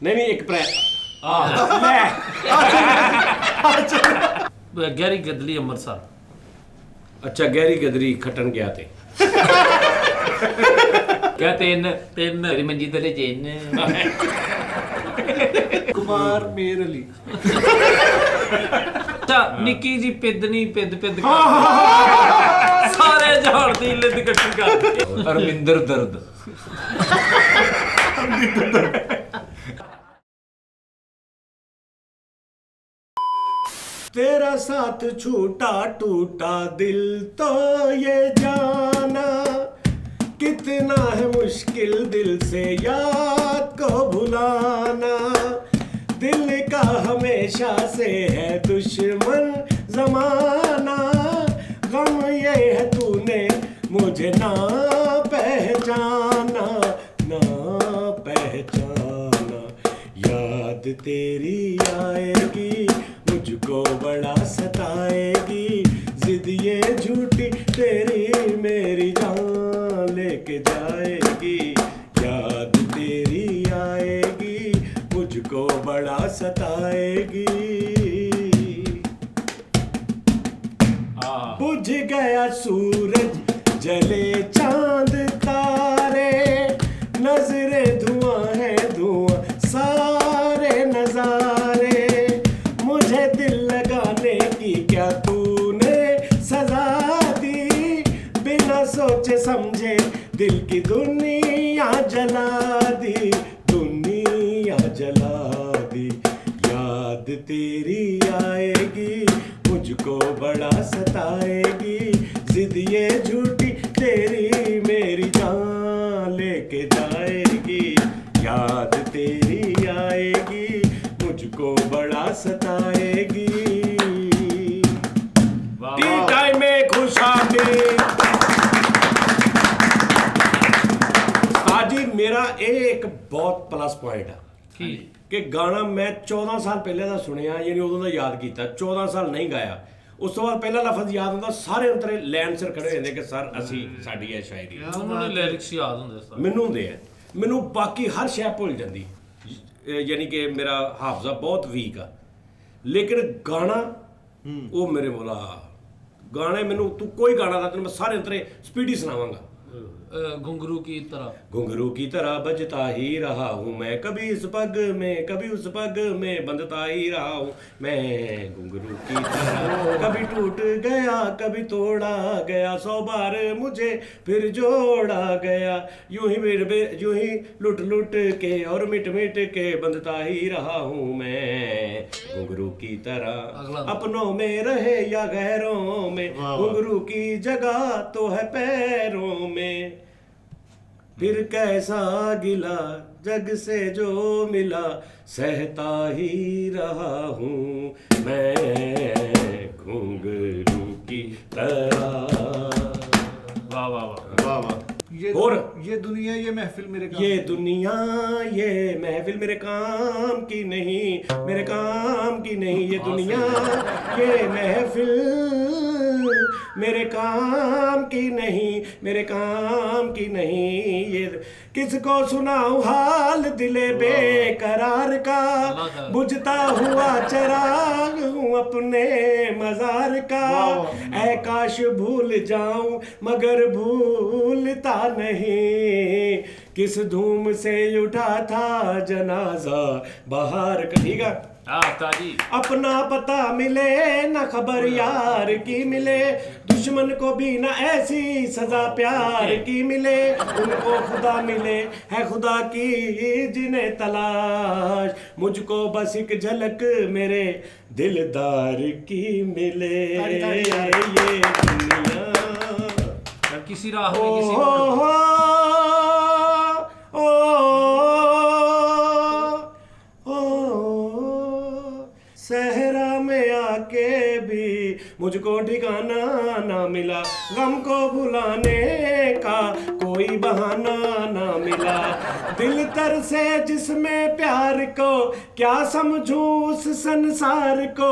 नहीं नहीं एक प्रै गहरी गदली ਅੰਮ੍ਰਿਤਸਰ। अच्छा गहरी गदरी खटन गया थे क्या ਤਿੰਨ ਤੇਰੀ ਮੰਜੀ ਤਲੇ ਚੇਨ। ਕੁਮਾਰ ਮੇਰ ਅਲੀ। ਅੱਛਾ ਨਿੱਕੀ ਜੀ ਪਿੱਦਨੀ ਪਿੱਦ ਪਿੱਦ ਸਾਰੇ ਜਹਾਨ ਦੀ ਲਿੱਦ ਇਕੱਠੀ ਕਰਦੇ। ਅਰਮਿੰਦਰ ਦਰਦ। तेरा साथ छूटा टूटा दिल तो ये जाना कितना है मुश्किल दिल से याद को भुलाना दिल का हमेशा से है दुश्मन जमाना गम ये है तूने मुझे ना पहचाना याद तेरी आएगी मुझको बड़ा सताएगी जिद ये झूठी तेरी मेरी जान लेके जाएगी याद तेरी आएगी मुझको बड़ा सताएगी बुझ गया सूरज जले चांद तारे नजरे धुआं है धुआं सारे नजारे मुझे दिल लगाने की क्या तूने सजा दी बिना सोचे समझे दिल की दुनिया जला दी याद तेरी आएगी मुझको बड़ा सताएगी जिद ये झूठी तेरी मेरी जान लेके जाएगी याद तेरी आएगी मुझको बड़ा सताएगी टी टाइम में खुशामदी साजी मेरा एक बहुत प्लस पॉइंट है कि गाना मैं 14 साल पहले ਦਾ ਸੁਣਿਆ ਯਾਨੀ ਉਦੋਂ ਦਾ ਯਾਦ ਕੀਤਾ 14 ਸਾਲ ਨਹੀਂ ਗਾਇਆ ਉਸ ਤੋਂ ਬਾਅਦ ਪਹਿਲਾ ਲਫ਼ਜ਼ ਯਾਦ ਹੁੰਦਾ ਸਾਰੇ ਅੰਤਰੇ ਲਾਈਨ ਸਿਰ ਖੜੇ ਹੁੰਦੇ ਕਿ ਸਰ ਅਸੀਂ ਸਾਡੀ ਹੈ ਸ਼ਾਇਰੀ ਉਹਨਾਂ ਨੂੰ ਲਿਰਿਕਸ ਯਾਦ ਹੁੰਦੇ ਸਰ ਮੈਨੂੰ ਹੁੰਦੇ ਆ ਮੈਨੂੰ ਬਾਕੀ ਹਰ ਸ਼ੈ ਭੁੱਲ ਜਾਂਦੀ ਯਾਨੀ ਕਿ ਮੇਰਾ ਹਾਫਜ਼ਾ ਬਹੁਤ ਵੀਕ ਆ ਲੇਕਿਨ ਗਾਣਾ ਉਹ ਮੇਰੇ ਮੌਲਾ ਗਾਣੇ ਮੈਨੂੰ ਤੂੰ ਕੋਈ ਗਾਣਾ ਦਾ ਤੈਨੂੰ ਮੈਂ ਸਾਰੇ ਅੰਤਰੇ ਸਪੀਡੀ ਸੁਣਾਵਾਂਗਾ घुंघरू की तरह बजता ही रहा हूँ मैं कभी इस पग में कभी उस पग में बंधता ही रहा हूँ मैं घुंघरू की तरह कभी टूट गया कभी तोड़ा गया 100 बार मुझे फिर जोड़ा गया यूं ही लुट के और मिट के बंधता ही रहा हूँ मैं घुंघरू की तरह अपनों में रहे या गैरों में घुंघरू की जगह तो है पैरों में फिर कैसा गिला जग से जो मिला सहता ही रहा हूँ मैं घुंघरू की तरह वाह वाह वाह वाह वाह ये दुनिया ये महफिल मेरे काम ये दुनिया ये महफिल मेरे काम की नहीं मेरे काम की नहीं ये दुनिया ये महफिल मेरे काम की नहीं मेरे काम की नहीं ये किसको सुनाऊं हाल दिले बेकरार का बुझता हुआ चराग हूँ अपने मजार का ऐ काश भूल जाऊं मगर भूलता नहीं किस धूम से उठा था जनाजा बाहर का ठीक है ताजी अपना पता मिले न खबर यार की मिले दुश्मन को भी न ऐसी सजा प्यार की मिले उनको खुदा मिले है खुदा की जिन्हें तलाश मुझको बस एक झलक मेरे दिलदार की मिले ये दुनिया किसी राह में किसी सहरा में आके भी मुझको ठिकाना ना मिला गम को भुलाने का कोई बहाना ना मिला दिल तरसे जिसमें प्यार को क्या समझूं उस संसार को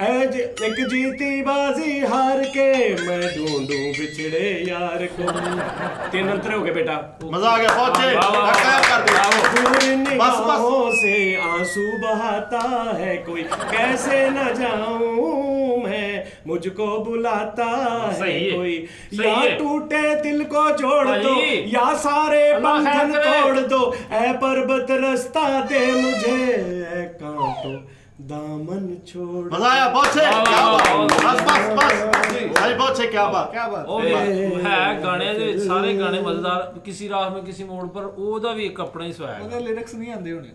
एक जीती बाजी हार के मैं ढूंढूं बिछड़े यार को 3 अंतर हो गए बेटा मजा आ गया पहुंचे कर दे बस से आंसू बहाता है कोई, कैसे न जाऊं मैं, मुझको बुलाता है सही है, कोई। सही या है। टूटे दिल को जोड़ दो, भाई। या सारे अल्लाह बंधन खैर करे। तोड़ दो, ऐ पर्वत रास्ता दे मुझे, ऐ कांटो दामन छोड़। मजा आया, बहुत से वाह, क्या वाह, बात, वाह, बस बस बस भाई, बहुत से क्या बात। क्या बात ਉਹ ਹੈ ਗਾਣੇ ਦੇ ਵਿੱਚ ਸਾਰੇ ਗਾਣੇ ਮਜ਼ੇਦਾਰ, ਕਿਸੇ ਰਾਹ में किसी मोड़ पर ਉਹਦਾ ਵੀ ਇੱਕ ਆਪਣਾ ਹੀ ਸਵੈਗ ਉਹਦੇ ਲਿਰਿਕਸ ਨਹੀਂ ਆਉਂਦੇ ਹੋਣੇ।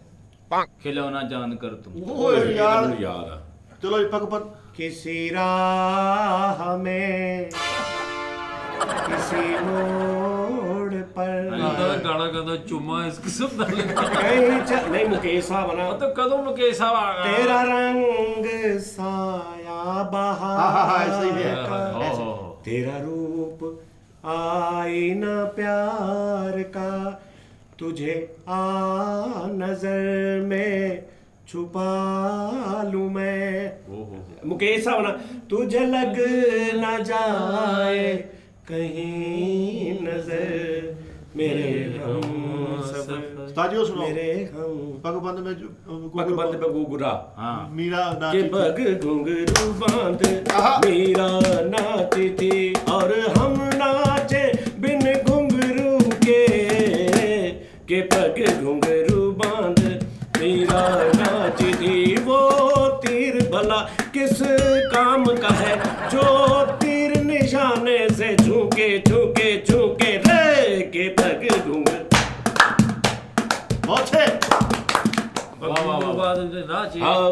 ਖਿਲौना जान कर तुम। ਓਏ ਯਾਰ, ਮੈਨੂੰ ਯਾਦ ਆ। ਚਲੋ ਜੀ ਪਗਪਤ। किसी राह में किसी मोड़ पर ਇਹਦਾ ਗਾਣਾ ਕਹਿੰਦਾ ਚੁੰਮਾ ਇਸ ਕਿਸਮ ਦਾ ਲੱਗਦਾ। नहीं मुकेश साहब ना, ਉਹ ਤਾਂ ਕਦੋਂ ਮੁਕੇਸ਼ ਸਾਹਿਬ ਆ ਗਏ। तेरा रंग साया हाँ, बहार सही है। का, हो। तेरा रूप आईना प्यार का, तुझे आ नजर में छुपा लूं मैं। मुकेश साहब ना, तुझे लग ना जाए कहीं नजर मेरे हम सफर, उस्तादियों सुनो, मेरे हम पगबंद में पग बंद पे गुगुरा हाँ मीरा के नाची थी। पग घुंघरू बांध आहा। मीरा नाची थी और हम नाचे बिन घुंघरू के पग घुंघरू बांध मीरा नाची थी। वो तीर भला किस काम का है, जो तीर निशाने से झुके झुके झुके रे के पग घुंघरू। बहुत से वाह वाह वाह बात ना चाहिए। हाँ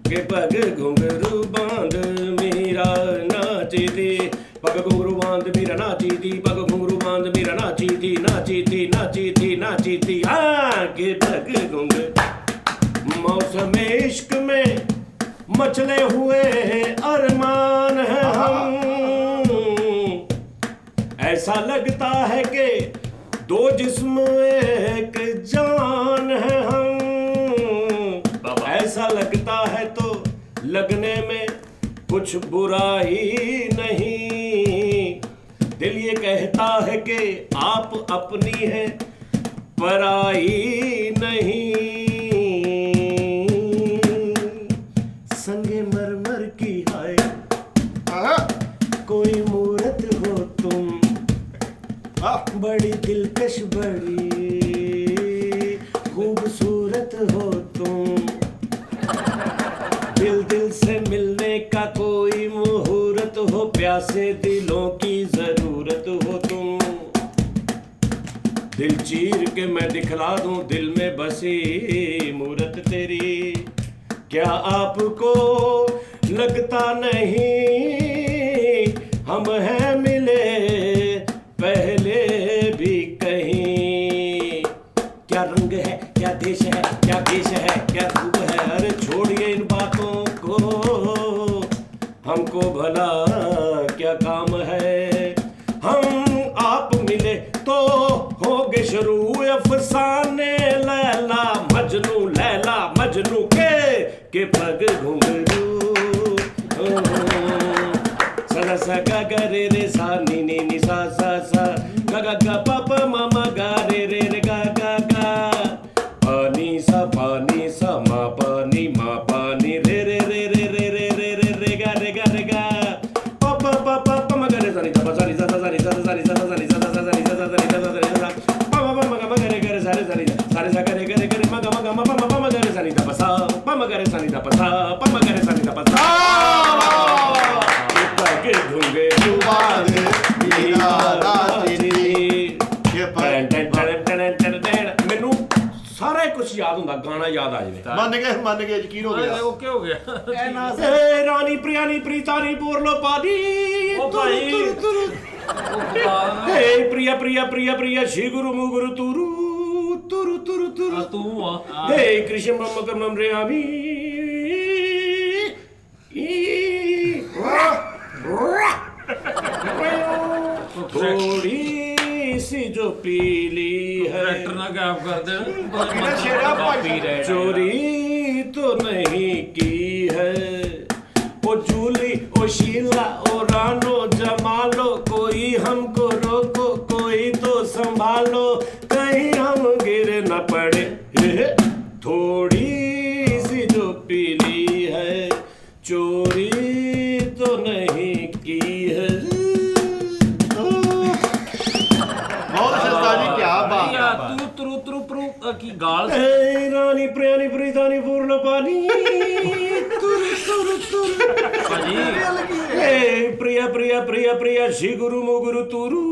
के पग घुंघरू बांध मीरा नाची थी, पग घुंघरू बांध मीरा नाची थी, पग घुंघरू बांध मीरा नाची थी, नाची थी नाची थी नाची थी। हाँ के पग घुंघरू। मौसम इश्क में मचले हुए अरमान है हम, ऐसा लगता है कि दो जिस्म एक जान है हम, ऐसा लगता है तो लगने में कुछ बुराई नहीं, दिल ये कहता है कि आप अपनी है पराई नहीं। संगे मरमर की हाय हाँ, कोई मूरत हो तुम, हाँ, बड़ी दिलकश बड़ी खूबसूरत हो तुम, दिल दिल से मिलने का कोई मुहूर्त हो, प्यासे दिलों की जरूरत हो तुम। दिल चीर के मैं दिखला दूं दिल में बसी मूरत तेरी, क्या आपको लगता नहीं हम हैं मिले पहले भी कहीं। क्या रंग है, क्या देश है, क्या देश है, क्या रूप है, अरे छोड़िए इन बातों को, हमको भला क्या काम है। हम आप मिले तो होगे शुरू अफसाने, लैला मजनू के पग घुंघरू। सा सा गा गा रे रे सा नी नी नी सा सा सा गा गा गा पा पा मा मा गा रे रे रे गा गा गा पानी सा मा पानी रे रे रे रे रे रे रे रे रे गा रे गा पा पा पा पा पा मा गा रे सा नी सा सा नी सा सा नी सा सा नी सा सा नी सा सा नी सा सा नी सा सा नी सा पा पा पा मा गा रे गा रे सा रे सा नी सा रे मा गा मा पा मा गा रे सा नी सा सा पा मा गा रे सा नी सा सा पा मा गा रे सा नी सा सा के धुंगे बांध मीरा नाची थी, ये ਮੈਨੂੰ ਸਾਰਾ ਕੁਝ ਯਾਦ ਹੁੰਦਾ, ਗਾਣਾ ਯਾਦ ਆ ਜਾਵੇ। ਮੰਨ ਗਏ ਯਕੀਨ ਹੋ ਗਿਆ। ओके हो गया। ਇਹ ਨਾ ਏ ਰਾਣੀ ਪ੍ਰਿਆਨੀ ਪ੍ਰੀਤਾਨੀ ਪੂਰਲੋ ਪਾਦੀ ਓ ਭਾਈ। ਏ ਪ੍ਰਿਆ ਪ੍ਰਿਆ ਪ੍ਰਿਆ ਪ੍ਰਿਆ ਸ਼੍ਰੀ ਗੁਰੂ ਮੁਗੁਰੂ ਤੁਰੂ ਤੁਰੂ ਤੁਰੂ ਤੁਰੂ तू आ ਏ ਕ੍ਰਿਸ਼ਨ ਬ੍ਰਹਮ ਕਰਮ ਰਿਆਮੀ थोड़ी सी जो पीली है ट्रैक्टर ना गैप कर दे। बाकी ना शेरा भाई। पी रहे चोरी तो नहीं की है, ओ जूली ओ शीला ओ रानो जमालो, कोई हमको रोको कोई तो संभालो, कहीं हम गिर न पड़े। थोड़ी ਗਾਲ ए रानी प्रियानी प्रीतानी पूर्ण पानी तुर तुर तुर ਭਾਜੀ ए प्रिया प्रिया प्रिया प्रिया श्री गुरु मुगुरु तुरु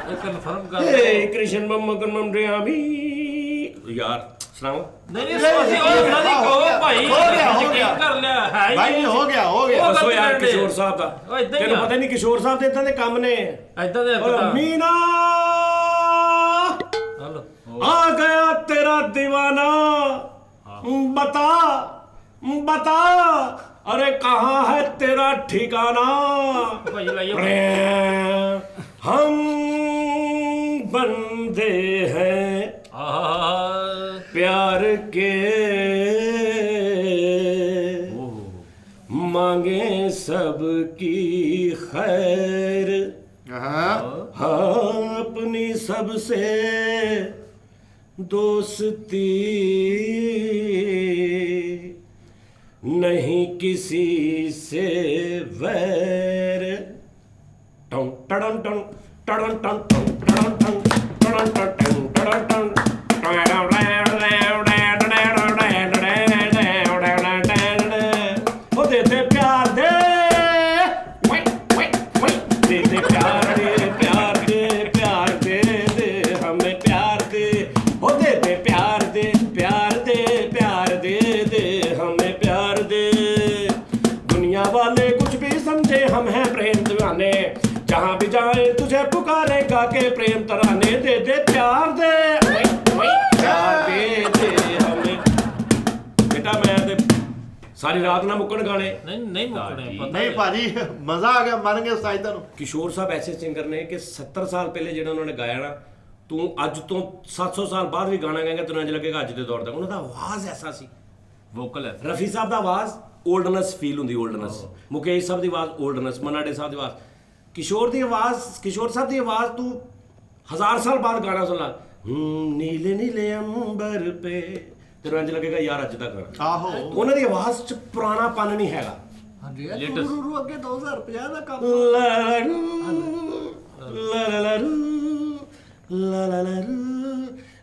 ਇਹ ਕਨਫਰਮ ਕਰ ए कृष्ण मम कर्मम ड्यामी यार सुनाओ ਨਹੀਂ ਨਹੀਂ ਅਸੀਂ ਉਹ ਉਹਨਾਂ ਦੀ ਕਹੋ ਭਾਈ ਹੋ ਗਿਆ, ਹੋ ਯਕੀਨ ਗਿਆ। ਕਰ ਲਿਆ ਹੈ ਹੀ ਭਾਈ ਨਹੀਂ। ਹੋ ਗਿਆ ਉਹ ਦੱਸੋ ਗਲਤ ਯਾਰ ਕਰਦੇ। ਕਿਸ਼ੋਰ ਸਾਹਿਬ ਉਹ ਦਾ ਏਦਾਂ ਹੀ ਤੈਨੂੰ ਆ। ਪਤਾ ਨਹੀਂ ਕਿਸ਼ੋਰ ਸਾਹਿਬ ਦੇ ਇਦਾਂ ਦੇ ਕੰਮ ਨੇ ਏਦਾਂ ਦੇ ਓ ਹਰਕਤਾਂ मीना ਹਲੋ आ गया तेरा दीवाना बता बता अरे कहाँ है तेरा ठिकाना ਭਾਜੀ ਲਾਈਓ प्रेम हम बंदे हैं ਆਹ प्यार के मांगे सबकी खैर ਹਾਂ हाँ अपनी सबसे दोस्ती नहीं किसी से वैर टन टन टन टन टन टन टन टन टन टन टन ओ दे प्यार दे दे प्यार दे प्यार दे प्यार दे दे हमें प्यार दे ओ दे प्यार दे प्यार दे प्यार दे दे हमें प्यार दे दुनिया वाले कुछ भी समझे हम हैं प्रेम दीवाने जहाँ भी जाए तुझे पुकारेगा के प्रेम तराने दे प्यार दे प्यार दे हमें बेटा मैं ते सारी रात ना मुक्कण गाने ਨਹੀਂ ਨਹੀਂ ਮੁੱਕਣੇ ਪਤਾ ਨਹੀਂ ਭਾਜੀ ਮਜ਼ਾ ਆ ਗਿਆ ਮੰਨ ਗਏ ਉਸਤਾਦ ਤੁਹਾਨੂੰ किशोर साहब ऐसे सिंगर ने कि 70 साल पहले ਜਿਹੜਾ ਉਹਨਾਂ ਨੇ ਗਾਇਆ ਨਾ ਤੂੰ ਅੱਜ ਤੋਂ 700 ਸਾਲ ਬਾਅਦ ਵੀ ਗਾਣਾ ਗਾਏਗਾ ਤੈਨੂੰ ਇੰਜ ਲੱਗੇਗਾ ਅੱਜ ਦੇ ਦੌਰ ਦਾ ਉਹਨਾਂ ਦਾ ਆਵਾਜ਼ ਐਸਾ ਸੀ ਵੋਕਲ ਹੈ ਰਫੀ ਸਾਹਿਬ ਦਾ ਆਵਾਜ਼ 올ਡਨੈਸ ਫੀਲ ਹੁੰਦੀ 올ਡਨੈਸ ਮੁਕੇਸ਼ ਸਾਹਿਬ ਦੀ ਆਵਾਜ਼ 올ਡਨੈਸ ਮਨਾਡੇ ਸਾਹਿਬ ਦੀ ਆਵਾਜ਼ ਕਿਸ਼ੋਰ ਦੀ ਆਵਾਜ਼ ਕਿਸ਼ੋਰ ਸਾਹਿਬ ਦੀ ਆਵਾਜ਼ ਤੂੰ 1000 ਸਾਲ ਬਾਅਦ ਗਾਣਾ ਸੁਣ ਲਾ ਨੀਲੇ ਨੀਲੇ ਅੰਬਰ ਪੇ ਤੈਨੂੰ ਇੰਜ ਲੱਗੇਗਾ ਯਾਰ ਅੱਜ ਦਾ ਗਾਣਾ ਆਹੋ ਉਹਨਾਂ ਦੀ ਆਵਾਜ਼ 'ਚ ਪੁਰਾਣਾਪਨ ਨਹੀਂ ਹੈਗਾ ਹਾਂਜੀ ਇਹ Latest। ਰੂ ਅੱਗੇ 2050 ਦਾ ਕੰਮ La la la la la la la la la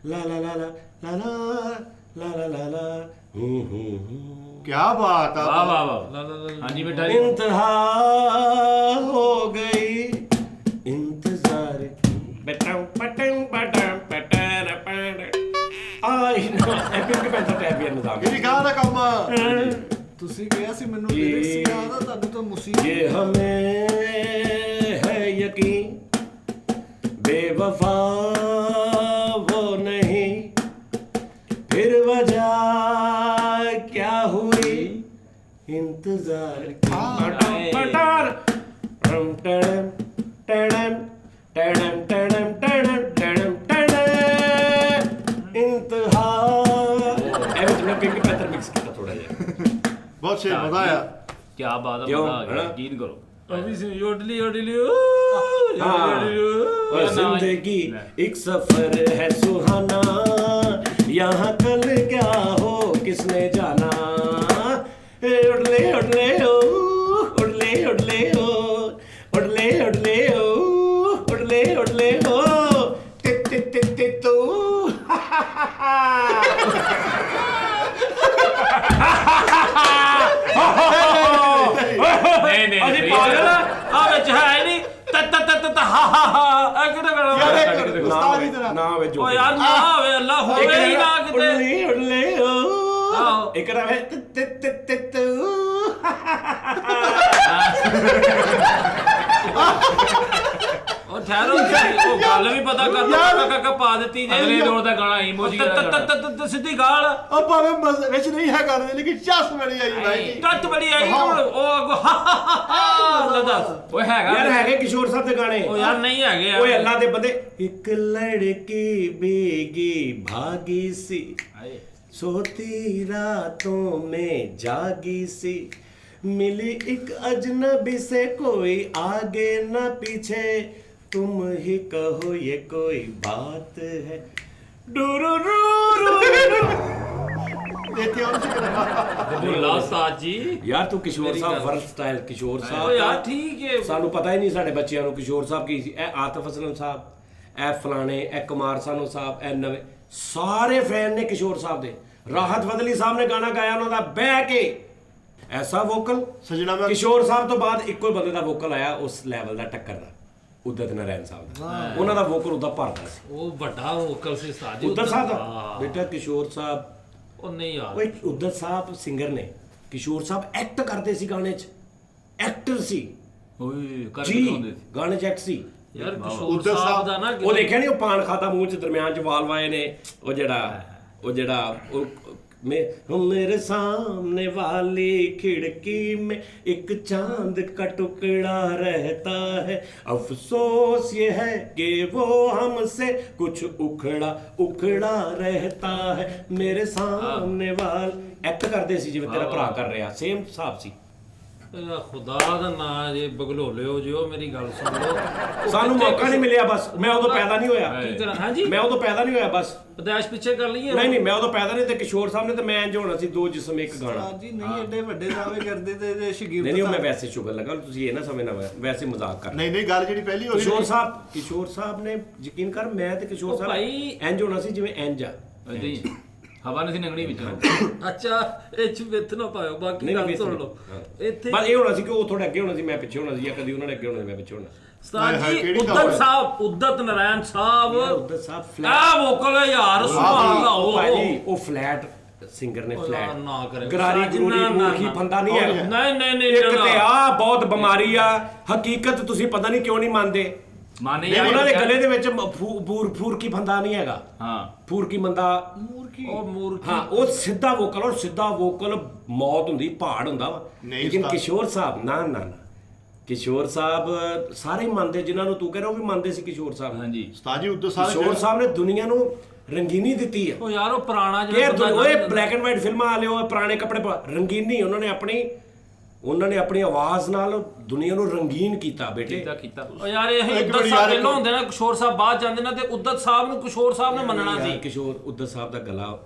la la la la la la la la ਕੀ ਬਾਤ ਆ ਵਾਹ ਵਾਹ ਵਾਹ ਲਾ ਲਾ ਲਾ ਹਾਂਜੀ ਬੇਟਾ ਜੀ इंतहा हो गई इंतजार की बटाऊ पटाऊ पटाऊ पटारा पटारा आई नो एपिक पे तो टैब यार निजाम ਕਿਹੜੀ ਗਾਂ ਦਾ ਕੰਮ ਤੁਸੀਂ ਕਿਹਾ ਸੀ ਮੈਨੂੰ ਲਿਰਿਕਸ ਯਾਦ ਆ ਤੁਹਾਨੂੰ ਤਾਂ ਮੁਸੀਬਤ ये हमें है यकीन बेवफा वो नहीं फिर वजह क्या हुई इंतजार की पटार टम टम टम टम टम टम टम टम इंतहा ਐਵੇਂ ਤੁਮਨੇ ਪਿੰਕ ਪੈਟਰ ਮਿਕਸ ਕੀਤਾ ਥੋੜਾ ਜਿਹਾ ਬਹੁਤ ਸ਼ੇਰ ਮਜ਼ਾ ਆਇਆ ਕੀ ਬਾਤ ਹੈ ਕਿਉਂ? ਮਜ਼ਾ ਆ ਗਿਆ ਹੈਨਾ? ਯਕੀਨ ਕਰੋ ਅਭੀ ਸੇ ਯੋਡਲੀ ਯੋਡਲੀ और जिंदगी एक सफर है सुहाना यहाँ कल क्या हो किसने जाना उड़ले उड़ले ओ उड़ले उड़ले ओ उड़ले उड़ले ओ उड़ले उड़ले ओ टिट टिट टिट टिट तू ਨਹੀਂ ਨਹੀਂ ਅਸੀਂ ਨਹੀਂ ਪਾਗਲ ਆ। ਆ ਵਿੱਚ ਹੈ ਨਹੀਂ ਤ ਤ ਤ ਤ ਹਾ ਹਾ ਹਾ ਇਹ ਕਿਹੜਾ ਯਾਰ ਗਾਣਾ ਇੱਕ ਉਸਤਾਦ ਦੀ ਤਰ੍ਹਾਂ ਨਾ ਵੇ ਜੋ ਓ ਯਾਰ ਨਾ ਹੋਵੇ ਅੱਲਾ ਹੋਵੇ ਹੀ ਨਾ ਕਿਤੇ ਉੜਲੇ ਉੜਲੇ ਓ ਆਹੋ। ਇੱਕ ਰਵੇ ਤ ਤ ਤ ਤੂ ਉਹ ਠਹਿਰੋ ਉਹ ਗੱਲ ਵੀ ਪਤਾ ਕਰਨਾ ਕਾਕਾ ਪਾ ਦਿੱਤੀ ਜੇ ਅਗਲੇ ਦੌਰ ਦਾ ਗਾਣਾ ਇਮੋਜੀ ਵਾਲਾ ਗਾਣਾ ਸਿੱਧੀ ਗਾਲ ਉਹ ਭਾਵੇਂ ਵਿੱਚ ਨਹੀਂ ਹੈ ਗਾਣੇ ਲੇਕਿਨ ਚਸ ਬੜੀ ਆਈ ਭਾਈ ਟੱਟ ਬੜੀ ਆਈ ਹੁਣ ਉਹ ਅੱਗੋਂ ਦੱਸ ਓਏ ਹੈਗਾ ਯਾਰ ਹੈਗੇ ਕਿਸ਼ੋਰ ਸਾਹਿਬ ਦੇ ਗਾਣੇ ਉਹ ਯਾਰ ਨਹੀਂ ਹੈਗੇ ਯਾਰ ਓਏ ਅੱਲਾ ਦੇ ਬੰਦੇ ਇੱਕ ਲੜਕੀ ਬੇਗੀ ਭਾਗੀ ਸੀ सोती रातों में जागी सी मिली एक अजनबी से कोई आगे न पीछे तुम ही कहो ये कोई बात है ਇੱਥੇ ਆਉਣ ਸੀ ਬੁੱਲਾ ਸਾਜ ਜੀ यार तू किशोर साहब वर्सटाइल किशोर ਓ साहब ਯਾਰ ਠੀਕ ਹੈ ਸਾਨੂੰ ਪਤਾ ਹੀ ਨਹੀਂ ਸਾਡੇ ਬੱਚਿਆਂ ਨੂੰ ਕਿਸ਼ੋਰ ਸਾਹਿਬ ਕੀ ਸੀ ਇਹ ਆਤਫ ਅਸਲਮ ਸਾਹਿਬ ਇਹ ਫਲਾਣੇ, ਇਹ ਕੁਮਾਰ ਸਾਨੂ ਸਾਹਿਬ, ਇਹ ਨਵੇਂ ਸਾਰੇ ਫੈਨ ਨੇ ਕਿਸ਼ੋਰ ਸਾਹਿਬ ਦੇ। ਰਾਹਤ ਫਜ਼ਲੀ ਸਾਹਿਬ ਨੇ ਗਾਣਾ ਗਾਇਆ ਉਹਨਾਂ ਦਾ ਬਹਿ ਕੇ, ਐਸਾ ਵੋਕਲ ਸਜਣਾ ਮੈਂ ਕਿਸ਼ੋਰ ਸਾਹਿਬ ਤੋਂ ਬਾਅਦ ਇੱਕੋ ਹੀ ਬੰਦੇ ਦਾ ਵੋਕਲ ਆਇਆ ਉਸ ਲੈਵਲ ਦਾ, ਟੱਕਰ ਦਾ, ਉਦਤ ਨਾਰਾਇਣ ਸਾਹਿਬ ਦਾ। ਉਹਨਾਂ ਦਾ ਵੋਕਲ ਉਹਦਾ ਭਰਦਾ ਸੀ, ਉਹ ਵੱਡਾ ਵੋਕਲ ਸੀ ਉਸਤਾਦ ਜੀ ਉਦਤ ਸਾਹਿਬ ਦਾ। ਹਾਂ। ਬੇਟਾ ਕਿਸ਼ੋਰ ਸਾਹਿਬ, ਉਹ ਨਹੀਂ ਯਾਰ ਓਏ ਉਦਤ ਸਾਹਿਬ ਸਿੰਗਰ ਨੇ, ਕਿਸ਼ੋਰ ਸਾਹਿਬ ਐਕਟ ਕਰਦੇ ਸੀ ਗਾਣੇ 'ਚ, ਐਕਟਰ ਸੀ ਓਏ ਕਰ ਜੀ, ਦਿਖਾਉਂਦੇ ਸੀ। ਗਾਣੇ 'ਚ ਐਕਟ ਸੀ। ਯਾਰ ਕਿਸ਼ੋਰ ਉਦਤ ਸਾਹਿਬ ਦਾ ਨਾ ਉਹ ਦੇਖਿਆ ਨਹੀਂ, ਉਹ ਪਾਨ ਖਾਦਾ ਮੂੰਹ 'ਚ ਦਰਮਿਆਨ 'ਚ ਵਾਲ ਵਾਏ ਨੇ, ਉਹ ਜਿਹੜਾ मेरे सामने वाली खिड़की में एक चांद का टुकड़ा रहता है, अफसोस ये है कि वो हमसे कुछ उखड़ा रहता है, मेरे सामने वाल एक्ट करते सी जिवें तेरा भरा कर रहा, सेम हिसाब सी। ਇਹਦਾ ਖੁਦਾ ਦਾ ਨਾਂ ਜੇ ਬਗਲੋਲਿਓ ਜਿਓ ਮੇਰੀ ਗੱਲ ਸੁਣ ਲਓ ਸਾਨੂੰ ਮੌਕਾ ਨਹੀਂ ਮਿਲਿਆ, ਬਸ ਮੈਂ ਉਦੋਂ ਪੈਦਾ ਨਹੀਂ ਹੋਇਆ। ਕੀ ਕਰਾਂ? ਹਾਂਜੀ ਮੈਂ ਉਦੋਂ ਪੈਦਾ ਨਹੀਂ ਹੋਇਆ, ਬਸ ਪਦਾਇਸ਼ ਪਿੱਛੇ ਕਰ ਲਈਏ। ਨਹੀਂ ਮੈਂ ਉਦੋਂ ਪੈਦਾ ਨਹੀਂ, ਤੇ ਕਿਸ਼ੋਰ ਸਾਹਿਬ ਨੇ ਤੇ ਮੈਂ ਇੰਜ ਹੋਣਾ ਸੀ, ਦੋ ਜਿਸਮ ਇੱਕ ਗਾਣਾ। ਉਸਤਾਦ ਜੀ ਨਹੀਂ ਐਡੇ ਵੱਡੇ ਦਾਅਵੇ ਕਰਦੇ ਤੇ ਸ਼ਗੀਰ ਨਹੀਂ ਮੈਂ ਵੈਸੇ ਸ਼ੁਗਰ ਲਗਾ, ਤੁਸੀਂ ਇਹ ਨਾ ਸਮਝਣਾ, ਵੈਸੇ ਮਜ਼ਾਕ ਕਰ। ਨਹੀਂ ਗੱਲ ਜਿਹੜੀ ਪਹਿਲੀ ਹੋਈ ਕਿਸ਼ੋਰ ਸਾਹਿਬ ਨੇ ਯਕੀਨ ਕਰ, ਮੈਂ ਤੇ ਕਿਸ਼ੋਰ ਉਹ ਸਾਹਿਬ ਭਾਈ- ਇੰਜ ਹੋਣਾ ਸੀ ਜਿਵੇਂ ਇੰਜ ਆ। ਏਦਾਂ ਹੀ ਹਵਾ ਨਹੀਂ ਸੀ ਲੰਘਣੀ ਵਿੱਚੋਂ। ਅੱਛਾ ਇਹ ਚ ਵਿੱਥ ਨਾ ਪਾਇਓ, ਬਾਕੀ ਗੱਲ ਵਿੱਚ ਸੁਣ ਨਹੀਂ। ਲਓ ਹਾਂ। ਇੱਥੇ ਬਸ ਇਹ ਹੋਣਾ ਸੀ ਕਿ ਉਹ ਥੋੜਾ ਅੱਗੇ ਹੋਣਾ ਸੀ, ਮੈਂ ਪਿੱਛੇ ਹੋਣਾ ਸੀ, ਜਾਂ ਕਦੀ ਉਹਨਾਂ ਨੇ ਅੱਗੇ ਹੋਣਾ ਸੀ, ਮੈਂ ਪਿੱਛੇ ਹੋਣਾ ਸੀ। ਉਸਤਾਦ ਹਾਏ, ਜੀ ਕਿਹੜੀ ਉਦਤ ਗੱਲ? ਸਾਹਿਬ, ਉਦਤ ਨਾਰਾਇਣ ਸਾਹਿਬ, ਉਦਤ ਸਾਹਿਬ ਫਲੈਟ, ਆ ਵੋਕਲ ਹੈ ਯਾਰ, ਸੁਭਾਨ ਅੱਲਾਹ। ਉਹ ਭਾਈ ਉਹ ਫਲੈਟ ਸਿੰਗਰ ਨੇ, ਉਹ ਫਲੈਟ ਨਾ ਕਰੇ। ਗਰਾਰੀ ਗਰੂਰੀ ਨਾ, ਨਾ, ਮੂਰਖੀ ਨਾ। ਫੰਦਾ ਨਹੀਂ ਹੈ। ਨਹੀਂ ਇੱਕ ਤੇ ਆ ਬਹੁਤ ਬਿਮਾਰੀ ਆ, ਹਕੀਕਤ ਤੁਸੀਂ ਪਤਾ ਨਹੀਂ ਕਿਉਂ ਨਹੀਂ ਮੰਨਦੇ। ਮਾਨੇ ਨਹੀਂ, ਯਾਰ ਉਹਨਾਂ ਦੇ ਗਲੇ ਦੇ ਵਿੱਚ ਫੂਰਕੀ ਫੰਦਾ ਨਹੀਂ ਹੈਗਾ, ਹਾਂ ਫੂਰਕੀ ਮੰਦਾ, ਉਹ ਮੂਰਖੀ। ਹਾਂ ਉਹ ਸਿੱਧਾ ਵੋਕਲ, ਔਰ ਸਿੱਧਾ ਵੋਕਲ ਮੌਤ ਹੁੰਦੀ, ਪਹਾੜ ਹੁੰਦਾ ਵਾ। ਨਹੀਂ ਲੇਕਿਨ ਉਸਤਾਦ। ਕਿਸ਼ੋਰ ਸਾਹਿਬ ਨਾ ਕਿਸ਼ੋਰ ਸਾਹਿਬ ਸਾਰੇ ਹੀ ਮੰਨਦੇ, ਜਿਨ੍ਹਾਂ ਨੂੰ ਤੂੰ ਕਹਿ ਰਿਹਾ ਉਹ ਵੀ ਮੰਨਦੇ ਸੀ ਕਿਸ਼ੋਰ ਸਾਹਿਬ ਨੂੰ। ਹਾਂਜੀ ਉਸਤਾਦ ਜੀ ਉਦੋਂ ਸਾਰੇ ਕਿਸ਼ੋਰ ਸਾਹਿਬ ਨੇ ਦੁਨੀਆ ਨੂੰ ਰੰਗੀਨੀ ਦਿੱਤੀ ਹੈ। ਉਹ ਯਾਰ ਉਹ ਪੁਰਾਣਾ ਕਿ ਬੰਦਾ ਓਏ ਗਾਉਂਦਾ- ਬਲੈਕ ਐਂਡ ਵਾਈਟ ਫਿਲਮਾਂ ਵਾਲੇ, ਉਹ ਪੁਰਾਣੇ ਕੱਪੜੇ ਰੰਗੀਨੀ, ਉਹਨਾਂ ਨੇ ਆਪਣੀ ਆਵਾਜ਼ ਨਾਲ ਦੁਨੀਆ ਨੂੰ ਰੰਗੀਨ ਕੀਤਾ ਬੇਟੇ। ਕੀਤਾ ਉਹ ਯਾਰ ਇਹ ਇੱਕ ਉਦਤ ਮਿੰਟ ਸਾਹਿਬ ਯਾਰ, ਪਹਿਲਾਂ ਹੁੰਦੇ ਨਾ, ਕਿਸ਼ੋਰ ਸਾਹਿਬ ਬਾਅਦ ਜਾਂਦੇ ਨਾ, ਤੇ ਉਦਤ ਸਾਹਿਬ ਨੂੰ ਕਿਸ਼ੋਰ ਸਾਹਿਬ ਨੇ ਮੰਨਣਾ ਸੀ। ਕਿਸ਼ੋਰ ਉਦਤ ਸਾਹਿਬ ਦਾ ਗਲਾ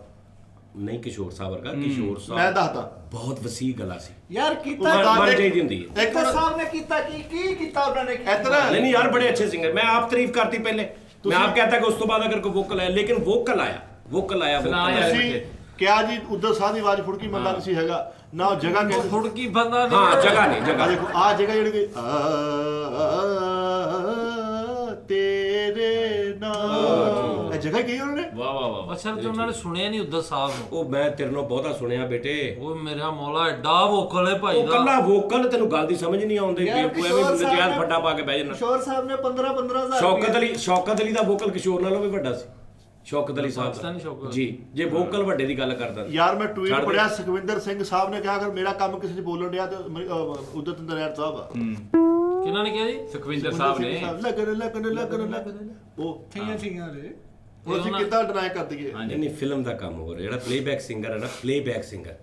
ਨਹੀਂ ਕਿਸ਼ੋਰ ਸਾਹਿਬ ਵਰਗਾ, ਕਿਸ਼ੋਰ ਮੈਂ ਸਾਹਿਬ ਦੱਸਦਾ ਬਹੁਤ ਵਸੀਹ ਗਲਾ ਸੀ, ਯਾਰ ਕੀਤਾ ਮਨ ਚਾਹੀਦੀ ਹੁੰਦੀ ਹੈ। ਇੱਕ ਉਸਤਾਦ ਸਾਹਿਬ ਨੇ ਕੀਤਾ ਕੀ ਕੀਤਾ ਉਹਨਾਂ ਨੇ? ਇਤਨਾ नहीं यार बड़े अच्छे सिंगर, मैं आप तारीफ करती पहले, मैं आप कहता कि उस तो बाद अगर कोई वोकल आया, लेकिन वोकल आया सुना यार। ਤੁਸੀਂ ਕਿਹਾ ਜੀ ਉਦੋਂ ਸਾਹਿਬ ਦੀ ਆਵਾਜ਼ ਫੁੜਕੀ ਮੰਦਾ ਨਹੀਂ ਸੀ ਹੈਗਾ ਨਾ, ਉਹ ਜਗ੍ਹਾ ਕਹਿੰਦੇ ਫੁੜਕੀ ਬੰਦਾ हाँ जगह नहीं ਆ जगह ਦੇਖੋ ਆ ਜਗ੍ਹਾ ਜਿਹੜੀ ਕਿ ਤੇਰੇ ਨਾਮ, ਇਹ ਜਗ੍ਹਾ ਕਹੀ ਉਹਨਾਂ ਨੇ। ਵਾਹ ਵਾਹ ਵਾਹ ਅੱਛਾ ਤੇ ਉਹਨਾਂ ਨੇ ਸੁਣਿਆ ਨਹੀਂ ਉਦਤ ਸਾਹਿਬ ਨੂੰ। ਉਹ ਮੈਂ ਤੇਰੇ ਨਾਲ ਬਹੁਤਾ ਸੁਣਿਆ ਬੇਟੇ, ਉਹ ਮੇਰਾ ਮੌਲਾ ਐਡਾ ਵੋਕਲ ਹੈ ਭਾਈ ਉਹ ਦਾ। ਕੱਲਾ ਵੋਕਲ ਤੈਨੂੰ ਗੱਲ ਦੀ ਸਮਝ ਨਹੀਂ ਆਉਂਦੀ, ਯਾਰ ਬੇਕੂ ਐਵੇਂ ਕਿਸ਼ੋਰ ਸਾਹਿਬ ਨਜਾਇਜ਼ ਨੇ- ਫੱਟਾ ਪਾ ਕੇ ਬਹਿ ਜਾਣਾ। ਕਿਸ਼ੋਰ ਸਾਹਿਬ ਨੇ 15 ਹਜ਼ਾਰ ਸ਼ੌਕਤ ਅਲੀ ਦਾ ਵੋਕਲ ਕਿਸ਼ੋਰ ਨਾਲੋਂ ਵੀ ਵੱਡਾ ਸੀ, ਸ਼ੌਕਤ ਅਲੀ ਸਾਹਿਬ ਪਾਕਿਸਤਾਨੀ ਸ਼ੌਕਤ ਦਾ ਅਲੀ। ਜੀ। ਜੇ ਵੋਕਲ ਵੱਡੇ ਦੀ ਗੱਲ ਕਰਦਾ ਯਾਰ ਮੈਂ ਟਵੀਟ ਛੱਡ ਦੇ। ਪੜਿਆ, ਸੁਖਵਿੰਦਰ ਸਿੰਘ ਸਾਹਿਬ ਨੇ ਕਿਹਾ ਅਗਰ ਮੇਰਾ ਕੰਮ ਕਿਸੇ 'ਚ ਬੋਲਣ ਡਿਆ ਤੇ ਉਦਤ ਨਾਰਾਇਣ ਸਾਹਿਬ ਆ। ਕਿਹਨਾਂ ਨੇ ਕਿਹਾ ਜੀ? ਸੁਖਵਿੰਦਰ ਸਾਹਿਬ ਨੇ ਲੱਗਣ ਉਹ ਠੀਆਂ ਰੇ ਹੁਣ ਅਸੀਂ ਕਿੱਦਾਂ ਡਿਨਾਈ ਕਰ ਦਈਏ? ਨਹੀਂ ਫਿਲਮ ਦਾ ਕੰਮ ਹੋ ਰਿਹਾ, ਜਿਹੜਾ ਪਲੇਬੈਕ ਸਿੰਗਰ ਹੈ ਨਾ, ਪਲੇਬੈਕ ਸਿੰਗਰ,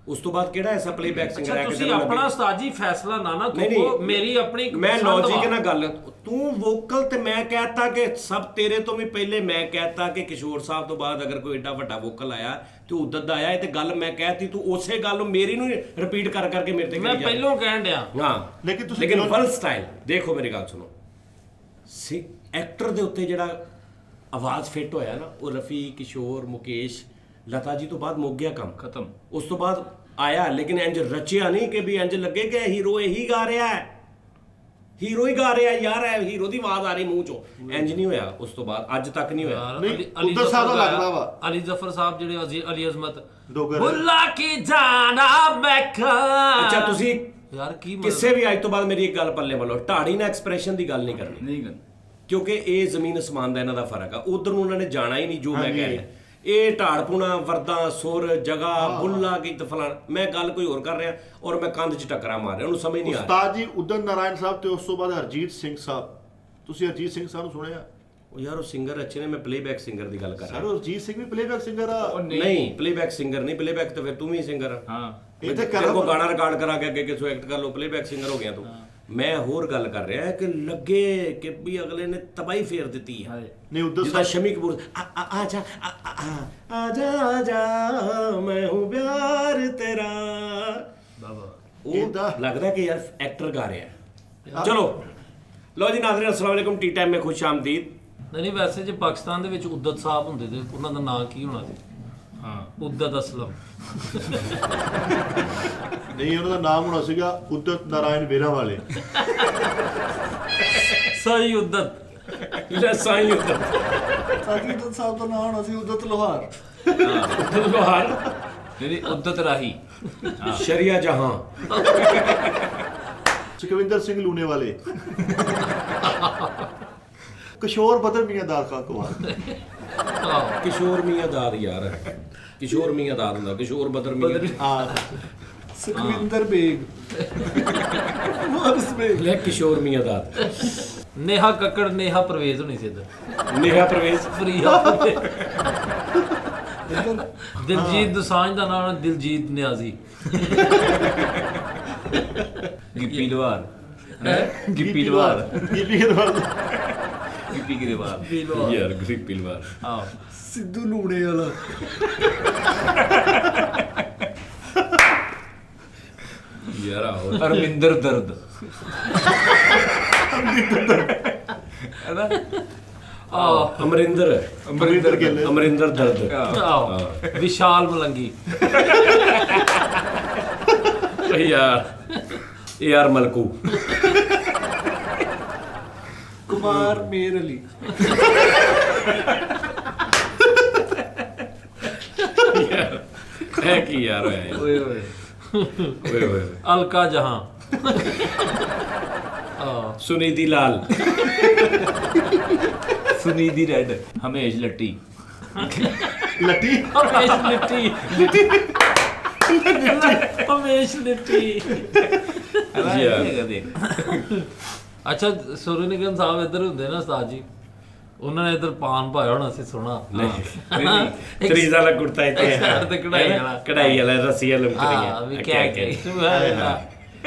ਉਸ ਤੋਂ ਬਾਅਦ ਕਿਹੜਾ ਐਸਾ ਪਲੇਬੈਕ ਸਿੰਗਰ ਅੱਛਾ ਹੈ ਕਿ ਤੁਸੀਂ ਤੈਨੂੰ ਆਪਣਾ ਲੱਗੇ- ਉਸਤਾਦ ਜੀ ਫੈਸਲਾ ਨਾ ਨਹੀਂ, ਥੋਪੋ, ਮੇਰੀ ਆਪਣੀ ਇੱਕ ਮੈਂ ਪਸੰਦ ਲੌਜੀਕ ਵਾ। ਨਾਲ ਗੱਲ, ਤੂੰ ਵੋਕਲ ਤੇ ਮੈਂ ਕਹਿਤਾ ਕਿ ਸਭ ਤੇਰੇ ਤੋਂ ਵੀ ਪਹਿਲੇ ਮੈਂ ਕਹਿਤਾ ਕਿ ਕਿਸ਼ੋਰ ਸਾਹਿਬ ਤੋਂ ਬਾਅਦ ਅਗਰ ਕੋਈ ਏਡਾ ਵੱਡਾ ਵੋਕਲ ਆਇਆ ਤੇ ਉਦਤ ਦਾ ਆਇਆ, ਇਹ ਤੇ ਗੱਲ ਮੈਂ ਕਹਿਤੀ, ਤੂੰ ਉਸੇ ਗੱਲ ਨੂੰ ਮੇਰੀ ਨੂੰ ਰਿਪੀਟ ਕਰ ਕਰਕੇ ਮੇਰੇ ਤੇ ਮੈਂ ਕਰੀ ਜਾ। ਪਹਿਲੋਂ ਕਹਿਣ ਡਿਆ। ਹਾਂ ਲੇਕਿਨ ਤੁਸੀਂ ਲੇਕਿਨ ਕਿਉਂ- ਫਲ ਸਟਾਈਲ ਦੇਖੋ, ਮੇਰੀ ਗੱਲ ਸੁਣੋ, ਐਕਟਰ ਦੇ ਉੱਤੇ ਜਿਹੜਾ ਆਵਾਜ਼ ਫਿੱਟ ਹੋਇਆ ਨਾ, ਉਹ ਰਫੀ, ਕਿਸ਼ੋਰ, ਮੁਕੇਸ਼, ਲਤਾ ਜੀ ਤੋਂ ਬਾਅਦ ਮੁੱਕ ਗਿਆ ਕੰਮ, ਖਤਮ। ਉਸ ਤੋਂ ਬਾਅਦ ਆਇਆ, ਲੇਕਿਨ ਇੰਜ ਰਚਿਆ ਨਹੀਂ ਕਿ ਵੀ ਇੰਜ ਲੱਗੇ ਕਿ ਹੀਰੋ ਇਹੀ ਗਾ ਰਿਹਾ ਹੈ, ਹੀਰੋ ਹੀ ਗਾ ਰਿਹਾ ਯਾਰ, ਹੈ ਹੀਰੋ ਦੀ ਆਵਾਜ਼ ਆ ਰਹੀ ਮੂੰਹ ਚੋਂ, ਇੰਜ ਨਹੀਂ ਹੋਇਆ ਉਸ ਤੋਂ ਬਾਅਦ, ਅੱਜ ਤੱਕ ਨਹੀਂ ਹੋਇਆ। ਯਾਰ, ਨਹੀਂ, ਅਲੀ ਉਦਤ ਸਾਹਿਬ ਦਾ ਜ਼ਫਰ ਲੱਗਦਾ ਵਾ। ਅਲੀ ਜ਼ਫਰ ਸਾਹਿਬ ਜਿਹੜੇ ਅਲੀ ਅਜ਼ਮਤ ਡੋਗਰ। ਬੁੱਲਾ ਕੀ ਜਾਣਾ ਮੈਖਾ। ਅੱਛਾ ਤੁਸੀਂ ਯਾਰ ਕੀ ਕਿਸੇ ਵੀ ਅੱਜ ਤੋਂ ਬਾਅਦ ਮੇਰੀ ਇੱਕ ਗੱਲ ਪੱਲੇ ਵੱਲੋਂ, ਢਾੜੀ ਨਾਲ ਐਕਸਪ੍ਰੈਸ਼ਨ ਦੀ ਗੱਲ ਨਹੀਂ ਕਰਨੀ, ਨਹੀਂ ਗੱਲ ਕਿਉਂਕਿ ਇਹ ਜ਼ਮੀਨ ਅਸਮਾਨ ਦਾ ਇਹਨਾਂ ਦਾ ਫਰਕ ਆ। ਉਧਰ ਨੂੰ ਉਹਨਾਂ ਨੇ ਜਾਣਾ ਹੀ ਨਹੀਂ, ਜੋ ਮੈਂ ਕਹਿ ਰਿਹਾ, ਇਹ ਢਾੜਪੂਣਾ, ਵਰਦਾ, ਸੁਰ, ਜਗ੍ਹਾ, ਬੁੱਲਾ ਕੀ ਫਲਾਣ, ਮੈਂ ਗੱਲ ਕੋਈ ਹੋਰ ਕਰ ਰਿਹਾ ਔਰ ਮੈਂ ਕੰਧ 'ਚ ਟੱਕਰਾਂ ਮਾਰ ਰਿਹਾ, ਉਹਨੂੰ ਸਮਝ ਨਹੀਂ ਆ ਰਹੀ। ਉਸਤਾਦ ਜੀ ਉਦਤ ਨਾਰਾਇਣ ਸਾਹਿਬ ਤੇ ਉਸ ਤੋਂ ਬਾਅਦ ਹਰਜੀਤ ਸਿੰਘ ਸਾਹਿਬ, ਤੁਸੀਂ ਹਰਜੀਤ ਸਿੰਘ ਸਾਹਿਬ ਨੂੰ ਸੁਣਿਆ? ਉਹ ਯਾਰ ਉਹ ਸਿੰਗਰ ਅੱਛੇ ਨੇ, ਮੈਂ ਪਲੇਬੈਕ ਸਿੰਗਰ ਦੀ ਗੱਲ ਕਰ ਸਰ ਰਿਹਾ। ਹਰਜੀਤ ਸਿੰਘ ਵੀ ਪਲੇਬੈਕ ਸਿੰਗਰ ਆ। ਨਹੀਂ ਪਲੇਬੈਕ ਸਿੰਗਰ ਨਹੀਂ, ਪਲੇਬੈਕ ਤਾਂ ਫਿਰ ਤੂੰ ਵੀ ਸਿੰਗਰ ਆ। ਹਾਂ ਇਹ ਤੇ ਤੇਰੇ ਕੋ ਗਾਣਾ ਰਿਕਾਰਡ ਕਰਾ ਕੇ ਅੱਗੇ ਕਿਸੇ ਐਕਟ ਕਰ ਲੋ, ਪਲੇਬੈਕ ਸਿੰਗਰ ਹੋ ਗਿਆ ਤੂੰ। ਮੈਂ ਹੋਰ ਗੱਲ ਕਰ ਰਿਹਾ ਕਿ ਲੱਗੇ ਕਿ ਵੀ ਅਗਲੇ ਨੇ ਤਬਾਹੀ ਫੇਰ ਦਿੱਤੀ ਹੈ। ਨਹੀਂ ਉਦਤ ਜਿੱਦਾਂ ਸਾਹਿਬ ਸ਼ਮੀ ਕਪੂਰ ਆ ਜਾ ਆ ਜਾ ਮੈਂ ਹੂੰ ਪਿਆਰ ਤੇਰਾ, ਬਾਬਾ ਉਹ ਏਦਾਂ। ਲੱਗਦਾ ਕਿ ਯਾਰ ਐਕਟਰ ਗਾ ਰਿਹਾ ਹੈ। ਚਲੋ ਲੋ ਜੀ ਨਾਜ਼ਰੀਨ, अस्सलाम वालेकुम, टी टाइम में खुश आमदीद। ਨਹੀਂ ਵੈਸੇ ਜੇ ਪਾਕਿਸਤਾਨ ਦੇ ਵਿੱਚ ਉਦਤ ਸਾਹਿਬ ਹੁੰਦੇ ਤੇ ਉਹਨਾਂ ਦਾ ਨਾਂ ਕੀ ਹੋਣਾ ਸੀ? ਹਾਂ ਉਦਤ ਅਸਲਮ। ਨਹੀਂ, ਉਹਨਾਂ ਦਾ ਨਾਮ ਹੋਣਾ ਸੀਗਾ ਉਦਤ ਨਾਰਾਇਣ ਵੇਰਾ ਵਾਲੇ। ਸਹੀ ਉਦਤ। ਲੈ ਸਾਈਂ ਉੱਤਰ ਸਾਜੀ ਉਦਤ ਸਾਹਿਬ ਦਾ ਨਾਮ ਹੋਣਾ ਸੀ ਉਦਤ ਲੋਹਾਰ। ਲੋਹਾਰ ਜਿਹੜੀ ਉਦਤ ਰਾਹੀ। ਸ਼ਰੀਆ ਜਹਾਂ ਸੁਖਵਿੰਦਰ ਸਿੰਘ ਲੂਣੇ ਵਾਲੇ। ਕਿਸ਼ੋਰ ਬਦਰ ਮੀਆਂ ਦਾਰ ਖਾਨ ਕੁਮਾਰ। ਕਿਸ਼ੋਰ ਮੀਆਂ ਦਾਦ ਯਾਰ, ਕਿਸ਼ੋਰ ਮੀਆਂ ਦਾਦ ਹੁੰਦਾ, ਕਿਸ਼ੋਰ ਬਦਰ ਮੀਆਂ। ਹਾਂ, ਸੁਖਵਿੰਦਰ ਬੇਗ। ਵਾਰਿਸ ਬੇਗ। ਲੈ ਕਿਸ਼ੋਰ ਮੀਆਂ ਦਾਦ। ਨੇਹਾ ਕੱਕੜ, ਨੇਹਾ ਪ੍ਰਵੇਜ਼ ਹੋਣੀ ਸੀ ਇੱਧਰ। ਨੇਹਾ ਪ੍ਰਵੇਸ਼। ਫਰੀਆ ਦਿਲਜੀਤ ਦੋਸਾਂਝ ਦਾ ਨਾਮ ਦਿਲਜੀਤ ਨਿਆਜ਼ੀ। ਗਿੱਪੀ ਲਵਾਰ। ਗਿੱਪੀ ਗਰੇਵਾਲ। ਗਿੱਪੀ ਗਰੇਵਾਲ। ਯਾਰ ਗਰੀਬ ਪਿਲਵਾਰ। ਆਹ ਸਿੱਧੂ ਲੂਣੇ ਵਾਲਾ। ਯਾਰ ਆਹੋ ਅਰਮਿੰਦਰ ਦਰਦ। ਆਹ ਅਮਰਿੰਦਰ। ਅਮਰਿੰਦਰ ਗਿੱਲ। ਅਮਰਿੰਦਰ ਦਰਦ। ਆਹ ਵਿਸ਼ਾਲ ਮਲੰਗੀ। ਯਾਰ ਮਲਕੂ। ਕੁਮਾਰ ਮੇਰ ਅਲੀ। ਹੈ ਕੀ ਯਾਰ ਹੋਇਆ ਯਾਰ? ਓਏ ਓਏ ਓਏ ਓਏ ਅਲਕਾ ਜਹਾਂ। ਆਹ ਸੁਨੀਤੀ ਲਾਲ। ਸੁਨੀਦੀ ਰੈਡ। ਹਮੇਸ਼ ਲੱਟੀ। ਲੱਟੀ। ਹਮੇਸ਼ ਲਿੱਟੀ। ਹਮੇਸ਼ ਲਿੱਟੀ। ਯਾਰ। ਅੱਛਾ ਸੋਨੂ ਨਿਗਮ ਸਾਹਿਬ ਇੱਧਰ ਹੁੰਦੇ ਨਾ ਉਸਤਾਦ ਜੀ, ਉਹਨਾਂ ਨੇ ਇੱਧਰ ਪਾਨ ਪਾਇਆ ਹੋਣਾ ਸੀ ਸੋਹਣਾ। ਨਹੀਂ ਤਰੀਜ਼ ਵਾਲਾ ਕੁੜਤਾ ਇੱਥੇ ਸਿਰ ਤੇ ਕਢਾਈ ਵਾਲਾ। ਕਢਾਈ ਵਾਲਾ ਰੱਸੀਆਂ ਹਾਂ ਲਮਕਦੀਆਂ। ਵੀ ਕਹਿ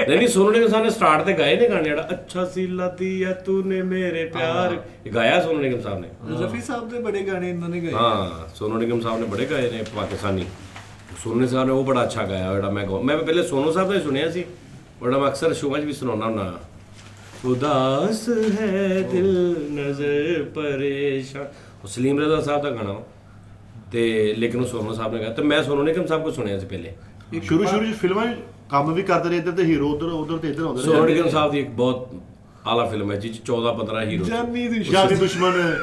ਨਹੀਂ ਸੋਨੂ ਨਿਗਮ ਸਾਹਿਬ ਨੇ ਸਟਾਰਟ ਤੇ ਗਾਏ ਨੇ ਗਾਣੇ, ਜਿਹੜਾ ਅੱਛਾ ਸੀ ਲਾਦੀਆ ਤੂਨੇ ਮੇਰੇ ਪਿਆਰ, ਇਹ ਗਾਇਆ ਸੋਨੂ ਨਿਗਮ ਸਾਹਿਬ ਨੇ। ਰਫੀ ਸਾਹਿਬ ਦੇ ਬੜੇ ਗਾਣੇ ਇਹਨਾਂ ਨੇ ਗਾਏ। ਹਾਂ ਸੋਨੂ ਨਿਗਮ ਸਾਹਿਬ ਨੇ ਬੜੇ ਗਾਏ ਨੇ ਪਾਕਿਸਤਾਨੀ। ਸੋਨੂ ਸਾਹਿਬ ਨੇ ਉਹ ਬੜਾ ਅੱਛਾ ਗਾਇਆ ਜਿਹੜਾ ਮੈਂ ਪਹਿਲੇ ਸੋਨੂ ਸਾਹਿਬ ਦਾ ਹੀ ਸੁਣਿਆ ਸੀ, ਬੜਾ ਮੈਂ ਅਕਸਰ ਸ਼ੋਆਂ 'ਚ ਵੀ ਸੁਣਾਉਣਾ ਹੁੰਦਾ। ਉਦਾਸ ਹੈ ਦਿਲ ਨਜ਼ਰ ਪਰੇਸ਼ਾਨ, ਉਹ ਸਲੀਮ ਰਜ਼ਾ ਸਾਹਿਬ ਦਾ ਗਾਣਾ ਵਾ। ਤੇ ਲੇਕਿਨ ਉਹ ਸੋਨੂ ਸਾਹਿਬ ਨੇ ਗਾਇਆ, ਤੇ ਮੈਂ ਸੋਨੂ ਨਿਗਮ ਸਾਹਿਬ ਕੋ ਸੁਣਿਆ ਸੀ ਪਹਿਲੇ। ਸ਼ੁਰੂ ਚ ਫਿਲਮਾਂ 'ਚ ਕੰਮ ਵੀ ਕਰਦੇ ਰਹੇ, ਇੱਧਰ ਤੇ ਹੀਰੋ ਉਧਰ ਤੇ ਇੱਧਰ ਆਉਂਦੇ ਸੋਨੂ ਨਿਗਮ ਸਾਹਿਬ ਦੀ ਇੱਕ ਬਹੁਤ ਆਲਾ ਫਿਲਮ ਹੈ ਜਿਸ 'ਚ 14-15 ਹੀਰੋ। ਜਾਨੀ ਦੁਸ਼ਮਨ।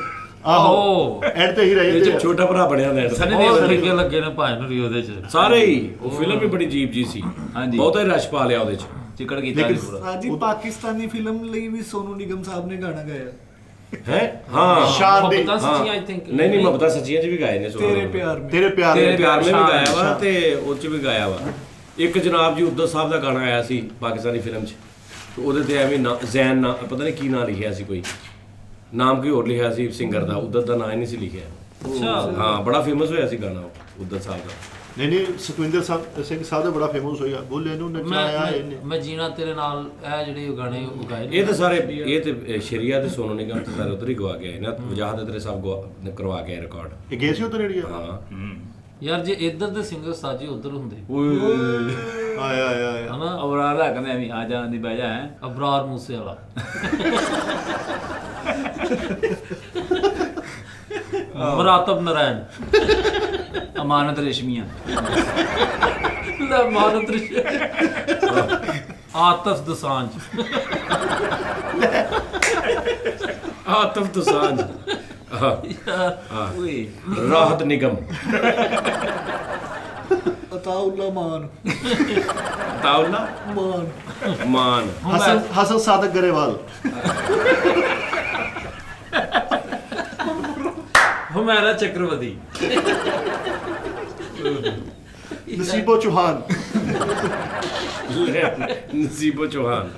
ਆਹੋ ਐਂਡ ਤੇ ਹੀ ਰਹੇ ਇਹ 'ਚ ਤੇ। ਛੋਟਾ ਭਰਾ ਬਣਿਆ ਨੇ ਸਨੀ ਦੇਓਲ ਲਿਖੇ ਲੱਗੇ ਨੇ ਭਾਈ ਨੂੰ ਰੀ ਉਹਦੇ ਚ ਸਾਰੇ ਹੀ। ਉਹ ਫਿਲਮ ਵੀ ਬੜੀ ਅਜੀਬ ਜੀ ਸੀ, ਹਾਂਜੀ। ਬਹੁਤਾ ਹੀ ਰਸ਼ ਪਾ ਲਿਆ ਉਹਦੇ 'ਚ। ਚਿਕੜ ਕੀਤਾ ਜੀ ਪੂਰਾ। ਸਾਜੀ ਪਾਕਿਸਤਾਨੀ ਫਿਲਮ ਲਈ ਵੀ ਸੋਨੂ ਨਿਗਮ ਸਾਹਿਬ ਨੇ ਗਾਣਾ ਗਾਇਆ। ਹੈ ਹਾਂ ਸ਼ਾਨ ਦੀ। ਮੁਹੱਬਤਾਂ ਸੱਚੀਆਂ ਆਈ ਥਿੰਕ। ਨਹੀਂ ਮੁਹੱਬਤਾਂ ਸੱਚੀਆਂ 'ਚ ਵੀ ਗਾਏ ਨੇ ਸੋਨੂ ਤੇਰੇ ਨਿਗਮ। ਪਿਆਰ ਮੇਂ। ਤੇਰੇ ਪਿਆਰ ਤੇਰੇ ਪਿਆਰ में भी गाया वा ਸ਼ਾਨ। ਤੇ ਉਹ 'ਚ ਵੀ ਗਾਇਆ ਵਾ। ਇੱਕ ਜਨਾਬ ਜੀ ਉਦਤ ਸਾਹਿਬ ਦਾ ਗਾਣਾ ਆਇਆ ਸੀ ਪਾਕਿਸਤਾਨੀ ਫਿਲਮ 'ਚ, ਤੇ ਉਹਦੇ ਤੇ ਐਵੇਂ ਜ਼ੈਨ ਨਾ ਪਤਾ ਨਹੀਂ ਕੀ ਨਾਂ ਲਿਖਿਆ ਸੀ, ਕੋਈ ਨਾਮ ਕੋਈ ਹੋਰ ਲਿਖਿਆ ਸੀ ਸਿੰਗਰ ਦਾ, ਉਦਤ ਦਾ ਨਾਂ ਹੀ ਨਹੀਂ ਸੀ ਲਿਖਿਆ। ਅੱਛਾ ਹਾਂ ਬੜਾ ਫੇਮਸ ਹੋਇਆ ਸੀ ਗਾਣਾ ਉਹ ਉਦਤ ਸਾਹਿਬ ਦਾ। ਨਹੀਂ ਸੁਖਵਿੰਦਰ ਸਿੰਘ ਸਾਹਿਬ ਦਾ ਬੜਾ ਫੇਮਸ ਹੋਇਆ, ਬੋਲੇ ਨੂੰ ਨਚਾਇਆ ਇਹਨੇ। ਮੈਂ ਜੀਣਾ ਤੇਰੇ ਨਾਲ, ਇਹ ਜਿਹੜੇ ਉਹ ਗਾਣੇ ਉਹ ਗਾਏ ਨੇ। ਇਹ ਤਾਂ ਸਾਰੇ ਇਹ ਤੇ ਸ਼ਰੀਆ ਤੇ ਸੋਨੂ ਨਿਗਮ ਤੇ ਸਾਰੇ ਉਧਰ ਹੀ ਗਵਾ ਕੇ ਆਏ ਨਾ, ਵਜਾਹਤ ਤੇਰੇ ਸਭ ਕਰਵਾ ਕੇ ਆਏ ਰਿਕਾਰਡ। ਇਹ ਗਏ ਸੀ ਉਧਰ ਏਰੀਆ। ਹਾਂ ਯਾਰ ਜੇ ਇੱਧਰ ਦੇ ਸਿੰਗਰ ਸਾਜੀ ਉਧਰ ਹੁੰਦੇ ਆਇਆ ਹਨਾ। ਅਬਰਾਰ ਰੱਖਦੇ ਐਵੇਂ ਆ ਜਾਣ ਦੀ ਬਹਿ ਜਾ ਹੈ। ਅਬਰਾਰ ਮੂਸੇ ਵਾਲਾ। ਮਰਾਤਬ ਨਾਰਾਇਣ। ਅਮਾਨਤ ਰੇਸ਼ਮੀਆਂ। ਲੈ ਮਾਨਤ ਰਿਸ਼ੀ। ਆਤਫ ਦਸਾਂਝ। ਆਤਫ ਦੋਸਾਂਝ। ਓਏ ਰਾਹਤ ਨਿਗਮ। ਅਤਾਉੱਲਾ ਮਾਨ। ਤਾਉਲਾ ਮਾਨ। ਹਸਨ ਸਾਦਕ ਗਰੇਵਾਲ। ਹੁਮੈਰਾ ਚੱਕਰਵਰਤੀ। ਨਸੀਬੋ ਚੌਹਾਨ। ਨਸੀਬੋ ਚੌਹਾਨ।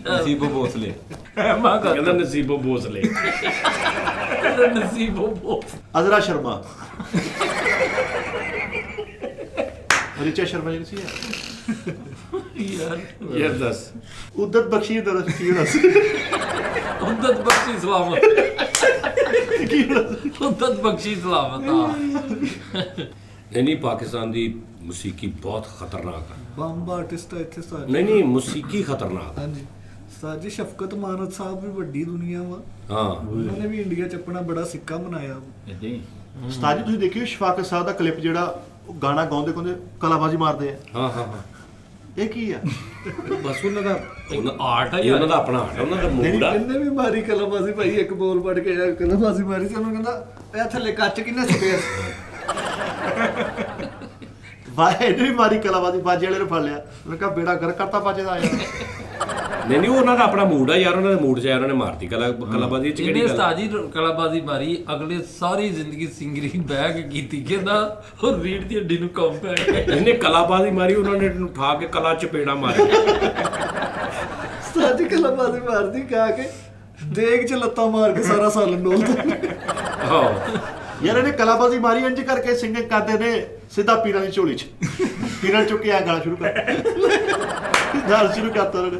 ਨਸੀਬੋ ਭੋਸਲੇ। ਕਹਿੰਦਾ ਨਸੀਬੋ ਭੋਸਲੇ। ਨਸੀਬੋ ਬੋਸ। ਅਜ਼ਰਾ ਸ਼ਰਮਾ। ਰਿਚਾ ਸ਼ਰਮਾ ਜੀ ਸੀ ਯਾਰ ਦੱਸ ਉਦਤ ਬਖਸ਼ੀ ਦਾ ਕੀ ਹੋਣਾ ਸੀ? ਉਦਤ ਬਖਸ਼ੀ ਸਲਾਮਤ। ਉਦਤ ਬਖਸ਼ੀ ਸਲਾਮਤ। ਨਹੀਂ ਪਾਕਿਸਤਾਨ ਦੀ ਮੌਸੀਕੀ ਬਹੁਤ ਖਤਰਨਾਕ ਹੈ। ਬੰਬ ਆਰਟਿਸਟ ਇੱਥੇ ਸਾਰੇ। ਨਹੀਂ ਮੌਸੀਕੀ ਖਤਰਨਾਕ। ਹਾਂਜੀ ਉਸਤਾਦ ਜੀ ਸ਼ਫਕਤ ਮਾਨਤ ਸਾਹਿਬ ਵੀ ਵੱਡੀ ਦੁਨੀਆ ਵਾ, ਹਾਂ ਉਹਨਾਂ ਨੇ ਵੀ ਇੰਡੀਆ 'ਚ ਆਪਣਾ ਬੜਾ ਸਿੱਕਾ ਬਣਾਇਆ। ਇਦਾਂ ਹੀ ਉਸਤਾਦ ਜੀ ਤੁਸੀਂ ਦੇਖਿਓ ਸ਼ਫਾਕਤ ਸਾਹਿਬ ਦਾ ਕਲਿੱਪ ਜਿਹੜਾ ਉਹ ਗਾਣਾ ਗਾਉਂਦੇ ਗਾਉਂਦੇ ਕਲਾਬਾਜ਼ੀ ਮਾਰਦੇ ਆ, ਹਾਂ ਹਾਂ ਹਾਂ ਇਹ ਕੀ ਆ? ਬਸ ਉਹਨਾਂ ਦਾ ਆਰਟ ਹੈ ਇਹ ਉਹਨਾਂ ਦਾ ਆਪਣਾ ਆਰਟ ਹੈ, ਉਹਨਾਂ ਦਾ ਮੂਡ ਆ। ਕਹਿੰਦੇ ਵੀ ਮਾਰੀ ਕਲਾਬਾਜ਼ੀ ਭਾਈ, ਇੱਕ ਬੋਲ ਪੜ ਕੇ ਕਲਾਬਾਜ਼ੀ ਮਾਰੀ ਸੀ, ਉਹਨੂੰ ਕਹਿੰਦਾ ਇਹ ਥੱਲੇ ਕੱਚ ਕਿੰਨੇ ਸੁੱਟਿਆ? ਵਾਹ ਇਹਨੇ ਵੀ ਮਾਰੀ ਕਲਾਬਾਜ਼ੀ, ਬਾਜੇ ਵਾਲੇ ਨੂੰ ਫੜ ਲਿਆ, ਉਹਨੇ ਕਿਹਾ ਬੇੜਾ ਗਰ ਕਰਤਾ ਬਾਜੇ ਦਾ ਆਇਆ। ਨਹੀਂ ਨਹੀਂ ਉਹਨਾਂ ਦਾ ਆਪਣਾ ਮੂਡ ਆ ਯਾਰ, ਉਹਨਾਂ ਦੇ ਮੂਡ 'ਚ ਉਹਨਾਂ ਨੇ ਮਾਰਤੀ ਕਲਾਬਾਜ਼ੀ 'ਚ ਜਿਹਨੇ ਕਿਹੜੀ ਗੱਲ। ਉਸਤਾਦ ਜੀ ਕਲਾਬਾਜ਼ੀ ਮਾਰੀ, ਅਗਲੇ ਸਾਰੀ ਜ਼ਿੰਦਗੀ ਸਿੰਗਰੀ ਬਹਿ ਕੇ ਕੀਤੀ, ਕਹਿੰਦਾ ਉਹ ਰੀੜ ਦੀ ਹੱਡੀ ਨੂੰ ਕੰਮ ਪੈ ਗਿਆ। ਇਹਨੇ ਕਲਾਬਾਜ਼ੀ ਮਾਰੀ, ਉਹਨਾਂ ਨੇ ਇਹਨੂੰ ਉਠਾ ਕੇ ਕਲਾ ਚਪੇੜਾ ਮਾਰਿਆ। ਉਸਤਾਦ ਜੀ ਕਲਾਬਾਜ਼ੀ ਮਾਰਦੀ ਕਾ ਕੇ ਦੇਗ 'ਚ ਲੱਤਾਂ ਮਾਰ ਕੇ ਸਾਰਾ ਸਾਲਨ ਡੋਲਦਾ। ਹਾਂ ਯਾਰ ਇਹਨੇ ਕਲਾਬਾਜ਼ੀ ਮਾਰੀ ਇੰਜ ਕਰਕੇ ਸਿੰਗਿੰਗ ਕਰਦੇ ਨੇ ਸਿੱਧਾ ਪੀਰਾਂ ਦੀ ਝੋਲੀ 'ਚ, ਪੀਰਾਂ ਚੁੱਕ ਕੇ ਆ ਗਾਣਾ ਸ਼ੁਰੂ ਕਰ ਗਾਲ ਸ਼ੁਰੂ ਕਰਤਾ ਉਹਨੇ।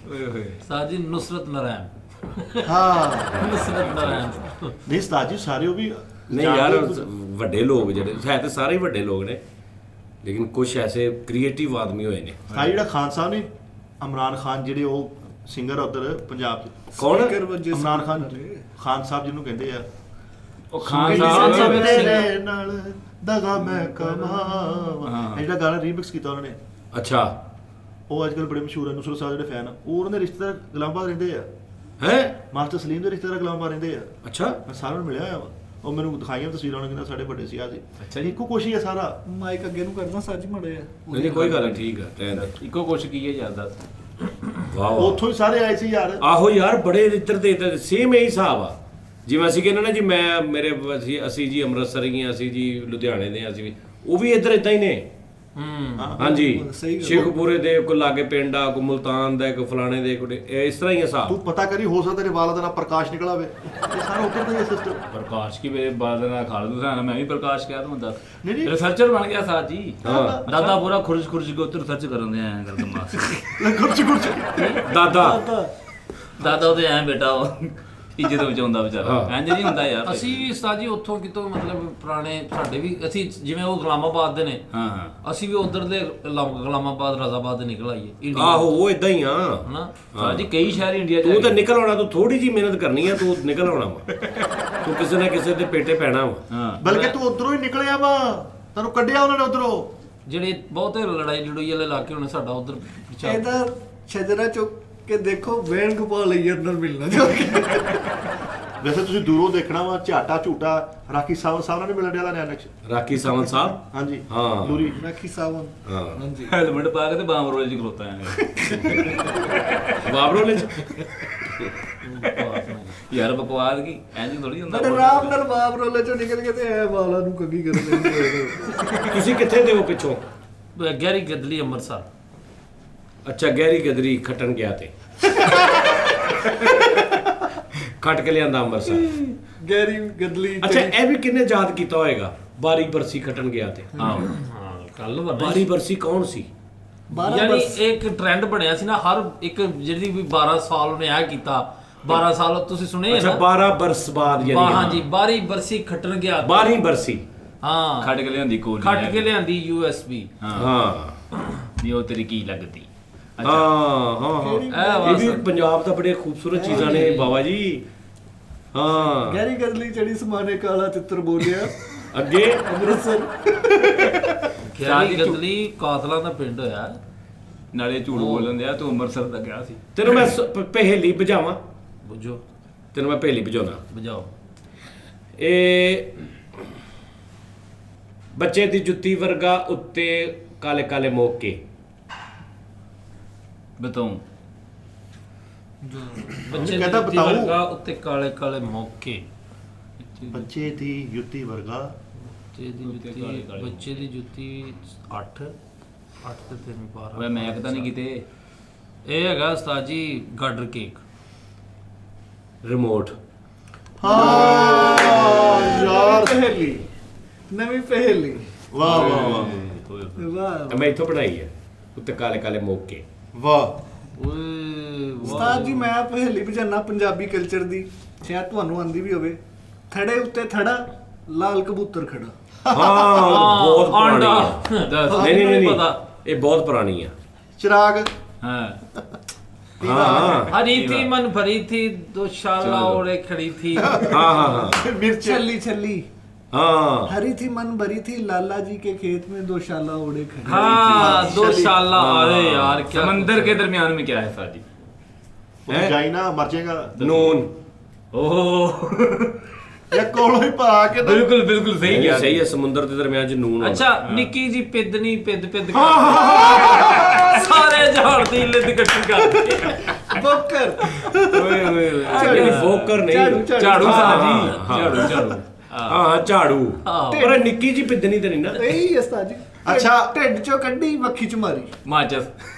ਓਏ ਹੋਏ ਉਸਤਾਦ ਜੀ ਨੁਸਰਤ ਨਾਰਾਇਣ, ਹਾਂ ਨੁਸਰਤ ਨਾਰਾਇਣ। ਨਹੀਂ ਉਸਤਾਦ ਜੀ ਸਾਰੇ ਉਹ ਵੀ ਨਹੀਂ ਯਾਰ ਵੱਡੇ ਲੋਕ ਜਿਹੜੇ ਹੈ ਤੇ ਸਾਰੇ ਵੱਡੇ ਲੋਕ ਨੇ, ਲੇਕਿਨ ਕੁਝ ਐਸੇ ਕ੍ਰੀਏਟਿਵ ਆਦਮੀ ਹੋਏ ਨੇ। ਸਾਈ ਜਿਹੜਾ ਖਾਨ ਸਾਹਿਬ ਨੇ, ਇਮਰਾਨ ਖਾਨ ਜਿਹੜੇ ਉਹ ਸਿੰਗਰ ਉਧਰ ਪੰਜਾਬ 'ਚ, ਕੌਣ? Speaker ਵੱਜੇ ਇਮਰਾਨ ਸੀ ਖਾਨ, ਨਾਲੇ। ਖਾਨ ਸਾਹਿਬ ਜਿਹਨੂੰ ਕਹਿੰਦੇ ਆ, ਉਹ ਖਾਨ ਸਾਹਿਬ ਸਾਹਿਬ ਇੱਕ ਤੇਰੇ ਨਾਲ ਦਗਾ ਮੈਂ ਕਮਾਵਾਂ, ਇਹ ਜਿਹੜਾ ਗਾਣਾ ਰੀਮਿਕਸ ਕੀਤਾ ਉਹਨਾਂ ਨੇ, ਅੱਛਾ ਉਹ ਅੱਜ ਕੱਲ ਬੜੇ ਮਸ਼ਹੂਰ ਹੈ ਨੁਸਰਤ ਸਾਹਿਬ ਜਿਹੜੇ ਫੈਨ ਆ, ਉਹ ਉਹਨਾਂ ਦੇ ਰਿਸ਼ਤੇਦਾਰ ਗੁਲਾਮਾਬਾਦ ਰਹਿੰਦੇ ਆ, ਹੈ ਮਾਸਟਰ ਸਲੀਮ ਦੇ ਰਿਸ਼ਤੇਦਾਰ ਗੁਲਾਮਾਬਾਦ ਰਹਿੰਦੇ ਆ। ਅੱਛਾ ਮੈਂ ਸਾਰਿਆਂ ਨੂੰ ਮਿਲਿਆ ਹੋਇਆ ਵਾ, ਉਹ ਮੈਨੂੰ ਦਿਖਾਈਆਂ ਤਸਵੀਰਾਂ, ਉਹਨੇ ਕਹਿੰਦਾ ਸਾਡੇ ਵੱਡੇ ਸੀ ਆ ਸੀ। ਅੱਛਾ ਜੀ। ਇੱਕੋ ਕੋਸ਼ਿਸ਼ ਹੈ ਸਾਰਾ। ਮਾਈਕ ਅੱਗੇ ਨੂੰ ਕਰਨਾ ਸੱਚ ਮੜਿਆ। ਨਹੀਂ ਨਹੀਂ ਕੋਈ ਗੱਲ ਨਹੀਂ, ਠੀਕ ਆ ਰਹਿਣ ਦੇ। ਇੱਕੋ ਕੁਛ ਕੀ ਹੈ ਯਾਰ ਦੱਸ। ਵਾਹ ਵਾਹ ਉੱਥੋਂ ਹੀ ਸਾਰੇ ਆਏ ਸੀ ਯਾਰ। ਆਹੋ ਯਾਰ ਬੜੇ ਇੱਧਰ ਦੇ ਸੇਮ ਇਹੀ ਹਿਸਾਬ ਆ, ਜਿਵੇਂ ਅਸੀਂ ਕਹਿੰਦੇ ਨਾ ਜੀ ਮੈਂ ਮੇਰੇ ਅਸੀਂ ਜੀ ਅੰਮ੍ਰਿਤਸਰ ਹੀ ਹਾਂ, ਅਸੀਂ ਜੀ ਲੁਧਿਆਣੇ ਦੇ ਹਾਂ, ਅਸੀਂ ਵੀ ਉਹ ਵੀ ਇੱਧਰ ਇਦਾਂ ਹੀ ਨੇ। ਹਾਂਜੀ ਸਹੀ ਗੱਲ। ਸ਼ੇਖੂਪੁਰੇ ਦੇ ਕੋਈ ਲਾਗੇ ਪਿੰਡ ਆ, ਕੋਈ ਮੁਲਤਾਨ ਦਾ, ਕੋਈ ਫਲਾਣੇ ਦੇ, ਕੋਈ ਇਸ ਤਰ੍ਹਾਂ ਹੀ ਆ ਹਿਸਾਬ। ਤੂੰ ਪਤਾ ਕਰੀ, ਹੋ ਸਕਦਾ ਤੇਰੇ ਵਾਲਾ ਦਾ ਨਾਮ ਪ੍ਰਕਾਸ਼ ਨਿਕਲਾ ਹੋਵੇ, ਇਹ ਸਾਰਾ ਉੱਧਰ ਦਾ ਹੀ ਸਿਸਟਮ। ਪ੍ਰਕਾਸ਼ ਕੀ ਮੇਰੇ ਬਾਦ ਨਾਲ ਖਾਲਦ ਹੁਸੈਨ, ਮੈਂ ਵੀ ਪ੍ਰਕਾਸ਼ ਕਿਹਾ ਤੁਹਾਨੂੰ ਦੱਸ। ਨਹੀਂ, ਨਹੀਂ। ਰਿਸਰਚਰ ਬਣ ਗਿਆ ਸਾਥ ਜੀ। ਹਾਂ ਦਾਦਾ ਪੂਰਾ ਖੁਰਜ ਕੇ ਉੱਤੇ ਰਿਸਰਚ ਕਰਨ ਦੇ ਆਇਆ ਕਰ ਦਿਮਾਗ ਗੁਰਚ ਦਾਦਾ ਦਾਦਾ ਉਹਦੇ ਐ ਬੇਟਾ ਉਹ ਇੱਜ਼ਤ ਬਚਾਉਂਦਾ ਵਿਚਾਰਾ, ਹਾਂ। ਇੰਜ ਨਹੀਂ ਹੁੰਦਾ ਯਾਰ। ਅਸੀਂ ਵੀ ਉਸਤਾਦ ਜੀ ਉੱਥੋਂ ਕਿਤੋਂ ਮਤਲਬ ਪੁਰਾਣੇ ਸਾਡੇ ਵੀ, ਅਸੀਂ ਜਿਵੇਂ ਉਹ ਗੁਲਾਮਾਬਾਦ ਦੇ ਨੇ, ਹਾਂ ਹਾਂ ਅਸੀਂ ਵੀ ਉਧਰ ਦੇ ਗੁਲਾਮਾਬਾਦ ਰਾਜ਼ਾਬਾਦ ਦੇ ਨਿਕਲ ਆਈਏ ਇੰਡੀਆ। ਆਹੋ ਉਹ ਇਦਾਂ ਹੀ ਆ। ਹਨਾ ਸਾਥ ਜੀ ਕਈ ਸ਼ਹਿਰ ਇੰਡੀਆ ਚ ਤੂੰ ਤਾਂ ਨਿਕਲ ਆਉਣਾ, ਤੂੰ ਥੋੜੀ ਜੀ ਮਿਹਨਤ ਕਰਨੀ ਆ, ਤੂੰ ਨਿਕਲ ਆਉਣਾ ਵਾ, ਤੂੰ ਕਿਸੇ ਨਾ ਕਿਸੇ ਦੇ ਪੇਟੇ ਪੈਣਾ ਵਾ। ਹਾਂ ਬਲਕਿ ਤੂੰ ਉਧਰੋਂ ਹੀ ਨਿਕਲਿਆ ਵਾ, ਤੈਨੂੰ ਕੱਢਿਆ ਉਹਨਾਂ ਨੇ ਉਧਰੋਂ। ਜਿਹੜੇ ਬਹੁਤੇ ਲੜਾਈ ਲੜੂਈ ਵਾਲੇ ਇਲਾਕੇ ਹੋਣੇ, ਸਾਡਾ ਉਧਰ ਇਹਦਾ ਛਜਰਾ ਚੁੱਕ ਕੇ ਦੇਖੋ ਵੈਨ ਗੋਪਾਲ ਅਈਅਰ ਨਾਲ ਮਿਲਣਾ ਜਾ ਕੇ। ਵੈਸੇ ਤੁਸੀਂ ਦੂਰੋਂ ਦੇਖਣਾ ਵਾ, ਝਾਟਾ ਝੂਟਾ ਰਾਖੀ ਸਾਵੰਤ ਸਾਹਿਬ ਨਾਲ ਨਹੀਂ ਮਿਲਣ ਵਾਲਾ ਨੈਨਕਸ। ਰਾਖੀ ਸਾਵੰਤ ਸਾਹਿਬ ਹਾਂਜੀ ਹਾਂ। ਲੂਰੀ। ਰਾਖੀ ਸਾਵਨ। ਹਾਂ ਹਾਂਜੀ। ਹੈਲਮਟ ਪਾ ਕੇ ਤੇ ਬਾਮ ਰੋਲੇ ਚ ਖਲੋਤਾ ਆ ਬਾਬਰੋਲੇ ਚ ਯਾਰ ਬਕਵਾਸ ਕੀ ਇੰਜ ਥੋੜੀ ਹੁੰਦਾ। ਬੜੇ ਆਰਾਮ ਨਾਲ ਬਾਬ ਰੋਲੇ ਚੋਂ ਨਿਕਲ ਕੇ ਤੇ ਐ ਵਾਲਾਂ ਨੂੰ ਕੰਗੀ ਕਰ ਲੈਂਦੇ। ਤੁਸੀਂ ਕਿੱਥੇ ਦੇ ਹੋ ਪਿੱਛੋਂ? ਗਹਿਰੀ ਗਦਲੀ ਅੰਮ੍ਰਿਤਸਰ। ਅੱਛਾ ਗਹਿਰੀ ਗਦਰੀ ਖੱਟਣ ਗਿਆ ਤੇ ਖੱਟ ਕੇ ਲਿਆਂਦਾ ਅੰਮ੍ਰਿਤਸਰ। ਗੈਰੀ ਗਦਲੀ। ਅੱਛਾ ਇਹ ਵੀ ਕਿੰਨੇ ਯਾਦ ਕੀਤਾ ਹੋਏਗਾ, ਬਾਰੀ ਬਰਸੀ ਖੱਟਣ ਗਿਆ ਤੇ। ਹਾਂ ਕੱਲ ਬਾਰੀ ਬਰਸੀ ਕੌਣ ਸੀ? ਯਾਨੀ ਇੱਕ ਟ੍ਰੈਂਡ ਬਣਿਆ ਸੀ ਨਾ, ਹਰ ਇੱਕ ਜਿਹੜੀ ਵੀ 12 ਸਾਲ ਉਹਨੇ ਆ ਕੀਤਾ, 12 ਸਾਲ ਤੁਸੀਂ ਸੁਣੇ ਅੱਛਾ ਨਾ। 12 ਬਰਸ ਬਾਅਦ ਯਾਨੀ ਹਾਂਜੀ ਬਾਰੀ ਬਰਸੀ ਖੱਟਣ ਗਿਆ। 12 ਬਰਸੀ ਹਾਂ ਖੱਟ ਕੇ ਲਿਆਂਦੀ ਕੋਲ ਖੱਟ ਕੇ ਲਿਆਂਦੀ USB। ਹਾਂ ਨਹੀਂ ਉਹ ਤੇਰੀ ਕੀ ਲੱਗਦੀ। ਹਾਂ ਹਾਂ ਹਾਂ ਇਹ ਵੀ ਪੰਜਾਬ ਦਾ ਬੜੇ ਖੂਬਸੂਰਤ ਚੀਜ਼ਾਂ ਨੇ ਬਾਬਾ ਜੀ। ਹਾਂ ਗੈਰੀ ਗਦਲੀ ਚੜੀ ਸਮਾਨੇ ਕਾਲਾ ਚਿੱਤਰ ਬੋਲਿਆ ਅੱਗੇ ਅੰਮ੍ਰਿਤਸਰ। ਗਹਿਰੀ ਗਦਲੀ ਕਾਤਲਾਂ ਦਾ ਪਿੰਡ ਹੋਇਆ। ਨਾਲੇ ਝੂਠ ਬੋਲਣ ਦਿਆ, ਤੂੰ ਅੰਮ੍ਰਿਤਸਰ ਦਾ ਗਿਆ ਸੀ। ਤੈਨੂੰ ਮੈਂ ਪਹੇਲੀ ਬੁਝਾਵਾਂ, ਬੁੱਝੋ ਤੈਨੂੰ ਮੈਂ ਪਹੇਲੀ ਬੁਝਾਉਣਾ। ਬੁਝਾਓ। ਇਹ ਬੱਚੇ ਦੀ ਜੁੱਤੀ ਵਰਗਾ ਉੱਤੇ ਕਾਲੇ ਕਾਲੇ ਮੋਕੇ। ਬਤਾਉ ਬੱਚੇ ਦੀ ਕਹਿੰਦਾ ਜੁੱਤੀ ਬਤਾਓ। ਵਰਗਾ ਉੱਤੇ ਕਾਲੇ ਕਾਲੇ ਮੌਕੇ। ਬੱਚੇ ਦੀ ਯੁੱਤੀ ਵਰਗਾ। ਬੱਚੇ ਦੀ ਉੱਤੇ ਜੁੱਤੀ, ਕਾਲੇ ਕਾਲੇ। ਬੱਚੇ ਦੀ ਜੁੱਤੀ 8 ਤੇ 3 12। ਓਏ ਮੈਂ ਤਾਂ ਨਹੀਂ ਕਿਤੇ। ਇਹ ਹੈਗਾ ਉਸਤਾਦ ਜੀ ਗਾਡਰ ਕੇਕ। ਰਿਮੋਟ। ਹਾਂ ਯਾਰ ਪਹੇਲੀ ਨਵੀਂ ਪਹੇਲੀ। ਵਾਹ ਵਾਹ ਵਾਹ ਵਾਹ ਮੈਂ ਇੱਥੋਂ ਪੜਾਈ ਹੈ, ਉੱਤੇ ਕਾਲੇ ਕਾਲੇ ਮੋਕੇ। ਵਾਹ। ਓਏ ਉਸਤਾਦ ਜੀ ਮੈਂ ਪਹੇਲੀ ਬੁਝਾਨਾ ਪੰਜਾਬੀ ਕਲਚਰ ਦੀ, ਸ਼ਾਇਦ ਤੁਹਾਨੂੰ ਆਂਦੀ ਵੀ ਹੋਵੇ। ਥੜੇ ਉੱਤੇ ਥੜਾ ਲਾਲ ਕਬੂਤਰ ਖੜਾ। ਹਾਂ ਬਹੁਤ ਪੁਰਾਣੀ ਹੈ। ਦੱਸ। ਨਹੀਂ ਨਹੀਂ ਨਹੀਂ ਪਤਾ। ਇਹ ਬਹੁਤ ਪੁਰਾਣੀ ਆ। ਚਿਰਾਗ। ਹਾਂ हाँ हरी थी मन भरी थी दोशाला ओढ़े खड़ी थी। हाँ हाँ मिर्च छल्ली छल्ली हाँ हरी थी मन भरी थी लाला जी के खेत में दोशाला ओढ़े खड़ी हाँ दोशाला। अरे यार क्या समंदर के दरमियान में क्या है साजी? ਉਹ ਜਾਈ ਨਾ ਮਰ ਜਾਏਗਾ नून ओह ਜਾਂ ਕੋਲੋਂ ਹੀ ਪਾ ਕੇ ਤਾਂ बिल्कुल बिल्कुल सही किया सही है समुद्र के दरमियान च नून अच्छा निक्की जी पिदनी पिद पिद सारे झाड़ दी लिद कट्टी कर बकर ओए ओए ओए फोकर नहीं झाड़ू हाँ, साजी हाँ, झाड़ू झाड़ू हाँ झाड़ू पर निक्की जी पिदनी तो नहीं ना यही है उस्ताद जी अच्छा। ढिड चो कड्डी मक्खी च मारी माचस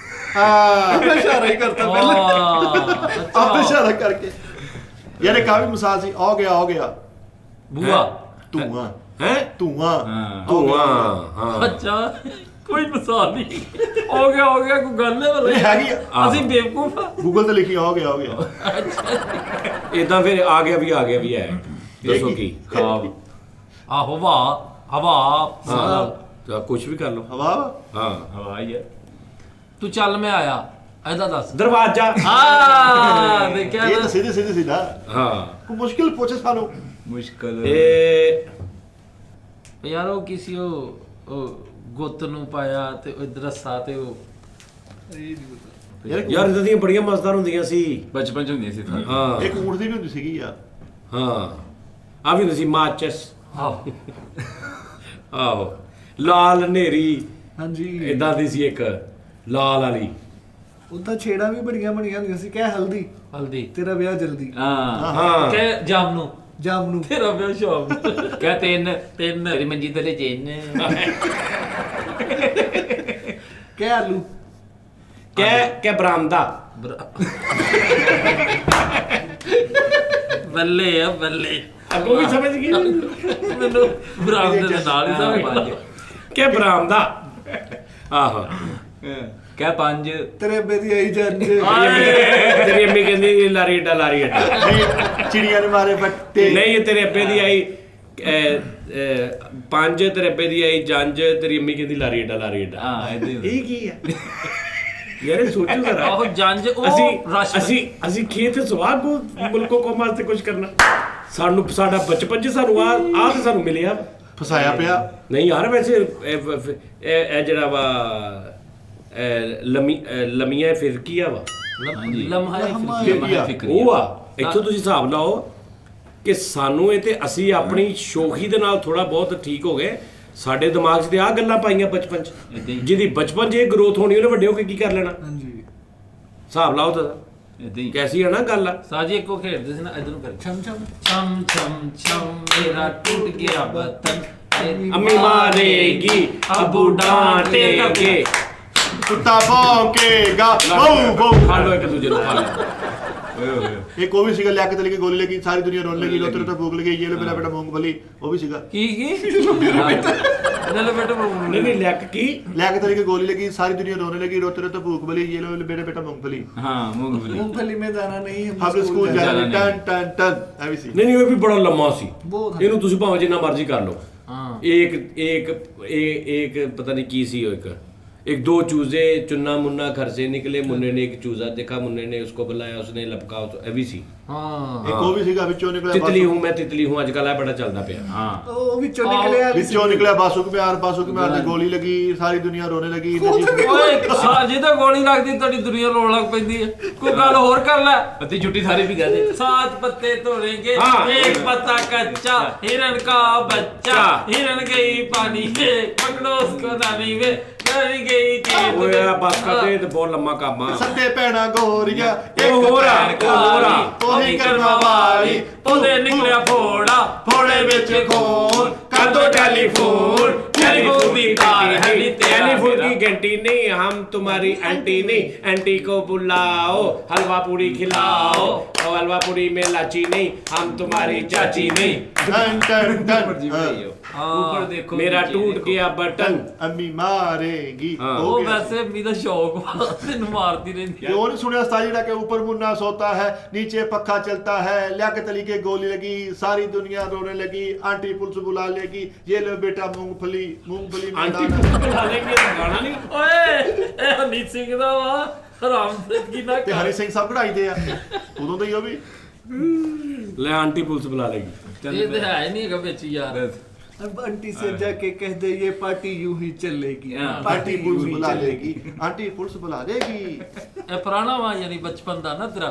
ਹਾਂ इशारा ही करता पहले ਆਪੇ ਇਸ਼ਾਰਾ ਕਰਕੇ ਯਾਰ ਇਹ ਕਾਫੀ ਮਿਸਾਲ ਸੀ ਆ ਗਿਆ बुआ ਧੂਆਂ है ਧੂਆਂ हाँ धुआं हाँ अच्छा कोई मिसाल नहीं हो गया कोई गल है ਇਹ ਹੈਗੀ ਆ। ਅਸੀਂ ਬੇਵਕੂਫ ਆ। ਗੂਗਲ ਤੇ ਲਿਖੀ ਆ ਗਿਆ इदा फिर आ गया भी है दसो की खाब ਆਹੋ ਹਵਾ हाँ तो कुछ भी कर लो ਹਵਾ हाँ हवाई है ਤੂੰ ਚੱਲ ਮੈਂ ਆਇਆ ਇਹਦਾ ਦੱਸ दरवाजा ਹਾਂ ਦੇਖਿਆ ਇਹ ਤਾਂ ਨਾ? ਸਿੱਧੀ ਸਿੱਧਾ हाँ ਕੋਈ ਮੁਸ਼ਕਿਲ ਪੁੱਛੇ ਸਾਨੂੰ मुश्किल ए ਯਾਰ ਉਹ ਕਿਸੇ ਉਹ ਗੁੱਤ ਨੂੰ ਪਾਇਆ ਤੇ ਉਹ ਇਧਰ ਰੱਸਾ ਤੇ ਉਹ यार इदां ਦੀਆਂ ਬੜੀਆਂ ਮਜ਼ੇਦਾਰ ਹੁੰਦੀਆਂ ਸੀ बचपन च होंदी सी था हाँ ਇੱਕ ਊਂਠ ਦੀ ਵੀ ਹੁੰਦੀ ਸੀਗੀ ਯਾਰ हाँ ਆ ਵੀ ਹੁੰਦੀ ਸੀ ਮਾਚਸ ਆਹੋ ਆਹੋ ਲਾਲ ਹਨੇਰੀ हाँ जी ਇਦਾਂ ਦੀ ਸੀ ਇੱਕ ਲਾਲ ਵਾਲੀ उदा छेड़ा भी बड़ियां ਹੁੰਦੀਆਂ ਸੀ ਕਹਿ ਹਲਦੀ ਹਲਦੀ ਤੇਰਾ ਵਿਆਹ ਜਲਦੀ हां ਹਾਂ ਕਹਿ ਜਾਮ ਨੂੰ ਜਾਮ ਨੂੰ ਤੇਰਾ ਵਿਆਹ ਸ਼ਾਮ ਨੂੰ क्या तीन ਤਿੰਨ तेरी मंजी तले चेन ਕਹਿ ਆਲੂ ਕਹਿ ਬਰਾਮਦਾ ਬੱਲੇ ਆ ਬੱਲੇ ਅੱਗੋਂ ਵੀ ਸਮਝ ਗਈ ਮੈਨੂੰ ਬਰਾਮਦੇ ਦੇ ਨਾਲ ਹੀ ਸਮਝ ਕਹਿ ਬਰਾਮਦਾ ਆਹੋ क्या पांच ਤੇਰੇ ਬੇ ਦੀ ਆਈ ਜੰਜ ਤੇਰੀ ਅੰਮੀ ਕਹਿੰਦੀ ਲਾਰੀ ਅੱਡਾ ਨਹੀਂ ਚਿੜੀਆਂ ਨੇ ਮਾਰੇ ਬੱਟੇ ਨਹੀਂ ਇਹ ਤੇਰੇ ਅੱਬੇ ਦੀ ਆਈ ਪੰਜ ਤੇਰੇ ਅੱਬੇ ਦੀ ਆਈ ਜੰਜ ਤੇਰੀ ਅੰਮੀ ਕਹਿੰਦੀ ਲਾਰੀ ਅੱਡਾ हां ऐसे ਇਹ ਕੀ ਹੈ ਯਾਰ ਇਹ ਸੋਚੋ ਜ਼ਰਾ ਆਹੋ ਜੰਜ ਉਹ ਰਸ਼ ਅਸੀਂ ਖੇਤ ਸਵਾਗ ਮੁਲਕੋ ਕੌਮ ਵਾਸਤੇ ਕੁਝ ਕਰਨਾ ਸਾਨੂੰ ਸਾਡਾ ਬਚਪਨ ਚ ਸਾਨੂੰ ਆ ਤੇ ਸਾਨੂੰ ਮਿਲਿਆ ਫਸਾਇਆ ਪਿਆ ਨਹੀਂ ਯਾਰ ਵੈਸੇ ਇਹ ਜਿਹੜਾ ਵਾ ਲਮੀਆਂ ਫਿਰਕੀਆ ਵਾ ਲਮਹਾ फिक्री ਉਹ ਆ ਇੱਥੋਂ ਤੁਸੀਂ ਹਿਸਾਬ ਲਾਓ ਕਿ ਸਾਨੂੰ ਇਹ ਤੇ ਅਸੀਂ ਆਪਣੀ ਸ਼ੌਖੀ ਦੇ ਨਾਲ ਥੋੜਾ ਬਹੁਤ ਠੀਕ ਹੋ ਗਏ ਸਾਡੇ ਦਿਮਾਗ 'ਚ ਤੇ ਆ ਗੱਲਾਂ ਪਾਈਆਂ ਬਚਪਨ 'ਚ ਜਿਹਦੀ ਬਚਪਨ 'ਚ ਇਹ ਗਰੋਥ ਹੋਣੀ ਉਹਨੇ ਵੱਡੇ ਹੋ ਕੇ ਕੀ ਕਰ ਲੈਣਾ ਹਾਂਜੀ ਹਿਸਾਬ ਲਾਓ ਤਾਂ ऐसे ही ਕੈਸੀ ਹੈ ਨਾ ਗੱਲ ਆ ਸਾਜੀ ਇੱਕੋ ਖੇਡਦੇ ਸੀ ਨਾ ਇਧਰ ਨੂੰ ਕਰ ਛਮ ਛਮ ਛਮ ਛਮ ਛਮ ਮੇਰਾ ਟੁੱਟ ਗਿਆ ਬਤਨ अम्मी मारेगी अबू डांटेंगे ਕੁੱਤਾ ਭੌਂਕੇਗਾ ਵੋ खा लो एक दूसरे को खा लो ओए ओए ਇੱਕ ਉਹ ਵੀ ਸੀਗਾ ਲਿਆ ਕੇ ਤਲੇ ਕੇ ਗੋਲੀ ਲੱਗੀ ਸਾਰੀ ਦੁਨੀਆ ਰੋਣ ਲੱਗੀ ਲੋਤਰੇ ਤਾਂ ਭੂਖ ਲੱਗੀ ਇਹ ਲੋ ਮੇਰਾ ਬੇਟਾ ਮੂੰਗਫਲੀ ਉਹ ਵੀ ਸੀਗਾ ਕੀ ਇਹਦਾ ਬੇਟਾ नहीं नहीं लैक की ਲਿਆ ਕੇ ਤਲੇ ਕੇ ਗੋਲੀ ਲੱਗੀ ਸਾਰੀ ਦੁਨੀਆ ਰੋਣੇ ਲੱਗੀ ਲੋਤਰੇ ਤਾਂ ਭੂਖ ਬਲੀ ਇਹ ਲੋ ਮੇਰਾ ਬੇਟਾ ਮੂੰਗਫਲੀ हां मूंगफली मूंगफली में जाना नहीं ਹਮ ਸਕੂਲ ਜਾਣਾ ਜਾਣਾ ਨਹੀਂ। ਟਨ ਟਨ ਟਨ ਐਵੇਂ ਸੀ नहीं नहीं वो भी बड़ा लम्बा सी बहुत ਇਹਨੂੰ ਤੁਸੀਂ ਭਾਵੇਂ ਜਿੰਨਾ ਮਰਜ਼ੀ ਕਰ ਲਓ ਹਾਂ एक पता नहीं की सी एक दो चूजे चुन्ना मुन्ना घर से निकले मुन्ने ने एक चूजा देखा मुन्ने ने उसको बुलाया उसने लपका तो अभी सी ਹਾਂ ਇੱਕ ਉਹ ਵੀ ਸੀਗਾ ਵਿੱਚੋਂ ਨਿਕਲਿਆ तितली हूं मैं तितली हूं आजकल है बड़ा चलता पे हां ਉਹ ਵਿੱਚੋਂ ਨਿਕਲਿਆ ਵੀ ਵਿੱਚੋਂ ਨਿਕਲਿਆ ਬਾਸੁਕ ਪਿਆਰ ਤੇ ਗੋਲੀ ਲੱਗੀ ਸਾਰੀ ਦੁਨੀਆ ਰੋਣੇ ਲੱਗੀ ਓਏ ਸਾਜੀ ਤਾਂ ਗੋਲੀ ਲੱਗਦੀ ਤੁਹਾਡੀ ਦੁਨੀਆ ਰੋਣ ਲੱਗ ਪੈਂਦੀ ਹੈ ਕੋਈ ਗੱਲ ਹੋਰ ਕਰ ਲੈ पति छुट्टी सारी भी कह दे सात पत्ते तोड़ेंगे हाँ। एक पत्ता कच्चा हिरन का बच्चा हिरन गई पानी में पकड़ो उसको नानी में नानी गई खेत ओए में बस कर दे तो बहुत लम्बा काम आ ਸੱਤੇ ਭੈਣਾ ਗੋਰੀਆਂ ਉਹ ਹੋਰ ਆ, ਉਹ ਹੋਰ ਆ। ਉਹੀ ਕਰਮਾ ਵਾਲੀ ਉਹਦੇ ਨਿਕਲਿਆ ਫੋੜਾ ਫੋੜੇ ਵਿੱਚ ਖੂਨ कर दो टेलीफोन टेलीफोन की तार है नी तेरा टेलीफोन मेरा। की घंटी नहीं हम तुम्हारी आंटी नहीं आंटी को बुलाओ हलवा पूरी खिलाओ और हलवा पूरी में लाची नहीं हम तुम्हारी चाची नहीं ਟਨ ਟਨ ਟਨ ऊपर देखो मेरा नीचे टूट देखो। गया बटन ਅੰਮੀ ਮਾਰੇਗੀ हाँ। ਹੋ ਉਹ ਗਿਆ। ਵੈਸੇ ਮੇਰਾ ਸ਼ੌਕ ਵਾ ਤੈਨੂੰ ਮਾਰਦੀ ਰਹਿੰਦੀ ये वो नहीं सुने उस्ताद जी के ऊपर मुन्ना सोता है नीचे पक्का चलता है लियाकत अली के गोली लगी सारी दुनिया रोने लगी आंटी पुलिस बुला लेगी ये लो बेटा मूंगफली में आंटी डाला। को बुला लेंगे तो गाना नहीं ਓਏ ਇਹ ਹਨੀ ਸਿੰਘ ਦਾ ਵਾ ਹਰਾਮ ਕੀ ਨਾ ਤੇ ਹਰੀ ਸਿੰਘ ਸਾਹਿਬ ਕਢਾਈਦੇ ਆ ਉਦੋਂ ਤੋਂ ਹੀ ਉਹ ਵੀ ਲੈ ਆਂਟੀ ਪੁਲਿਸ ਬੁਲਾ ਲੇਗੀ ਇਹ ਤੇ ਹੈ ਹੀ ਨਹੀਂ ਹੈਗਾ ਵਿੱਚ ਯਾਰ अब आंटी से जाके कह दे ये पार्टी यूं ही चलेगी ਪਾਰਟੀ ਪੁਲਿਸ ਬੁਲਾ ਲੇਗੀ ਆਂਟੀ ਪੁਲਿਸ ਬੁਲਾ ਲੇਗੀ ਇਹ ਪੁਰਾਣਾ ਵਾ ਯਾਨੀ ਬਚਪਨ ਦਾ ਨਾ ਤੇਰਾ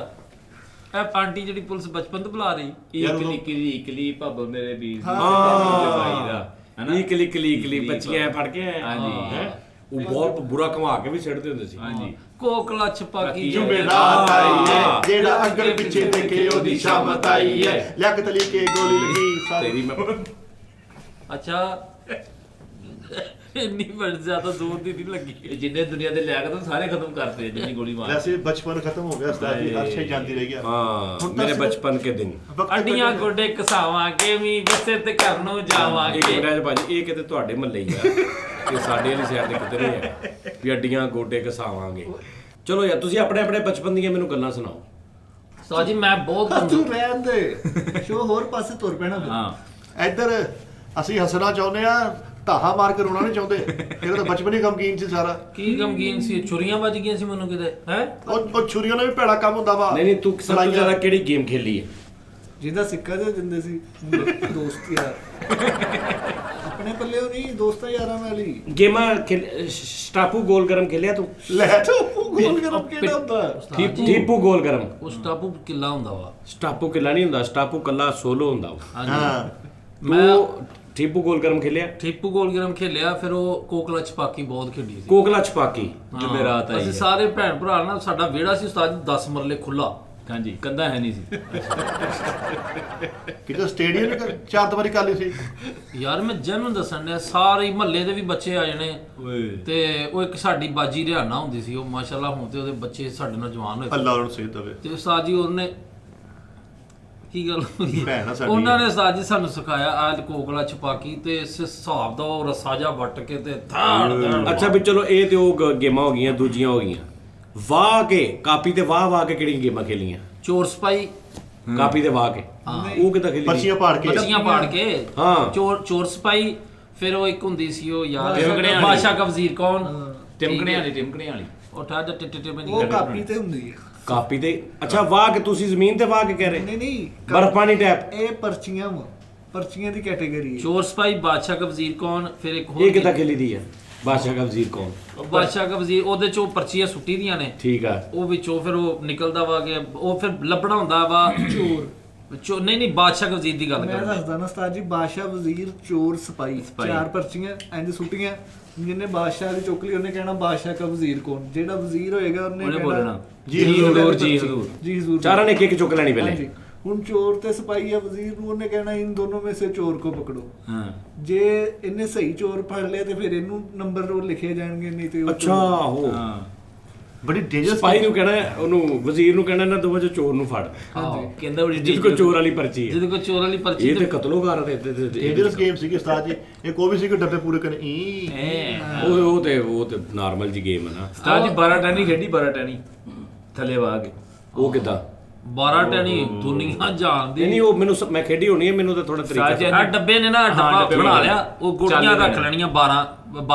ਇਹ ਆਂਟੀ ਜਿਹੜੀ ਪੁਲਿਸ ਬਚਪਨ ਤੋਂ ਬੁਲਾ ਰਹੀ ਇਕਲੀ ਭੱਬ ਮੇਰੇ ਵੀਰ ਹਾਂ ਦਾ ਹਨਾ ਇਕਲੀ ਬੱਚੀਆਂ ਫੜ ਕੇ ਆਏ ਹਾਂਜੀ। ਹੈਂ? ਉਹ ਬਹੁਤ ਬੁਰਾ ਘੁਮਾ ਕੇ ਵੀ ਸਿੱਟਦੇ ਹੁੰਦੇ ਸੀ ਹਾਂਜੀ ਕੋਕਲਾ ਛਪਾਕੀ ਜੁਮੇਰਾਤ ਆਈ ਹੈ ਜਿਹੜਾ ਅੰਦਰ ਪਿੱਛੇ ਦੇਖੇ ਉਹਦੀ ਸ਼ਾਮਤ ਆਈ ਹੈ ਲਿਆਕਤ ਅਲੀ ਕੇ ਗੋਲੀ ਲੱਗੀ ਤੇਰੀ ਮੈਂ ਅੱਛਾ ਇੰਨੀ ਬੜ ਜ਼ਿਆਦਾ ਜ਼ੋਰ ਦੀ ਨਹੀਂ ਲੱਗੀ ਇਹ ਜਿੰਨੇ ਦੁਨੀਆ ਦੇ ਲਿਆ ਕੇ ਸਾਰੇ ਖਤਮ ਕਰਤੇ ਜਿੰਨੀ ਗੋਲੀ ਮਾਰ ਵੈਸੇ ਬਚਪਨ ਖਤਮ ਹੋ ਗਿਆ ਉਸਤਾਦ ਜੀ ਹਰ ਸ਼ੇ ਜਾਂਦੀ ਰਹੀ ਗਿਆ ਹਾਂ ਮੇਰੇ ਬਚਪਨ ਕੇ ਦਿਨ ਅੱਡੀਆਂ ਗੋਡੇ ਕਸਾਵਾਂਗੇ ਵੀ ਬੱਸੇ ਤੇ ਘਰ ਨੂੰ ਇੱਕ ਜਾਵਾਂਗੇ ਮਿੰਟ ਭਾਜੀ ਇਹ ਕਿਤੇ ਤੁਹਾਡੇ ਮਹੱਲੇ ਹੀ ਆ ਇਹ ਸਾਡੇ ਵਾਲੀ ਸਾਈਡ ਤੇ ਕਿਤੇ ਨਹੀਂ ਹੈ ਵੀ ਅੱਡੀਆਂ ਗੋਡੇ ਘਸਾਵਾਂਗੇ ਚਲੋ ਯਾਰ ਤੁਸੀਂ ਆਪਣੇ ਆਪਣੇ ਬਚਪਨ ਦੀਆਂ ਮੈਨੂੰ ਗੱਲਾਂ ਸੁਣਾਓ ਸਾਜੀ ਮੈਂ ਬਹੁਤ ਤੂੰ ਰਹਿਣ ਦੇ ਸ਼ੋ ਹੋਰ ਪਾਸੇ ਤੁਰ ਪੈਣਾ ਫਿਰ। ਹਾਂ ਇੱਧਰ ਅਸੀਂ ਹੱਸਣਾ ਚਾਹੁੰਦੇ ਆ ਧਾਹਾ ਮਾਰ ਕੇ ਰੋਣਾ ਨਹੀਂ ਚਾਹੁੰਦੇ ਇਹਦਾ ਤਾਂ ਬਚਪਨ ਹੀ ਗਮਗੀਨ ਸੀ ਸਾਰਾ ਕੀ ਗਮਗੀਨ ਸੀ ਛੁਰੀਆਂ ਵੱਜ ਗਈਆਂ ਸੀ ਮੈਨੂੰ ਕਿਤੇ ਹੈ ਉਹ ਛੁਰੀਆਂ ਨਾਲ ਵੀ ਭੈੜਾ ਕੰਮ ਹੁੰਦਾ ਵਾ ਨਹੀਂ ਤੂੰ ਸਭ ਤੋਂ ਜ਼ਿਆਦਾ ਕਿਹੜੀ ਗੇਮ ਖੇਲੀ ਹੈ ਜਿਹਦਾ ਸਿੱਕਾ ਦੇ ਦਿੰਦੇ ਸੀ ਦੋਸਤ ਯਾਰ ਆਪਣੇ ਪੱਲੇ ਉਹ ਨਹੀਂ ਦੋਸਤਾਂ ਯਾਰਾਂ ਨਾਲ ਹੀ ਗੇਮਾਂ ਸਟਾਪੂ ਗੋਲ ਗਰਮ ਖੇਲਿਆ ਤੂੰ ਲੈ ਗੋਲ ਗਰਮ ਕਿਹੜਾ ਹੁੰਦਾ ਠੀਪੂ ਗੋਲ ਗਰਮ ਉਸ ਟਾਪੂ ਕਿੱਲਾ ਹੁੰਦਾ ਵਾ ਸਟਾਪੂ ਕਿੱਲਾ ਨਹੀਂ ਹੁੰਦਾ ਸਟਾਪੂ ਕੱਲਾ ਸੋਲੋ ਹੁੰਦਾ ਵਾ ਹਾਂ ਤੂੰ ਠੀਪੂ ਗੋਲ ਗਰਮ ਖੇਲਿਆ ਠੀਪੂ ਗੋਲਗਰਮ ਖੇਲਿਆ ਫਿਰ ਉਹ ਕੋਕਲਾ ਛਪਾਕੀ ਬਹੁਤ ਖੇਡੀ ਸੀ ਕੋਕਲਾ ਛਪਾਕੀ ਜੁਮੇਰਾਤ ਆਈ ਅਸੀਂ ਹੈ। ਸਾਰੇ ਭੈਣ ਭਰਾ ਨਾਲ ਸਾਡਾ ਵਿਹੜਾ ਸੀ ਉਸਤਾਦ 10 ਮਰਲੇ ਖੁੱਲਾ ਹਾਂਜੀ ਕੰਧਾ ਹੈ ਨਹੀਂ ਸੀ ਕਿਤੇ ਸਟੇਡੀਅਮ ਚਾਰ ਦੀਵਾਰੀ ਕਰ ਲਈ ਸੀ ਯਾਰ ਮੈਂ ਜਨਮ ਦੱਸਣ ਡਿਆ ਸਾਰੇ ਮਹੱਲੇ ਦੇ ਵੀ ਬੱਚੇ ਆ ਜਾਣੇ ਓਏ ਤੇ ਉਹ ਇੱਕ ਸਾਡੀ ਬਾਜੀ ਰਿਹਾਨਾ ਹੁੰਦੀ ਸੀ ਉਹ ਮਾਸ਼ਾਅੱਲਾ ਹੁਣ ਤੇ ਉਹਦੇ ਬੱਚੇ ਸਾਡੇ ਨਾਲ ਜਵਾਨ ਹੋਏ ਅੱਲਾ ਉਹਨੂੰ ਸੇਧ ਦੇਵੇ ਤੇ ਉਸਤਾਦ ਜੀ ਉਹਨੇ ਕੀ ਗੱਲ ਹੋਈ ਭੈਣ ਆ ਸਾਡੀ। ਉਹਨਾਂ ਨੇ ਉਸਤਾਦ ਜੀ ਸਾਨੂੰ ਸਿਖਾਇਆ ਆਹ ਕੋਕਲਾ ਛਪਾਕੀ ਤੇ ਇਸ ਹਿਸਾਬ ਦਾ ਉਹ ਰੱਸਾ ਜਾ ਵੱਟ ਕੇ ਤੇ ਧਾੜ ਅੱਛਾ ਵੀ ਚਲੋ ਇਹ ਤੇ ਉਹ ਗੇਮਾਂ ਹੋ ਗਈਆਂ ਦੂਜੀਆਂ ਹੋ ਗਈਆਂ ਵਾਹ ਕੇ ਕਾਪੀ ਤੇ ਵਾਹ ਕੇ ਕਿਹੜੀਆਂ ਗੇਮਾਂ ਖੇਲੀਆਂ ਚੋਰ ਸਪਾਈ ਕਾਪੀ ਤੇ ਵਾਹ ਕੇ ਉਹ ਕਿੱਦਾਂ ਖੇਲੀ ਪਰਚੀਆਂ ਪਾੜ ਕੇ ਬੱਚੀਆਂ ਪਾੜ ਕੇ ਹਾਂ। ਚੋਰ ਸਪਾਈ ਫਿਰ ਉਹ ਇੱਕ ਹੁੰਦੀ ਸੀ ਉਹ ਯਾਰ ਟਿਮਕਣੇ ਵਾਲੀ। ਬਾਦਸ਼ਾਹ ਕਾ ਵਜ਼ੀਰ ਕੌਣ ਟਿਮਕਣੇ ਵਾਲੀ ਉਹ ਠਾ ਟਿੱਟੇ ਮੈਂ ਉਹ ਕਾਪੀ ਤੇ ਹੁੰਦੀ ਹੈ ਕਾਪੀ ਤੇ ਅੱਛਾ ਵਾਹ ਕੇ ਤੁਸੀਂ ਜ਼ਮੀਨ ਤੇ ਵਾਹ ਕੇ ਕਹਿ ਰਹੇ ਨਹੀਂ ਬਰਫ ਪਾਣੀ ਟੈਪ ਇਹ ਪਰਚੀਆਂ ਦੀ ਕੈਟਾਗਰੀ ਹੈ ਚੋਰ ਸਪਾਈ ਬਾਦਸ਼ਾਹ ਕਾ ਵਜ਼ੀਰ ਕੌਣ ਫਿਰ ਇੱਕ ਇਹ ਹੋਰ ਕਿੱਦਾਂ ਖੇਲੀ ਦੀ ਹੈ ਬਾਦਸ਼ਾਹ ਦਾ ਵਜ਼ੀਰ ਕੌਣ ਬਾਦਸ਼ਾਹ ਕਾ ਵਜ਼ੀਰ ਉਹਦੇ ਚੋਂ ਪਰਚੀਆਂ ਸੁੱਟੀ ਦੀਆਂ ਨੇ ਠੀਕ ਆ ਉਹ ਵਿੱਚੋਂ ਫਿਰ ਉਹ ਨਿਕਲਦਾ ਵਾ ਕਿ ਉਹ ਫਿਰ ਲੱਭਣਾ ਹੁੰਦਾ ਵਾ ਚੋਰ ਨਹੀਂ ਬਾਦਸ਼ਾਹ ਕਾ ਵਜ਼ੀਰ ਦੀ ਗੱਲ ਮੈਂ ਕਰ ਦੱਸਦਾ ਨਾ ਉਸਤਾਦ ਜੀ ਬਾਦਸ਼ਾਹ ਵਜ਼ੀਰ ਚੋਰ ਸਿਪਾਹੀ ਚਾਰ ਪਰਚੀਆਂ ਇੰਜ ਸੁੱਟੀਆਂ ਜਿਹਨੇ ਬਾਦਸ਼ਾਹ ਦੀ ਚੁੱਕ ਲਈ ਉਹਨੇ ਕਹਿਣਾ ਬਾਦਸ਼ਾਹ ਕਾ ਵਜ਼ੀਰ ਕੌਣ ਜਿਹੜਾ ਵਜ਼ੀਰ ਹੋਏਗਾ ਉਹਨੇ ਬੋਲਣਾ ਜੀ ਹਜ਼ੂਰ ਜੀ ਹਜ਼ੂਰ ਜੀ ਹਜ਼ੂਰ ਚਾਰਾਂ ਨੇ ਇੱਕ ਚੁੱਕ ਲੈਣੀ ਪਹਿਲੇ ਹਾਂਜੀ ਹੁਣ ਚੋਰ ਤੇ ਸਿਪਾਹੀ ਆ ਵਜ਼ੀਰ ਨੂੰ ਉਹਨੇ ਕਹਿਣਾ ਇਨ ਦੋਨੋਂ में से चोर को पकड़ो ਹਾਂ ਜੇ ਇਹਨੇ ਸਹੀ ਚੋਰ ਫੜ ਲਿਆ ਤੇ ਫਿਰ ਇਹਨੂੰ ਨੰਬਰ ਉਹ ਲਿਖੇ ਜਾਣਗੇ ਨਹੀਂ ਤੇ ਉਹ ਅੱਛਾ ਹੋ ਹਾਂ ਬੜੀ ਡੇਂਜਰਸ ਸਪਾਈ ਨੂੰ ਕਹਿਣਾ ਉਹਨੂੰ ਵਜ਼ੀਰ ਨੂੰ ਕਹਿਣਾ ਨਾ ਦੋਵਾਂ ਚੋਂ ਚੋਰ ਨੂੰ ਫੜ ਕਹਿੰਦਾ ਬੜੀ ਜਿਸ ਕੋ ਚੋਰ ਵਾਲੀ ਪਰਚੀ ਹੈ ਜਿਹਦੇ ਕੋਲ ਚੋਰ ਵਾਲੀ ਪਰਚੀ ਇਹ ਤੇ ਕਤਲੋਗਾਰ ਦੇ ਡੇਂਜਰਸ ਗੇਮ ਸੀਗੀ ਉਸਤਾਦ ਜੀ ਇਹ ਕੋਈ ਵੀ ਸੀ ਕਿ ਡੱਬੇ ਪੂਰੇ ਕਰਨੇ ਈ ਉਹ ਤੇ ਨਾਰਮਲ ਜੀ ਗੇਮ ਹੈ ਨਾ ਸਟਾਰ ਜੀ 12 ਟੈਨੀ ਖੇਡੀ 12 ਟੈਨੀ ਥੱਲੇ ਵਾ ਕੇ ਉਹ ਕਿੱਦਾਂ 12 ਟੈਣੀ ਦੁਨੀਆ ਜਾਣਦੀ ਨਹੀਂ ਉਹ ਮੈਨੂੰ ਮੈਂ ਖੇਡੀ ਹੋਣੀ ਹੈ ਮੈਨੂੰ ਤਾਂ ਥੋੜਾ ਤਰੀਕਾ ਸਟਾਰ ਜੀ ਆ ਡੱਬੇ ਨੇ ਨਾ ਡੱਬਾ ਡੱਬੇ ਬਣਾ ਬਣਾ ਲਿਆ ਉਹ ਗੁੜੀਆਂ ਚੱਲ ਰੱਖ ਗਏ। ਲੈਣੀਆਂ 12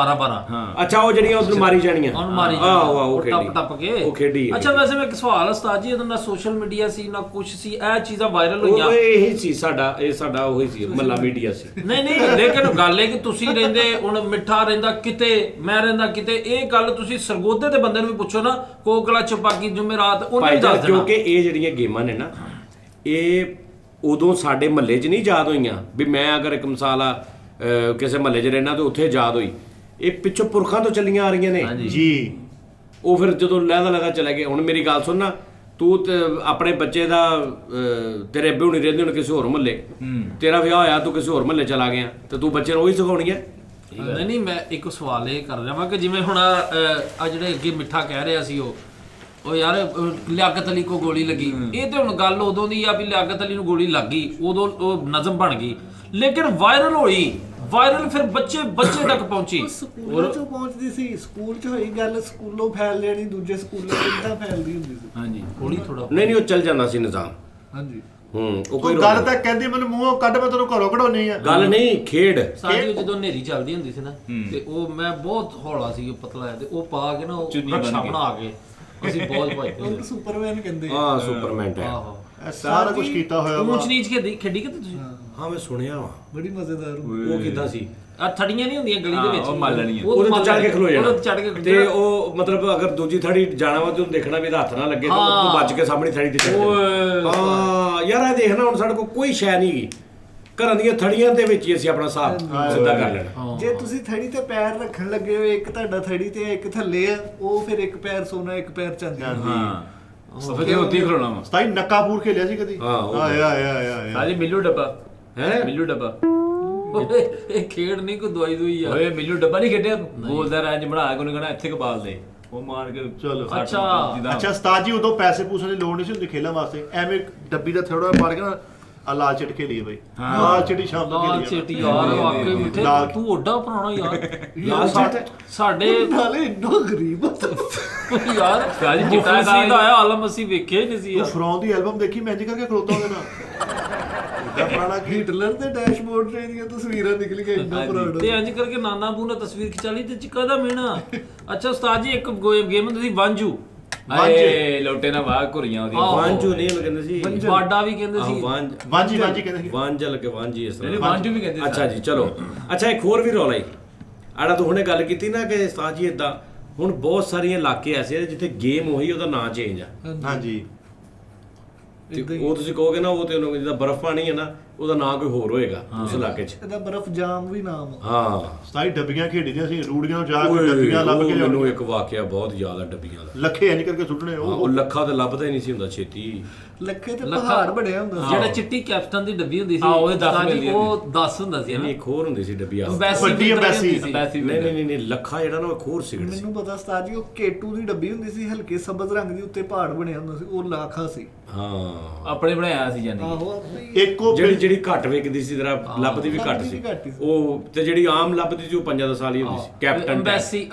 ਹਾਂ ਅੱਛਾ ਉਹ ਜਿਹੜੀਆਂ ਉਧਰ ਮਾਰੀ ਜਾਣੀਆਂ ਉਹਨੂੰ ਮਾਰੀ ਆਹੋ ਉਹ ਉਹ ਖੇਡੀ ਟੱਪ ਕੇ ਉਹ ਖੇਡੀ ਹੈ। ਅੱਛਾ ਵੈਸੇ ਮੈਂ ਇੱਕ ਸਵਾਲ ਉਸਤਾਦ ਜੀ ਇਹਦਾ ਨਾ ਸੋਸ਼ਲ ਮੀਡੀਆ ਸੀ ਨਾ ਕੁਝ ਸੀ ਇਹ ਚੀਜ਼ਾਂ ਵਾਇਰਲ ਹੋਈਆਂ ਉਹ ਇਹੀ ਸੀ ਸਾਡਾ ਉਹੀ ਸੀ ਮੱਲਾ ਮੀਡੀਆ ਸੀ ਨਹੀਂ ਲੇਕਿਨ ਗੱਲ ਇਹ ਕਿ ਤੁਸੀਂ ਰਹਿੰਦੇ ਹੁਣ ਮਿੱਠਾ ਰਹਿੰਦਾ ਕਿਤੇ ਮੈਂ ਰਹਿੰਦਾ ਕਿਤੇ ਇਹ ਗੱਲ ਤੁਸੀਂ ਸਰਗੋਧੇ ਦੇ ਬੰਦੇ ਨੂੰ ਵੀ ਪੁੱਛੋ ਨਾ ਕੋਕਲਾ ਛਪਾਕੀ ਜੁਮੇਰਾਤ ਉਹਨੇ ਵੀ ਦੱਸ ਦੇਣਾ ਕਿਉਂਕਿ ਇਹ ਜਿਹੜੀਆਂ ਗੇਮਾਂ ਨੇ ਨਾ ਇਹ ਉਦੋਂ ਸਾਡੇ ਮਹੱਲੇ 'ਚ ਨਹੀਂ ਯਾਦ ਹੋਈਆਂ ਵੀ ਮੈਂ ਅਗਰ ਇੱਕ ਮਿਸਾਲ ਆ ਕਿਸੇ ਮਹੱਲੇ 'ਚ ਰਹਿਣਾ ਤੇ ਉੱਥੇ ਯਾਦ ਹੋਈ ਇਹ ਪਿੱਛੋਂ ਪੁਰਖਾਂ ਤੋਂ ਚੱਲੀਆਂ ਆ ਰਹੀਆਂ ਨੇ ਜੀ ਉਹ ਫਿਰ ਜਦੋਂ ਲਹਿਦਾ ਚਲੇ ਗਏ ਹੁਣ ਮੇਰੀ ਗੱਲ ਸੁਣ ਨਾ ਤੂੰ ਤੇ ਆਪਣੇ ਬੱਚੇ ਦਾ ਤੇਰੇ ਅੱਬੇ ਹੁਣੀ ਰਹਿੰਦੇ ਹੁਣ ਕਿਸੇ ਹੋਰ ਮਹੱਲੇ ਤੇਰਾ ਵਿਆਹ ਹੋਇਆ ਤੂੰ ਕਿਸੇ ਹੋਰ ਮਹੱਲੇ ਚਲਾ ਗਿਆ ਤੇ ਤੂੰ ਬੱਚੇ ਨੂੰ ਉਹੀ ਸਿਖਾਉਣੀ ਹੈ ਨਹੀਂ ਮੈਂ ਇੱਕ ਸਵਾਲ ਇਹ ਕਰ ਰਿਹਾ ਵਾਂ ਕਿ ਜਿਵੇਂ ਹੁਣ ਆ ਜਿਹੜੇ ਅੱਗੇ ਮਿੱਠਾ ਕਹਿ ਰਿਹਾ ਸੀ ਉਹ ਯਾਰ ਲਿਆਕਤ ਅਲੀ ਕੋ ਗੋਲੀ ਲੱਗੀ ਇਹ ਤੇ ਹੁਣ ਗੱਲ ਉਦੋਂ ਦੀ ਆ ਵੀ ਲਿਆਕਤ ਅਲੀ ਨੂੰ ਗੋਲੀ ਲੱਗ ਗਈ ਉਦੋਂ ਉਹ ਨਜ਼ਮ ਬਣ ਗਈ ਲੇਕਿਨ ਵਾਇਰਲ ਹੋਈ ਵਾਇਰਲ ਫਿਰ ਬੱਚੇ ਤੱਕ ਪਹੁੰਚੀ ਸਕੂਲ ਚ ਪਹੁੰਚਦੀ ਸੀ ਸਕੂਲ ਚ ਹੋਈ ਗੱਲ ਸਕੂਲੋਂ ਫੈਲ ਲੈਣੀ ਦੂਜੇ ਸਕੂਲਾਂ ਕਿੱਦਾਂ ਫੈਲਦੀ ਹੁੰਦੀ ਸੀ ਹਾਂਜੀ ਥੋੜੀ ਥੋੜਾ ਨਹੀਂ ਉਹ ਚੱਲ ਜਾਂਦਾ ਸੀ ਨਿਜ਼ਾਮ ਹਾਂਜੀ ਉਹ ਕੋਈ ਉਹ ਗੱਲ ਤਾਂ ਕਹਿੰਦੀ ਮੈਨੂੰ ਮੂੰਹੋਂ ਕੱਢ ਮੈਂ ਤੈਨੂੰ ਘਰੋਂ ਕਢਾਉਣੀ ਆ ਗੱਲ ਨਹੀਂ ਖੇਡ ਸਾਡੀ ਜਦੋਂ ਹਨੇਰੀ ਚੱਲਦੀ ਹੁੰਦੀ ਸੀ ਨਾ ਤੇ ਉਹ ਮੈਂ ਬਹੁਤ ਹੌਲਾ ਸੀ ਉਹ ਪਤਲਾ ਹੈ ਤੇ ਉਹ ਪਾ ਕੇ ਨਾ ਉਹ ਚੁੰਨੀ ਬੰਨ੍ਹ ਰਕਸ਼ਾ ਕੇ। ਬਣਾ ਕੇ ਅਸੀਂ ਬਹੁਤ ਭੱਜਦੇ ਉਹਨੂੰ ਸੁਪਰਮੈਨ ਕਹਿੰਦੇ ਆ। ਹਾਂ ਸੁਪਰਮੈਨ ਹੈ। ਆਹੋ ਇਹ ਸਾਰਾ ਕੁਝ ਕੀਤਾ ਹੋਇਆ ਵਾ। ਊਂਚ ਨੀਚ ਖੇਡੀ ਕਿ ਤੁਸੀਂ ਹਾਂ ਮੈਂ ਸੁਣਿਆ ਵਾ। ਬੜੀ ਮਜ਼ੇਦਾਰ ਉਹ ਕਿੱਦਾਂ ਸੀ? ਆ ਥੜੀਆਂ ਨਹੀਂ ਹੁੰਦੀਆਂ ਗਲੀ ਦੇ ਵਿੱਚ ਉਹ ਮੱਲ ਲੈਣੀਆਂ। ਉਹਦੇ ਤੇ ਚੜ ਕੇ ਖਲੋ ਜਾਣਾ ਉਹਦੇ ਤੇ ਚੜ ਕੇ ਤੇ ਉਹ ਮਤਲਬ ਅਗਰ ਦੂਜੀ ਥੜੀ ਜਾਣਾ ਵਾ ਤੇ ਉਹਨੂੰ ਦੇਖਣਾ ਵੀ ਇਹਦਾ ਹੱਥ ਨਾ ਲੱਗੇ ਤਾਂ ਉਹ ਬਚ ਕੇ ਸਾਹਮਣੀ ਥੜੀ ਤੇ ਚੜ ਜਾਣਾ। ਹਾਂ ਯਾਰ ਇਹ ਦੇਖਣਾ ਹੁਣ ਸਾਡੇ ਕੋਲ ਕੋਈ ਸ਼ੈ ਨਹੀਂ ਗਈ, ਘਰਾਂ ਦੀਆਂ ਥੜੀਆਂ ਦੇ ਵਿੱਚ ਹੀ ਅਸੀਂ ਆਪਣਾ ਹਿਸਾਬ ਸਿੱਧਾ ਕਰ ਲੈਣਾ। ਜੇ ਤੁਸੀਂ ਥੜੀ ਤੇ ਪੈਰ ਰੱਖਣ ਲੱਗੇ ਹੋ, ਇੱਕ ਤੁਹਾਡਾ ਥੜੀ ਤੇ ਇੱਕ ਥੱਲੇ ਆ, ਉਹ ਫਿਰ ਇੱਕ ਪੈਰ ਸੋਨਾ ਇੱਕ ਪੈਰ ਚਾਂਦੀ। ਹਾਂ ਸਫੇ ਉੱਤੇ ਹੀ ਖਲੋਣਾ ਵਾ। ਸਤਾਈ ਨੱਕਾਪੂਰ ਖੇਲਿਆ ਸੀ ਕਦੀ? ਹਾਂ, ਉਹ ਆਇਆ ਸਾਜੀ ਮਿੱਲੂ ਡੱਬਾ ਹੈ ਮਿੱਲੂ ਡੱਬਾ। ਇਹ ਖੇਡ ਨਹੀਂ ਕੋਈ ਦਵਾਈ ਦੂਈ ਆ। ਓਏ ਮਿੱਲੂ ਡੱਬਾ ਨਹੀਂ ਖੇਡਿਆ? ਬੋਲਦਾ ਰੈਂਜ ਬਣਾ ਕੇ ਉਹਨੇ ਕਹਣਾ ਇੱਥੇ ਕਬਾਲ ਦੇ, ਉਹ ਮਾਰ ਕੇ ਚਲੋ। ਅੱਛਾ ਉਸਤਾਦ ਜੀ ਉਦੋਂ ਪੈਸੇ ਪੂਸੇ ਦੀ ਲੋੜ ਨਹੀਂ ਸੀ ਹੁੰਦੀ ਖੇਲਣ ਵਾਸਤੇ, ਐਵੇਂ ਡੱਬੀ ਦਾ ਥੋੜਾ ਪਾੜ ਕੇ ਨਾ ਆ ਲਾਲ ਚਿੱਟ ਖੇਲੀਏ ਬਈ। ਲਾਲ ਚਿੱਟੀ ਸ਼ਾਮ ਨੂੰ ਲਾਲ ਖੇਲੀਏ। ਚੇਟੀ ਯਾਰ ਵਾਕਈ ਮਿੱਠੇ ਲਾਲ- ਤੂੰ ਓਡਾ ਪੁਰਾਣਾ ਯਾਰ। ਲਾਲ ਚਿੱਟ? ਸਾਡੇ ਨਾਲੇ ਇੰਨਾ ਗਰੀਬ ਆ। ਯਾਰ ਸਾਜੀ ਚਿੱਟਾ ਮੁਫਲਸੀ ਦਾ ਆਇਆ ਆਲਮ ਅਸੀਂ ਵੇਖਿਆ ਹੀ ਨਹੀਂ ਸੀ ਤੂੰ ਯਾਰ। ਫਰੌਨ ਦੀ ਐਲਬਮ ਦੇਖੀ ਮੈਂ ਇੰਜ ਕਰਕੇ ਖਲੋਤਾ ਉਹਦੇ ਨਾਲ। ਏਡਾ ਪੁਰਾਣਾ ਕੀ ਹਿਟਲਰ ਦੇ ਡੈਸ਼ਬੋਰਡ ਤੇ ਦੀਆਂ ਤਸਵੀਰਾਂ ਨਿਕਲ ਕੇ ਇੰਨਾ ਪੁਰਾਣਾ। ਤੇ ਇੰਜ ਕਰਕੇ ਨਾਨਾ ਬੂ ਨੇ ਤਸਵੀਰ ਖਿਚਾ ਲਈ ਤੇ ਚਿੱਕਾ ਦਾ ਮੀਣਾ। ਅੱਛਾ ਉਸਤਾਦ ਜੀ ਇੱਕ ਗੇਮ ਹੁੰਦੀ ਸੀ ਵਾਂਜੂ। ਆਏ ਲੋਟੇ ਨਾਲ ਵਾਹ ਘੁਰੀਆਂ ਉਹਦੀਆਂ। ਆਹੋ। ਵਾਂਝੂ ਨਹੀਂ ਉਹਨੂੰ ਕਹਿੰਦੇ ਸੀ, ਬਾਡਾ ਵੀ ਕਹਿੰਦੇ ਸੀ। ਵਾਂਜੀ ਕਹਿੰਦੇ ਸੀ। ਵਾਂਝਲ ਕੇ ਵਾਂਝੀ ਇਸ ਨਹੀਂ ਤਰ੍ਹਾਂ। ਵਾਂਜੂ ਵੀ ਕਹਿੰਦੇ ਸੀ। ਅੱਛਾ ਜੀ ਚਲੋ। ਅੱਛਾ ਇੱਕ ਹੋਰ ਵੀ ਰੌਲਾ ਹੀ ਆੜਾ ਤੂੰ ਹੁਣੇ ਗੱਲ ਕੀਤੀ ਨਾ ਕਿ ਉਸਤਾਦ ਜੀ ਇਦਾਂ ਹੁਣ ਬਹੁਤ ਸਾਰੀਆਂ ਇਲਾਕੇ ਐਸੇ ਆ ਜਿੱਥੇ ਗੇਮ ਉਹੀ ਉਹਦਾ ਨਾਂ ਚੇਂਜ ਆ। ਹਾਂਜੀ ਤੇ ਉਹ ਤੁਸੀਂ ਕਹੋਗੇ ਨਾ ਉਹ ਤੇ ਉਹਨੂੰ ਜਿੱਦਾਂ ਬਰਫ਼ ਪਾਣੀ ਹੈ ਨਾ ਉਹਦਾ ਨਾਂ ਕੋਈ ਹੋਰ ਹੋਏਗਾ ਉਸ ਇਲਾਕੇ 'ਚ। ਇਹਦਾ ਬਰਫ਼ ਜਾਮ ਵੀ ਨਾਮ ਆ। ਹਾਂ ਸਤਾਈ ਡੱਬੀਆਂ ਖੇਡੀਆਂ ਸੀ, ਰੂੜੀਆਂ ਨੂੰ ਜਾ ਕੇ ਓਏ, ਡੱਬੀਆਂ ਲੱਭ ਉਹ ਕੇ ਮੈਨੂੰ ਲਿਆਉਣੀਆਂ। ਇੱਕ ਵਾਕਿਆ ਬਹੁਤ ਯਾਦ ਆ ਡੱਬੀਆਂ ਦਾ। ਲੱਖੇ ਇੰਜ ਕਰਕੇ ਸੁੱਟਣੇ ਉਹ ਲੱਖਾਂ ਤੇ ਲੱਭਦਾ ਹੀ ਨਹੀਂ ਸੀ ਹੁੰਦਾ ਛੇਤੀ। ਲੱਖੇ ਤੇ ਪਹਾੜ ਬਣਿਆ ਹੁੰਦਾ ਸੀ। ਜਿਹੜਾ ਚਿੱਟੀ ਕੈਪਟਨ ਦੀ ਡੱਬੀ ਹੁੰਦੀ ਸੀ ਹਾਂ, ਉਹਦੇ 10 ਉਸਤਾਦ ਜੀ, ਮਿਲਦੀ ਉਹ 10 ਹੁੰਦਾ ਸੀ ਨਹੀਂ ਨਾ। ਇੱਕ ਹੋਰ ਹੁੰਦੀ ਸੀ ਡੱਬੀ ਆ। ਅੰਬੈਸੀ ਵੱਡੀ ਫਿਲਟਰ ਅੰਬੈਸੀ। ਹੁੰਦੀ ਸੀ। ਅੰਬੈਸੀ ਨਹੀਂ ਨਹੀਂ ਨਹੀਂ ਲੱਖਾ ਜਿਹੜਾ ਨਾ ਉਹ ਇੱਕ ਹੋਰ ਸਿਗਰਟ ਸੀ। ਮੈਨੂੰ ਪਤਾ ਉਸਤਾਦ ਜੀ, ਉਹ ਕੇਟੂ ਦੀ ਡੱਬੀ ਹੁੰਦੀ ਸੀ, ਹਲਕੇ ਸਬਜ਼ ਰੰਗ ਦੀ, ਉੱਤੇ ਪਹਾੜ ਬਣਿਆ ਹੁੰਦਾ ਸੀ, ਉਹ ਲਾਖਾ ਸੀ। ਹਾਂ ਆਪਣੇ ਬਣਾਇਆ ਸੀ ਜਾਨੀ। ਆਹੋ ਆਪਣੇ ਹੀ। ਇੱਕ ਉਹ ਜਿਹੜੀ ਘੱਟ ਵੇਖਦੀ ਸੀ ਜਰਾ ਲੱਭਦੀ ਵੀ ਘੱਟ ਲੱਭਦੀ ਸੀ ਵੀ ਘੱਟ ਸੀ। ਉਹ ਤੇ ਜਿਹੜੀ ਆਮ ਲੱਭਦੀ ਸੀ ਉਹ 5-10 ਸਾਲ ਹੀ ਹੁੰਦੀ ਸੀ। ਕੈਪਟਨ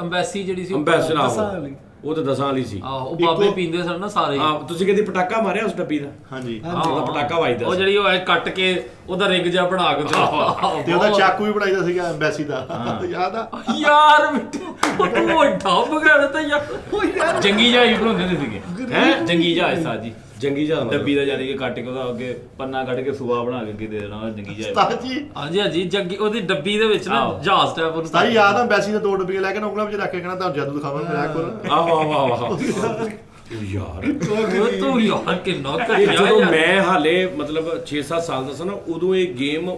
ਅੰਬੈਸੀ ਜਿਹੜੀ ਸੀ ਉਹ ਅੰਬੈਸਡਰ ਦਸਾਂ ਆਹੋ ਵਾਲੀ। ਉਹ ਤਾਂ 10 ਵਾਲੀ ਸੀ। ਆਹੋ, ਉਹ ਬਾਬੇ ਪੀਂਦੇ ਸਨ ਨਾ ਸਾਰੇ। ਹਾਂ ਤੁਸੀਂ ਕਦੀ ਪਟਾਕਾ ਮਾਰਿਆ ਉਸ ਡੱਬੀ ਦਾ? ਹਾਂਜੀ ਉਹਦਾ ਪਟਾਕਾ ਵੱਜਦਾ ਉਹ ਸੀ। ਜਿਹੜੀ ਉਹ ਐ ਕੱਟ ਕੇ ਉਹਦਾ ਰਿੰਗ ਜਿਹਾ ਬਣਾ ਕੇ ਤੇ ਉਹਦਾ ਚਾਕੂ ਵੀ ਬਣਾਈਦਾ ਸੀਗਾ ਐਮਬੈਸੀ ਦਾ, ਯਾਦ ਆ? ਯਾਰ ਮਿੱਟੂ ਉਹ ਢੱਬ ਗਿਆ ਤਾਂ ਯਾਰ। ਜੰਗੀ ਜਹਾਜ਼ ਬਣਾਉਂਦੇ ਹੁੰਦੇ ਸੀਗੇ। ਹੈਂ? ਜੰਗੀ ਜਹਾਜ਼ ਸਾਜੀ ਜੰਗੀ ਜਹਾਜ਼ ਡੱਬੀ ਦਾ ਜਾਨੀ ਕਿ ਕੱਟ ਕੇ ਉਹਦਾ ਅੱਗੇ ਪੰਨਾ ਕੱਢ ਕੇ ਸੂਆ ਬਣਾ ਕੇ ਅੱਗੇ ਦੇ ਦੇਣਾ ਉਹ ਜੰਗੀ ਜਹਾਜ਼। ਉਸਤਾਦ ਜੀ ਹਾਂਜੀ ਹਾਂਜੀ ਜੰਗੀ ਉਹਦੀ ਡੱਬੀ ਦੇ ਵਿੱਚ ਨਾ ਆਹੋ। ਜਹਾਜ਼ ਟਾਈਪ ਉਹਨੂੰ ਉਸਤਾਦ ਜੀ ਯਾਦ ਆ ਐਮਬੈਸੀ ਦੇ 2 ਡੱਬੀਆਂ ਲੈ ਕੇ ਨਾ ਉਂਗਲਾਂ ਵਿੱਚ ਰੱਖ ਕੇ ਕਹਿਣਾ ਤੁਹਾਨੂੰ ਜਾਦੂ ਦਿਖਾਵਾਂ ਮੈਂ ਕੋਲ। ਆਹੋ ਯਾਰ ਉਹ ਤੂੰ ਯਾਰ ਕਿੰਨਾ ਇਹ ਘਟਿਆ ਜਦੋਂ ਯਾਰ। ਮੈਂ ਹਾਲੇ ਮਤਲਬ 6-7 ਸਾਲ ਦਾ ਸੀ ਨਾ ਉਦੋਂ ਇਹ ਗੇਮ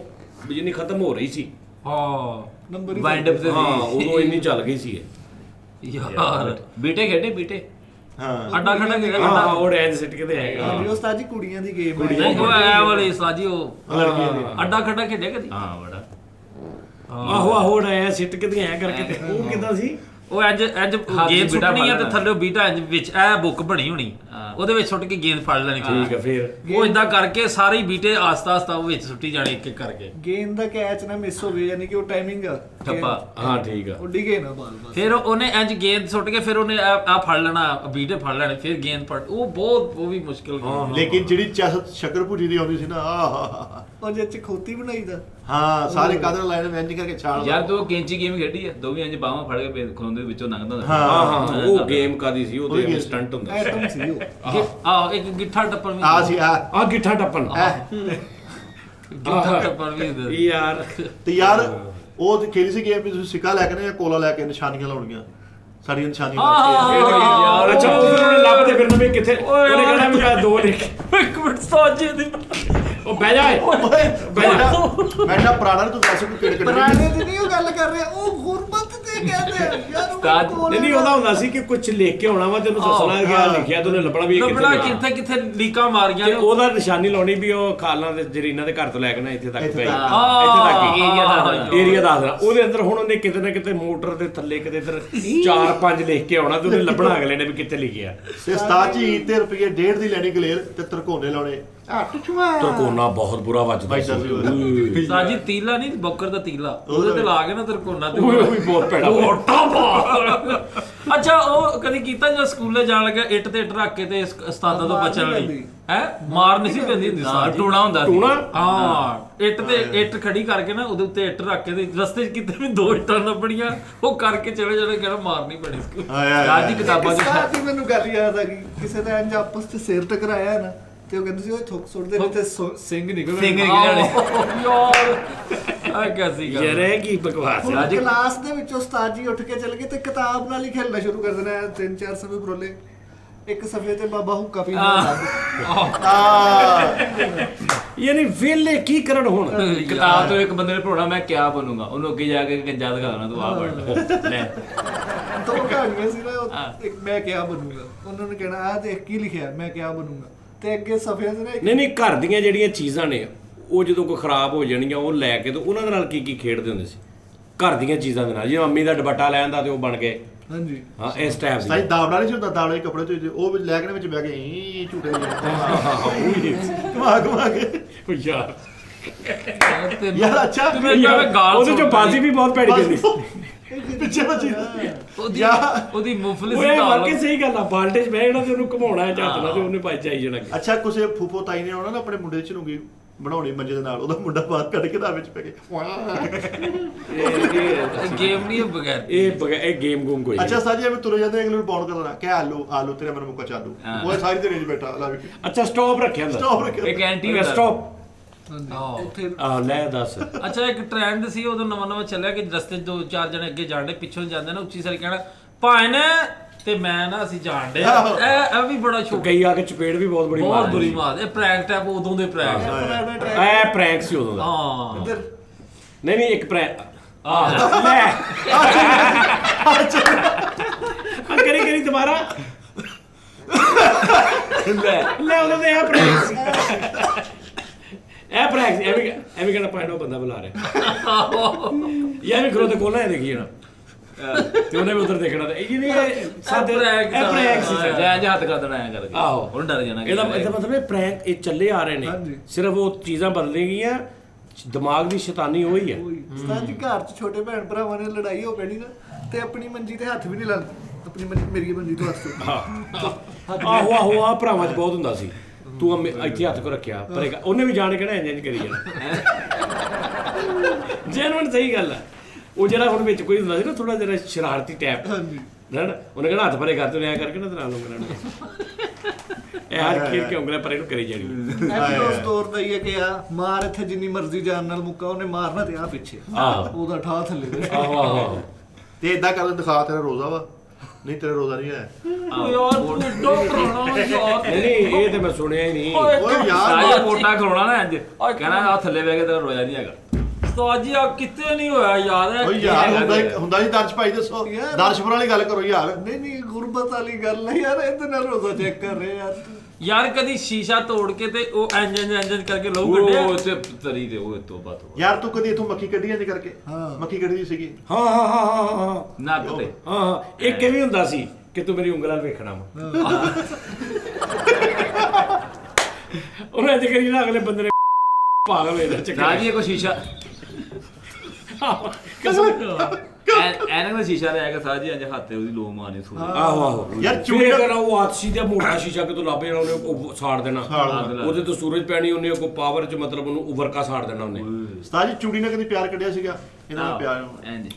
ਜਿੰਨੀ ਖਤਮ ਹੋ ਰਹੀ ਸੀ। ਹਾਂ ਨੰਬਰ ਹੀ ਵਾਈਂਡ ਅਪ ਤੇ ਹਾਂ ਉਦੋਂ ਇੰਨੀ ਚੱਲ ਗਈ ਸੀ ਇਹ। ਯਾਰ ਬੀਟੇ ਖੇਡੇ ਬੀਟੇ। ਹਾਂ ਅੱਡਾ ਖੜਾ ਕੇ ਹਾਂ ਉਹ ਰੈਂਜ ਸਿੱਟ ਕੇ ਤੇ ਹੈਗਾ। ਹਾਂਜੀ ਉਸਤਾਦ ਜੀ ਕੁੜੀਆਂ ਦੀ ਗੇਮ ਹੈ। ਨਹੀਂ ਉਹ ਐ ਵਾਲੀ ਸਾਜੀ ਉਹ ਲੜਕੀਆਂ ਦੀ। ਅੱਡਾ ਖੜਾ ਖੇਡਿਆ ਕਦੀ? ਹਾਂ ਬੜਾ ਆਹੋ ਆਹੋ ਰੈਂਜ ਸਿੱਟ ਕੇ ਤੇ ਐ ਕਰਕੇ ਤੇ ਉਹ ਕਿਦਾਂ ਸੀ? ਉਹ ਇੰਜ ਹੱਥ ਗੇਂਦ ਚ ਬੀਟਾ ਸੁੱਟਣੀ ਆ ਫੜ ਤੇ ਲੈਣਾ। ਥੱਲੇ ਬੀਟਾ ਇੰਜ ਵਿੱਚ ਐ ਬੁੱਕ ਬਣੀ ਹੋਣੀ। ਹਾਂ। ਉਹਦੇ ਵਿੱਚ ਸੁੱਟ ਕੇ ਗੇਂਦ ਫੜ ਲੈਣੀ। ਠੀਕ ਹੈ ਫਿਰ ਉਹ ਇਦਾਂ ਕਰਕੇ ਸਾਰੇ ਹੀ ਬੀਟੇ ਆਸਤਾ ਆਸਤਾ ਉਹ ਵਿੱਚ ਸੁੱਟੀ ਜਾਣੇ ਇੱਕ ਇੱਕ ਕਰਕੇ। ਗੇਮ ਦਾ ਕੈਚ ਨਾ ਮਿਸ ਹੋਵੇ, ਯਾਨੀ ਕਿ ਉਹ ਟਾਈਮਿੰਗ ਆ ਠੱਪਾ। ਹਾਂ ਠੀਕ ਆ। ਉਹ ਡਿਗੇ ਨਾ ਬਾਲ ਬਸ। ਫਿਰ ਉਹਨੇ ਇੰਜ ਗੇਂਦ ਸੁੱਟ ਕੇ ਫਿਰ ਉਹਨੇ ਆ ਫੜ ਲੈਣਾ ਬੀਟੇ ਫੜ ਲੈਣੇ ਫਿਰ ਗੇਂਦ ਫੜ ਉਹ ਬਹੁਤ ਉਹ ਵੀ ਮੁਸ਼ਕਿਲ game। ਲੇਕਿਨ ਜਿਹੜੀ ਚਸ ਸ਼ੱਕਰ ਭੁਜੀ ਦੀ ਆਉਂਦੀ ਸੀ ਨਾ ਆਹ ਉਹ ਜੇ ਚ ਖੋਤੀ ਬਣਾਈਦਾ। ਹਾਂ ਸਾਰੇ ਕਾਦਰ ਲਾਈਨ ਵਿੱਚ ਇੰਜ ਕਰਕੇ ਛਾਲ ਯਾਰ ਤੂੰ ਕੈਂਚੀ ਗੇਮ ਖੇਡੀ ਆ? ਦੋਵੇਂ ਇੰਜ ਬਾਹਾਂ ਫੜ ਕੇ ਖਲੋਂਦੇ ਵਿੱਚੋਂ ਲੰਘਦਾ ਹੁੰਦਾ ਸੀ। ਹਾਂ, ਹਾਂ ਉਹ ਗੇਮ ਕਾਦੀ ਸੀ? ਉਹ ਉਹੀ ਤੇ game ਸਟੰਟ ਹੁੰਦਾ ਸੀ। ਐਟਮ ਸੀ ਉਹ। ਆਹ ਇੱਕ ਗਿੱਠਾ ਟੱਪਣ ਵੀ ਆ ਸੀ ਆ ਆ ਗਿੱਠਾ ਟੱਪਣ ਗਿੱਠਾ ਟੱਪਣ ਵੀ ਹੁੰਦਾ ਸੀ। ਯਾਰ ਤੇ ਯਾਰ ਉਹ ਖੇਲੀ ਸੀ ਗੇਮ ਵੀ ਤੁਸੀਂ ਸਿੱਕਾ ਲੈ ਕੇ ਨਾ ਜਾਂ ਕੋਲਾ ਲੈ ਕੇ ਨਿਸ਼ਾਨੀਆਂ ਲਾਉਣੀਆਂ, ਸਾਡੀਆਂ ਨਿਸ਼ਾਨੀਆਂ ਲਾ ਯਾਰ ਅੱਛਾ ਉਹਨੇ ਲੱਭਦੇ ਫਿਰਨਾ ਵੀ ਕਿੱਥੇ ਉਹਨੇ ਕਹਿਣਾ ਵੀ ਆ ਦੋ ਲਿਖ ਇੱਕ ਮਿੰਟ ਸਾਜੇ ਦੀ ਉਹ ਬਹਿ ਜਾ ਓਏ ਬੈਠਾ ਪੁਰਾਣਾ ਤੂੰ ਦੱਸ ਕੋਈ ਕਿਹੜੇ ਕਿਹੜੇ ਪੁਰਾਣੇ ਦੀ ਨਹੀਂ ਉਹ ਗੱਲ ਕਰ ਰਿਹਾ, ਉਹ ਗੁਰਬਤ ਤੇ ਕਹਿੰਦੇ ਆ ਯਾਰ। ਉਸਤਾਦ, ਉਹ ਨਹੀਂ ਉਹਦਾ ਹੁੰਦਾ ਸੀ ਕਿ ਕੁਝ ਲਿਖ ਕੇ ਆਉਣਾ ਵਾ ਤੈਨੂੰ ਦੱਸਣਾ ਕਿ ਆ ਲਿਖਿਆ ਤੇ ਉਹਨੇ ਲੱਭਣਾ ਵੀ ਇਹ ਲੱਭਣਾ ਕਿੱਥੇ ਲਿਖਿਆ। ਕਿੱਥੇ ਕਿੱਥੇ ਲੀਕਾਂ ਮਾਰੀਆਂ ਤੇ ਨੇ। ਉਹਦਾ ਨਿਸ਼ਾਨੀ ਲਾਉਣੀ ਵੀ ਉਹ ਖਾਲਾਂ ਦੇ ਜਰੀਨਾ ਦੇ ਘਰ ਤੋਂ ਲੈ ਕੇ ਨਾ ਇੱਥੇ ਤੱਕ ਇੱਥੇ ਪਈ ਤੱਕ। ਇੱਥੇ ਤੱਕ ਹੀ ਏਰੀਆ ਦਾ ਏਰੀਆ ਦੱਸਣਾ ਉਹਦੇ ਅੰਦਰ ਹੁਣ ਉਹਨੇ ਕਿਤੇ ਨਾ ਕਿਤੇ ਮੋਟਰ ਦੇ ਥੱਲੇ ਕਿਤੇ ਇੱਧਰ 4-5 ਲਿਖ ਕੇ ਆਉਣਾ ਤੇ ਉਹਨੇ ਲੱਭਣਾ ਅਗਲੇ ਨੇ ਵੀ ਕਿੱਥੇ ਲਿਖਿਆ। ਤੇ ਉਸਤਾਦ ਜੀ ਤੇ ਰੁਪਏ 1.5 ਦੀ ਲੈਣੀ ਗਲੇਰ ਤੇ ਤਰਕੋਨੇ ਲਾਉਣੇ ਤਰਕੋਨਾ ਬਹੁਤ ਬੁਰਾ ਵੱਜਦਾ ਵੱਜਦਾ ਸੀ ਸੀ। ਉਸਤਾਦ ਜੀ ਤੀਲਾ ਨਹੀਂ ਬੋਕਰ ਦਾ ਤੀਲਾ ਉਹਦੇ ਤੇ ਲਾ ਕੇ ਨਾ ਤਰਕੋਨਾ ਤੇ ਉਹ ਵੀ ਬਹੁਤ ਭੈੜਾ ਮੋਟਾ ਮਾਰ। ਅੱਛਾ ਉਹ ਕਦੀ ਕੀਤਾ ਜਦੋਂ ਸਕੂਲੇ ਜਾਣ ਲੱਗਾ ਇੱਟ ਤੇ ਇੱਟ ਰੱਖ ਕੇ ਤੇ ਉਸਤਾਦਾਂ ਤੋਂ ਬਚਣ ਲਈ ਹੈ ਮਾਰ ਨਹੀਂ ਸੀ ਪੈਂਦੀ ਹੁੰਦੀ ਸਾਡੀ ਟੂਣਾ ਹੁੰਦਾ ਸੀ। ਟੂਣਾ ਹਾਂ ਇੱਟ ਤੇ ਇੱਟ ਖੜੀ ਕਰਕੇ ਨਾ ਉਹਦੇ ਉੱਤੇ ਇੱਟ ਰੱਖ ਕੇ ਤੇ ਰਸਤੇ 'ਚ ਕਿਤੇ ਵੀ 2 ਇੱਟਾਂ ਲੱਭਣੀਆਂ ਉਹ ਕਰਕੇ ਚਲੇ ਜਾਣੇ ਕਹਿੰਦਾ ਮਾਰਨੀ ਪੈਣੀ ਸਕੂਲ। ਉਸਤਾਦ ਜੀ ਕਿਤਾਬਾਂ ਚ ਸਾਡੀ ਮੈਨੂੰ ਗੱਲ ਯਾਦ ਆ ਗਈ ਕਿਸੇ ਦਾ ਇੰਜ ਆਪਸ ਚ ਸਿਰ ਟਕਰਾਇਆ ਨਾ ਤੇ ਉਹ ਕਹਿੰਦੇ ਸੀ ਉਹ ਥੁੱਕ ਸੁੱਟਦੇ ਨੇ ਤੇ ਸਿੰਘ ਨਿਕਲ ਸਿੰਘ ਆਏ। ਨਿਕਲ ਯਾਰ ਆ ਕੈਸੀ ਗੱਲ ਯਾਰ ਇਹ ਕੀ ਬਕਵਾਸ ਹੈ। ਹੁਣ ਕਲਾਸ ਦੇ ਵਿੱਚ ਉਸਤਾਦ ਜੀ ਉੱਠ ਕੇ ਚਲ ਗਏ ਤੇ ਕਿਤਾਬ ਨਾਲ ਹੀ ਖੇਡਣਾ ਸ਼ੁਰੂ ਕਰ ਦੇਣਾ 3-4 ਸਫੇ ਬਰੋਲੇ ਇੱਕ ਸਫੇ ਤੇ ਬਾਬਾ ਹੁੱਕਾ ਪੀਂਦਾ ਯਾਨੀ ਵੇਲੇ ਕੀ ਕਰਨ ਹੁਣ। ਕਿਤਾਬ ਤੋਂ ਇੱਕ ਬੰਦੇ ਨੇ ਪੜਾਉਣਾ ਮੈਂ ਕਿਆ ਬਣੂੰਗਾ, ਉਹਨੂੰ ਅੱਗੇ ਜਾ ਕੇ ਗੰਜਾ ਦਿਖਾਉਣਾ ਤੂੰ ਆ ਪੜ ਲੈ। ਦੋ ਕਹਾਣੀਆਂ ਸੀ ਨਾ ਇੱਕ ਮੈਂ ਕਿਆ ਬਣੂੰਗਾ ਉਹਨਾਂ ਨੇ ਕਹਿਣਾ ਆ ਦੇਖ ਕੀ ਲਿਖਿਆ ਮੈਂ ਕਿਆ ਬਣੂੰਗਾ ਤੇ ਅੱਗੇ ਸਫੇ ਤੇ ਨਾ ਨਹੀਂ ਘਰ ਦੀਆਂ ਜਿਹੜੀਆਂ ਚੀਜ਼ਾਂ ਨੇ ਉਹ ਜਦੋਂ ਕੋਈ ਖਰਾਬ ਹੋ ਜਾਣੀਆਂ ਉਹ ਲੈ ਕੇ ਤੇ ਉਹਨਾਂ ਦੇ ਨਾਲ ਕੀ ਖੇਡਦੇ ਹੁੰਦੇ ਸੀ ਘਰ ਦੀਆਂ ਚੀਜ਼ਾਂ ਦੇ ਨਾਲ। ਜਿਵੇਂ ਮੰਮੀ ਦਾ ਦੁਪੱਟਾ ਲੈ ਆਂਦਾ ਤੇ ਉਹ ਬਣ ਗਏ ਹਾਂਜੀ ਹਾਂ ਇਸ ਟਾਈਪ ਸਾਈ ਦੀ। ਦਾਵੜਾ ਨਹੀਂ ਸੀ ਹੁੰਦਾ, ਦਾਵੜੇ ਕੱਪੜੇ ਤੋਂ ਉਹ ਵੀ ਲੈ ਕੇ ਵਿੱਚ ਬਹਿ ਗਏ ਝੂਟੇ ਘੁਮਾ ਕੇ ਯਾਰ ਯਾਰ ਅੱਛਾ ਗਾਲ ਉਹਦੇ ਚੋਂ ਬਾਜ਼ੀ ਵੀ ਬਹੁਤ ਪੈੜੀ ਜਾਂਦੀ ਪਿੱਛੇ ਬੱਚੀ ਉਹਦੀ ਮੁਫਲਿਸ ਉਹ ਇਹ ਵਾਕਈ ਸਹੀ ਗੱਲ ਆ। ਬਾਲਟੇ 'ਚ ਬਹਿ ਜਾਣਾ ਤੇ ਉਹਨੂੰ ਘੁਮਾਉਣਾ ਹੈ ਝੱਟ ਨਾਲ ਤੇ ਉਹਨੇ ਭੱਜ ਜਾਈ ਜਾਣਾ। ਅੱਛਾ ਕਿਸੇ ਫੂਫੋ ਤਾਈ ਨੇ ਆਉਣਾ ਨਾ ਆਪਣੇ ਮੁੰਡੇ ਚ ਲੂੰਗੀ ਬਣਾਉਣੀ ਮੰਜੇ ਦੇ ਨਾਲ, ਉਹਦਾ ਮੁੰਡਾ ਬਾਹਰ ਕੱਢ ਕੇ ਦਾ ਵਿੱਚ ਪੈ ਗਿਆ। ਗੇਮ ਨਹੀਂ ਬਗੈਰ ਇਹ ਗੇਮ ਗੂਮ ਕੋਈ ਅੱਛਾ ਸਾਜੀ ਐਵੇਂ ਤੁਰੇ ਜਾਂਦੇ ਅਗਲੇ ਨੂੰ ਬੌਂਡ ਕਰਨਾ ਕਿ ਆਲੂ ਤੇਰੇ ਮਨ ਮੁੱਕਾ ਚਾਲੂ ਉਹ ਸਾਰੀ ਦਿਨ ਹੀ ਬੈਠਾ ਲਾ ਵੀ ਅੱਛਾ ਸਟਾਪ ਰੱਖਿਆ ਹੁੰਦਾ। ਸਟਾਪ ਰੱਖਿਆ ਇੱਕ ਐਂਟੀ ਹੁੰਦਾ। ਸਟਾਪ ਉੱਥੇ ਆ ਲੈ ਦੱਸ। ਅੱਛਾ ਇੱਕ ਟ੍ਰੈਂਡ ਸੀ ਉਦੋਂ ਨਵਾਂ ਚੱਲਿਆ ਕਿ ਰਸਤੇ 'ਚ 2-4 ਜਣੇ ਅੱਗੇ ਜਾਂਦੇ ਪਿੱਛੋਂ ਜਾਂਦੇ ਨਾ ਉੱਚੀ ਸਾਰੀ ਕਹਿਣਾ ਭਾਣ ਤੇ ਮੈਂ ਨਾ ਅਸੀਂ ਜਾਣਦੇ ਇਹ ਵੀ ਬੜਾ ਛੋਟਾ ਕਈ ਆ ਕੇ ਚਪੇੜ ਵੀ ਬਹੁਤ ਬੜੀ ਬਹੁਤ ਮਾਰਦੀ ਬੁਰੀ ਸੀ। ਮਾਰ ਇਹ ਪ੍ਰੈਂਕ ਟੈਪ ਉਦੋਂ ਦੇ ਪ੍ਰੈਂਕ ਇਹ ਪ੍ਰੈਂਕ ਸੀ ਉਦੋਂ ਦਾ। ਹਾਂ ਇੱਧਰ ਨਹੀਂ ਇੱਕ ਪ੍ਰੈਂਕ ਲੈ ਕਰੀ ਦੁਬਾਰਾ ਲੈ ਉਹਨਾਂ ਦੇ ਇਹ ਪ੍ਰੈਂਕ ਸੀ। ਇਹ ਪ੍ਰੈਂਕ ਸੀ ਐਵੇਂ ਕਹਿੰਦਾ ਪਾਇਨੋ ਬੰਦਾ ਬੁਲਾ ਰਿਹਾ ਯਾਰ ਵੀ ਖਰੋ ਤੇ ਕੋਲਾ ਦੇਖੀ ਜਾਣਾ ਤੇ ਉਹਨੇ ਵੀ ਉਧਰ ਦੇਖਣਾ ਤੇ ਇਹ ਨਹੀਂ ਸਾਡੇ ਇਹ ਪ੍ਰੈਂਕ ਸੀ ਜੈ ਜੈ ਹੱਥ ਕਰ ਦੇਣਾ ਐ ਕਰਕੇ ਆਹੋ ਉਹਨੂੰ ਡਰ ਜਾਣਾ ਇਹਦਾ ਮਤਲਬ ਇਹ ਪ੍ਰੈਂਕ ਇਹ ਚੱਲੇ ਆ ਰਹੇ ਨੇ ਸਿਰਫ ਉਹ ਚੀਜ਼ਾਂ ਬਦਲ ਗਈਆਂ ਦਿਮਾਗ ਦੀ ਸ਼ੈਤਾਨੀ ਉਹੀ ਹੈ। ਉਸਤਾਦ ਜੀ ਘਰ 'ਚ ਛੋਟੇ ਭੈਣ ਭਰਾਵਾਂ ਨੇ ਲੜਾਈ ਹੋ ਪੈਣੀ ਨਾ ਤੇ ਆਪਣੀ ਮੰਜੀ ਤੇ ਹੱਥ ਵੀ ਨਹੀਂ ਲਾਉਂਦੇ ਆਪਣੀ ਮੇਰੀ ਮੰਜੀ ਤੋਂ ਹੱਥ ਆਹੋ ਆ ਭਰਾਵਾਂ 'ਚ ਬਹੁਤ ਹੁੰਦਾ ਸੀ। ਤੂੰ ਇੱਥੇ ਹੱਥ ਕੋ ਰੱਖਿਆ ਪਰ ਉਹਨੇ ਵੀ ਜਾਣ ਕੇ ਨਾ ਇੰਜ ਕਰੀ ਜਾਣਾ। ਜੈਨੂਇਨ ਸਹੀ ਗੱਲ ਹੈ। ਉਹ ਜਿਹੜਾ ਹੁਣ ਵਿੱਚ ਕੋਈ ਹੁੰਦਾ ਸੀ ਨਾ ਥੋੜਾ ਜਿਹਾ ਸ਼ਰਾਰਤੀ ਟੈਪ ਨਾ ਉਹਨੇ ਕਹਿਣਾ ਹੱਥ ਪਰੇ ਕਰ ਤੇ ਐਂ ਕਰਕੇ ਨਾ ਤੇ ਨਾਲ ਉਂਗਲਾਂ ਇਹ ਹਰ ਖੇਡ ਕੇ ਉਂਗਲਾਂ ਪਰੇ ਨੂੰ ਕਰੀ ਜਾਣੀ। ਐਵੇਂ ਉਸ ਦੌਰ ਦਾ ਹੀ ਹੈ ਕਿ ਆ ਮਾਰ ਇੱਥੇ ਜਿੰਨੀ ਮਰਜ਼ੀ ਜਾਨ ਨਾਲ ਮੁੱਕਾ ਉਹਨੇ ਮਾਰਨਾ ਤੇ ਆ ਪਿੱਛੇ ਉਹਦਾ ਠਾਹ ਥੱਲੇ ਆਹੋ ਤੇ ਇਦਾਂ ਕਰਦੇ ਦਿਖਾ ਤੇਰਾ ਰੋਜ਼ਾ ਵਾ ਨਹੀਂ ਤੇਰਾ ਰੋਜ਼ਾ ਨਹੀਂ ਹੈ ਯਾਰ ਡਾਕਟਰ ਹੋਣਾ ਯਾਰ ਨਹੀਂ ਇਹ ਤੇ ਮੈਂ ਸੁਣਿਆ ਹੀ ਨਹੀਂ। ਓਏ ਯਾਰ ਸਾਜਾ ਮੋਟਾ ਖਲੋਣਾ ਨਾ ਇੰਜ ਕਹਿੰਦਾ ਆ ਥੱਲੇ ਬਹਿ ਕੇ ਤੇਰਾ ਰੋਇਆ ਨਹੀਂ ਹੈਗਾ। ਉਸਤਾਦ ਜੀ ਆ ਕਿਤੇ ਨਹੀਂ ਹੋਇਆ ਯਾਦ ਹੈ ਓਏ ਯਾਰ ਹੁੰਦਾ ਜੀ ਦਰਸ਼ ਭਾਈ ਦੱਸੋ ਦਰਸ਼ਪੁਰ ਵਾਲੀ ਗੱਲ ਕਰੋ ਯਾਰ। ਨਹੀਂ ਗੁਰਬਤ ਵਾਲੀ ਗੱਲ ਹੈ ਯਾਰ ਇਹਦੇ ਨਾਲ ਰੋਜ਼ਾ ਚੈੱਕ ਕਰ ਰਹੇ ਯਾਰ ਯਾਰ ਕਦੀ ਸ਼ੀਸ਼ਾ ਤੋੜ ਕੇ ਤੇ ਉਹ ਇੰਜਨ ਕਰਕੇ ਲਹੂ ਕੱਢਿਆ ਉਹ ਤੇ ਤਰੀ ਤੇ ਉਹ ਤੋਬਾ ਤੋਬਾ ਯਾਰ ਤੂੰ ਕਦੀ ਇਥੋਂ ਮੱਖੀ ਕੱਢੀ ਜਾਂਦੀ ਕਰਕੇ ਮੱਖੀ ਕੱਢਦੀ ਸੀਗੀ ਹਾਂ ਨੱਕ ਤੇ ਇੱਕ ਇਹ ਵੀ ਹੁੰਦਾ ਸੀ ਕਿ ਤੂੰ ਮੇਰੀ ਉਂਗਲਾਂ ਵੇਖਣਾ ਵਾ ਉਹਨੇ ਅੱਜ ਕਰੀ ਨਾ ਅਗਲੇ ਬੰਦੇ ਨੇ ਪਾਗਲ ਹੋ ਜਾਂਦਾ ਚੱਕਰ ਰਾਜੀ ਕੋ ਸ਼ੀਸ਼ਾ ਐਨਕ ਦਾ ਸ਼ੀਸ਼ਾ ਲੈ ਕੇ ਸਾਜੀ ਅੰਜ ਹੱਥੇ ਉਹਦੀ ਲੋ ਮਾਰਨੀ ਸੂ ਆਹੋ ਯਾਰ ਚੂੜੀ ਚੂੜੀ ਕਰਾ ਉਹ ਆਤਸ਼ੀ ਦਾ ਮੋਟਾ ਸ਼ੀਸ਼ਾ ਕਿਤੋਂ ਲੱਭ ਜਾਣਾ ਉਹਨੇ ਉਹ ਸਾੜ ਦੇਣਾ ਉਹਦੇ ਤੋਂ ਸੂਰਜ ਪੈਣੀ ਉਹਨੇ ਕੋ ਪਾਵਰ ਚ ਮਤਲਬ ਉਹਨੂੰ ਉਵਰਕਾ ਸਾੜ ਦੇਣਾ ਉਹਨੇ। ਸਤਾਜੀ ਚੂੜੀ ਨਾਲ ਕਦੀ ਪਿਆਰ ਕੱਢਿਆ ਸੀਗਾ ਇਹਨਾਂ ਦਾ ਪਿਆਰ ਐਂਜ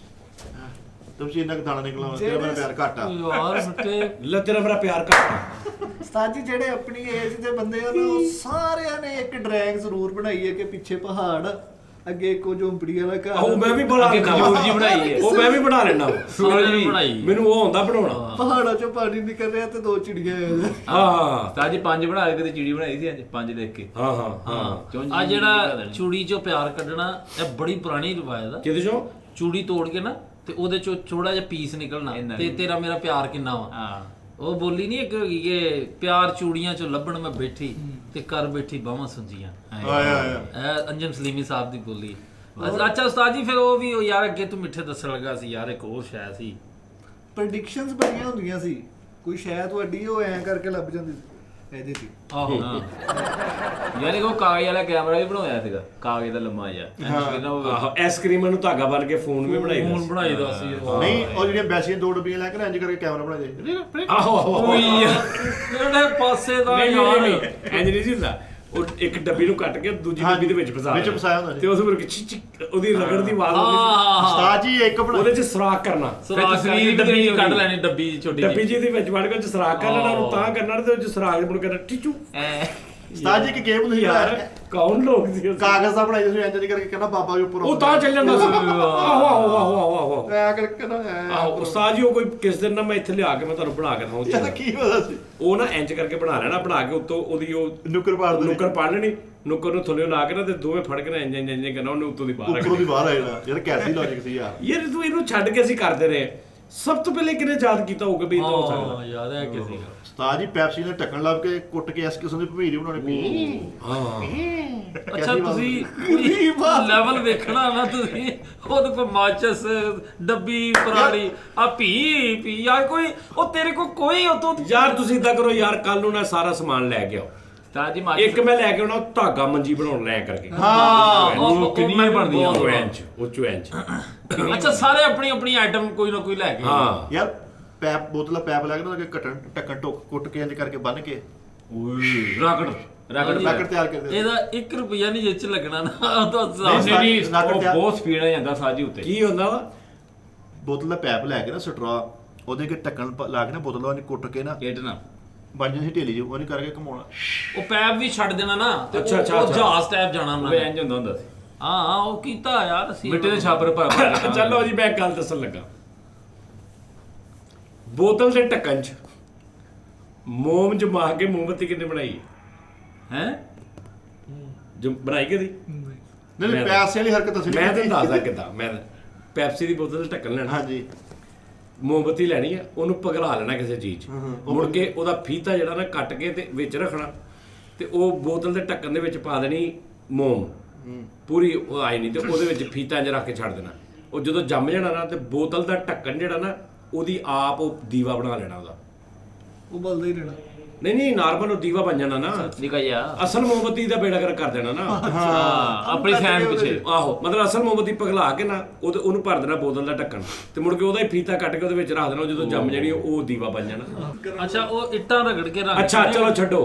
ਤੁਸੀਂ ਇੰਨਾ ਦਾਣਾ ਨਿਕਲਾ ਤੇਰਾ ਮੇਰਾ ਪਿਆਰ ਘੱਟ ਆ ਯਾਰ ਸੱਤੇ ਲੈ ਤੇਰਾ ਮੇਰਾ ਪਿਆਰ ਘੱਟ। ਉਸਤਾਦ ਜੀ ਜਿਹੜੇ ਆਪਣੀ ਏਜ ਦੇ ਬੰਦੇ ਆ ਨਾ ਉਹ ਸਾਰਿਆਂ ਨੇ ਇੱਕ ਡਰੈਗ ਜ਼ਰੂਰ ਬਣਾਈ ਹੈ ਕਿ ਪਿੱਛੇ ਪਹਾੜ ਅੱਗੇ ਇੱਕੋ ਝੋਂਪੜੀ ਵਾਲਾ ਘਰ ਉਹ ਮੈਂ ਵੀ ਬਣਾ ਲੈਂਦਾ ਖਜੂਰ ਜੀ ਬਣਾਈ ਹੈ। ਉਹ ਮੈਂ ਵੀ ਬਣਾ ਲੈਂਦਾ ਸੂਰਜ ਵੀ ਬਣਾਈ ਮੈਨੂੰ ਉਹ ਆਉਂਦਾ ਬਣਾਉਣਾ। ਪਹਾੜਾਂ ਚੋਂ ਪਾਣੀ ਨਿਕਲ ਰਿਹਾ ਤੇ 2 ਚਿੜੀਆਂ ਹਾਂ ਸਾਜੀ 5 ਬਣਾ ਕੇ ਤੇ ਚਿੜੀ ਬਣਾਈ ਸੀ ਅੰਜ 5 ਲਿਖ ਕੇ ਹਾਂ ਆ ਜਿਹੜਾ ਚੂੜੀ ਚੋਂ ਪਿਆਰ ਕੱਢਣਾ ਇਹ ਬੜੀ ਪੁਰਾਣੀ ਰਿਵਾਇਤ ਆ। ਕਿਹਦੇ ਚੋਂ ਚੂੜੀ ਤੋੜ ਕੇ ਨਾ ਤੇ ਉਹਦੇ ਚੋਂ ਥੋੜਾ ਜਿਹਾ ਪੀਸ ਨਿਕਲਣਾ ਤੇ ਤੇਰਾ ਮੇਰਾ ਪਿਆਰ ਕਿੰਨਾ ਵਾ। ਹਾਂ ਉਹ ਬੋਲੀ ਨਹੀਂ ਇੱਕ ਹੈਗੀ ਕਿ ਪਿਆਰ ਚੂੜੀਆਂ ਚੋਂ ਲੱਭਣ ਮੈਂ ਬੈਠੀ ਤੇ ਕਰ ਬੈਠੀ ਬਾਹਾਂ ਸੁੰਜੀਆਂ। ਇਹ ਅੰਜਮ ਸਲੀਮੀ ਸਾਹਿਬ ਦੀ ਬੋਲੀ। ਅੱਛਾ ਉਸਤਾਦ ਜੀ ਫਿਰ ਉਹ ਵੀ ਯਾਰ ਅੱਗੇ ਤੂੰ ਮਿੱਠੇ ਦੱਸਣ ਲੱਗਾ ਸੀ ਯਾਰ ਇੱਕ ਹੋਰ ਸ਼ੈ ਸੀ ਪ੍ਰੈਡਿਕਸ਼ਨਸ ਬੜੀਆਂ ਹੁੰਦੀਆਂ ਸੀ ਕੋਈ ਸ਼ਾਇਦ ਤੁਹਾਡੀ ਉਹ ਐਂ ਕਰਕੇ ਲੱਭ ਜਾਂਦੀ ਸੀ ਇਹਦੇ ਸੀ ਆਹੋ ਯਾਨੀ ਕਿ ਉਹ ਕਾਗਜ਼ ਵਾਲਾ ਕੈਮਰਾ ਵੀ ਬਣਾਇਆ ਸੀਗਾ, ਕਾਗਜ਼ ਦਾ ਲੰਮਾ ਜਿਹਾ ਆਹੋ ਆਈਸਕ੍ਰੀਮਾਂ ਨੂੰ ਧਾਗਾ ਬੰਨ ਕੇ ਫੋਨ ਵੀ ਬਣਾਈ ਫੋਨ ਬਣਾਈਦਾ ਸੀ ਨਹੀਂ ਉਹ ਜਿਹੜੀਆਂ ਬੈਸੀਆਂ 2 ਡੱਬੀਆਂ ਲੈ ਕੇ ਨਾ ਇੰਜ ਕਰਕੇ ਕੈਮਰਾ ਬਣਾ ਦੇ ਆਹੋ ਆਹੋ ਜਿਹੜੇ ਪਾਸੇ ਦਾ ਨਹੀਂ ਯਾਰ ਇੰਜ ਨਹੀਂ ਸੀ ਹੁੰਦਾ, ਉਹ ਇੱਕ ਡੱਬੀ ਨੂੰ ਕੱਟ ਕੇ ਦੂਜੀ ਡੱਬੀ ਦੇ ਵਿੱਚ ਫਸਾ ਵਿੱਚ ਦੇਣਾ। ਫਸਾਇਆ ਹੁੰਦਾ ਸੀ। ਤੇ ਉਸ ਉੱਪਰ ਉਹਦੀ ਰਗੜ ਦੀ ਆਵਾਜ਼ ਆਉਂਦੀ ਉਸਤਾਦ ਜੀ ਇੱਕ ਸੀ, ਬਣਾ ਉਹਦੇ 'ਚ ਸੁਰਾਖ ਕਰਨਾ, ਸਰਾਖ ਤਸਵੀਰ ਡੱਬੀ ਬਣੀ ਕੱਢ ਹੋਈ। ਲੈਣੀ ਡੱਬੀ ਛੋਟੀ ਡੱਬੀ ਜੀ ਦੇ ਵਿੱਚ ਵੜ ਕੇ ਉਹ 'ਚ ਸੁਰਾਖ ਕਰ ਲੈਣਾ, ਉਹਨੂੰ ਤਾਂ ਕਰਨਾ ਤੇ ਉਹ 'ਚ ਸੁਰਾਖ ਮੁੜ ਕੇ ਟਿਚੂ। ਉਸਤਾਦ ਜੀ ਇੱਕ ਗੇਮ ਹੁੰਦੀ ਸੀ ਯਾਰ ਕੌਣ ਲੋਕ ਸੀ ਉਹ? ਕਾਗਜ਼ ਦਾ ਬਣਾਈ ਸੀ ਇੰਜ ਨਹੀਂ ਕਰਕੇ ਕਹਿੰਦਾ ਬਾਬਾ ਜੀ ਉੱਪਰ ਉਹ ਤਾਂ ਚੱਲ ਜਾਂਦਾ ਸੀ। ਆਹੋ ਆਹੋ ਆਹੋ ਆਹੋ ਐ ਕਰਕੇ ਨਾ ਆਹੋ ਉਸਤਾਦ ਜੀ ਉਹ ਕੋਈ ਕਿਸ ਦਿਨ ਨਾ ਮੈਂ ਇੱਥੇ ਲਿਆ ਕੇ ਮੈਂ ਤੁਹਾਨੂੰ ਬਣਾ ਕੇ ਯਾਰ ਦਿਖਾਉਂਦਾ। ਕੀ ਪਤਾ ਸੀ ਉਹ ਨਾ ਇੰਚ ਕਰਕੇ ਬਣਾ ਲੈਣਾ, ਬਣਾ ਕੇ ਉੱਤੋਂ ਉਹਦੀ ਉਹ ਨੁੱਕਰ ਪਾੜ ਦੇ ਨੁੱਕਰ ਪਾ ਲੈਣੀ, ਨੁੱਕਰ ਨੂੰ ਥੱਲੇ ਲਾ ਕੇ ਨਾ ਤੇ ਦੋਵੇਂ ਫੜ ਕੇ ਨਾ ਇੰਜ ਇੰਜ ਇੰਜ ਕਰਨਾ, ਉਹਨੇ ਉੱਤੋਂ ਦੀ ਬਾਹਰ ਉੱਪਰੋਂ ਦੀ ਬਾਹਰ ਆ ਜਾਣਾ ਯਾਰ ਕੈਸੀ ਲੌਜਿਕ ਸੀ ਯਾਰ ਯਾਰ ਤੂੰ ਇਹਨੂੰ ਛੱਡ ਕੇ ਅਸੀਂ ਕਰਦੇ ਰਹੇ। ਸਭ ਤੋਂ ਪਹਿਲੇ ਕਿਹਨੇ ਯਾਦ ਕੀਤਾ ਹੋਊਗਾ ਵੀ ਇਦਾਂ ਹੋ ਸਕਦਾ? ਹਾਂ ਯਾਦ ਹੈ ਕਿਸੇ ਦਾ ਉਸਤਾਦ ਜੀ ਪੈਪਸੀ ਨੇ ਢੱਕਣ ਲੱਭ ਕੇ ਕੁੱਟ ਕੇ ਇਸ ਕਿਸਮ ਦੀ ਭਮੀਰੀ ਬਣਾਉਣੀ ਪਈ ਹਾਂ ਅੱਛਾ ਤੁਸੀਂ ਲੈਵਲ ਵੇਖਣਾ ਨਾ ਤੁਸੀਂ, ਉਹਦੇ ਕੋਲ ਮਾਚਸ ਡੱਬੀ ਪੁਰਾਣੀ ਆ ਪੀ ਯਾਰ ਕੋਈ ਉਹ ਤੇਰੇ ਕੋਲ ਕੋਈ ਉਤੋਂ ਯਾਰ ਤੁਸੀਂ ਇਦਾਂ ਕਰੋ ਯਾਰ, ਕੱਲ ਨੂੰ ਨਾ ਸਾਰਾ ਸਮਾਨ ਲੈ ਕੇ ਆਓ। ਉਸਤਾਦ ਜੀ ਇੱਕ ਮੈਂ ਲੈ ਕੇ ਆਉਣਾ ਉਹ ਧਾਗਾ ਮੰਜੀ ਬਣਾਉਣ ਲੈ ਕਰਕੇ। ਹਾਂ ਉਹ ਕਿੰਨੀਆਂ ਬਣਦੀਆਂ ਉਹ ਇੰਚ ਉਹ ਚੋ ਇੰਚ। ਅੱਛਾ ਸਾਰੇ ਆਪਣੀ ਆਪਣੀ ਆਈਟਮ ਕੋਈ ਨਾ ਕੋਈ ਲੈ ਕੇ ਹਾਂ ਯਾਰ ਪੈਪ ਬੋਤਲ ਪੈਪ ਲੱਗ ਨਾ ਕਿ ਢੱਕਣ ਕੁੱਟ ਕੇ ਇੰਜ ਕਰਕੇ ਬੰਨ ਕੇ ਰਾਕਟ ਪੈਕਟ ਤਿਆਰ ਕਰਦੇ ਇਹਦਾ 1 ਰੁਪਿਆ ਨਹੀਂ ਜਿੱਚ ਲੱਗਣਾ ਨਾ ਉਹ ਤਾਂ ਨਹੀਂ ਨਹੀਂ ਰਾਕਟ ਉਹ ਤਿਆਰ- ਬਹੁਤ ਸਪੀਡ ਨਾਲ ਜਾਂਦਾ ਸਾਜੀ ਉੱਤੇ। ਕੀ ਹੁੰਦਾ ਵਾ? ਬੋਤਲ ਦਾ ਪੈਪ ਲੈ ਕੇ ਨਾ ਸਟਰਾ ਉਹਦੇ ਕੇ ਢੱਕਣ ਲਾ ਕੇ ਨਾ ਬੋਤਲ ਉਹਨੇ ਕੁੱਟ ਕੇ ਨਾ ਏਟ ਨਾ ਬਣ ਜਾਂਦੀ ਸੀ ਢੇਲੀ ਜੀ ਉਹਨੇ ਕਰਕੇ ਘਮਾਉਣਾ ਉਹ ਪੈਪ ਵੀ ਛੱਡ ਦੇਣਾ ਨਾ ਤੇ ਅੱਛਾ, ਅੱਛਾ, ਉਹ ਅੱਛਾ। ਜਹਾਜ਼ ਟੈਪ ਜਾਣਾ ਉਹ ਉਹਨਾਂ ਨੇ। ਇੰਜ ਹੁੰਦਾ ਹੁੰਦਾ ਸੀ, ਹਾਂ ਉਹ ਕੀਤਾ ਯਾਰ ਅਸੀਂ ਮਿੱਟੀ ਦੇ ਛਾਪਰ ਭਰ ਭਰ ਕੇ ਚਲੋ ਜੀ ਮੈਂ ਗੱਲ ਦੱਸਣ ਲੱਗਾ। ਬੋਤਲ ਦੇ ਢੱਕਣ 'ਚ ਮੋਮ ਜਮਾ ਕੇ ਮੋਮਬੱਤੀ ਕਿੰਨੇ ਬਣਾਈ ਹੈ ਜੋ ਬਣਾਈ ਕਦੀ? ਨਹੀਂ ਨਹੀਂ ਪੈਸੇ ਵਾਲੀ ਹਰਕਤ ਅਸੀਂ ਮੈਂ ਤੁਹਾਨੂੰ ਦੱਸਦਾ ਕਿੱਦਾਂ। ਮੈਂ ਪੈਪਸੀ ਦੀ ਬੋਤਲ 'ਚ ਢੱਕਣ ਲੈਣਾ, ਹਾਂਜੀ ਮੋਮਬੱਤੀ ਲੈਣੀ ਆ, ਉਹਨੂੰ ਪਗਲਾ ਲੈਣਾ ਕਿਸੇ ਚੀਜ਼ 'ਚ, ਮੁੜ ਕੇ ਉਹਦਾ ਫੀਤਾ ਜਿਹੜਾ ਨਾ ਕੱਟ ਕੇ ਤੇ ਵਿੱਚ ਰੱਖਣਾ ਤੇ ਉਹ ਬੋਤਲ ਦੇ ਢੱਕਣ ਦੇ ਵਿੱਚ ਪਾ ਦੇਣੀ ਮੋਮ ਪੂਰੀ ਉਹ ਆਈ ਨਹੀਂ ਤੇ ਉਹਦੇ ਵਿੱਚ ਫੀਤਾ ਇੰਜ ਰੱਖ ਕੇ ਛੱਡ ਦੇਣਾ। ਉਹ ਜਦੋਂ ਜੰਮ ਜਾਣਾ ਨਾ ਤੇ ਬੋਤਲ ਦਾ ਢੱਕਣ ਜਿਹੜਾ ਨਾ ਉਹਦੀ ਆਪ ਉਹ ਦੀਵਾ ਬਣਾ ਲੈਣਾ ਉਹਦਾ। ਉਹ ਬਲਦਾ ਹੀ ਰਹਿਣਾ ਨਹੀਂ ਨਹੀਂ ਨਾਰਮਲ ਉਹ ਦੀਵਾ ਬਣ ਜਾਣਾ ਨਾ, ਨਿਕਾ ਜਾ ਅਸਲ ਮੋਮਬੱਤੀ ਦਾ ਬੇੜਾ ਕਰ ਦੇਣਾ ਨਾ। ਹਾਂ ਆਪਣੀ ਫੈਨ ਪਿੱਛੇ ਆਹੋ ਮਤਲਬ ਅਸਲ ਮੋਮਬੱਤੀ ਪਗਲਾ ਕੇ ਨਾ ਉਹਨੂੰ ਭਰ ਦੇਣਾ ਬੋਤਲ ਦਾ ਢੱਕਣ ਤੇ ਮੁੜ ਕੇ ਉਹਦਾ ਹੀ ਫੀਤਾ ਕੱਟ ਕੇ ਉਹਦੇ ਵਿੱਚ ਰੱਖ ਦੇਣਾ। ਉਹ ਜਦੋਂ ਜੰਮ ਜਾਣੀ ਉਹ ਦੀਵਾ ਬਣ ਜਾਣਾ। ਅੱਛਾ ਉਹ ਇੱਟਾਂ ਰਗੜ ਕੇ ਰੱਖ ਅੱਛਾ ਚਲੋ ਛੱਡੋ,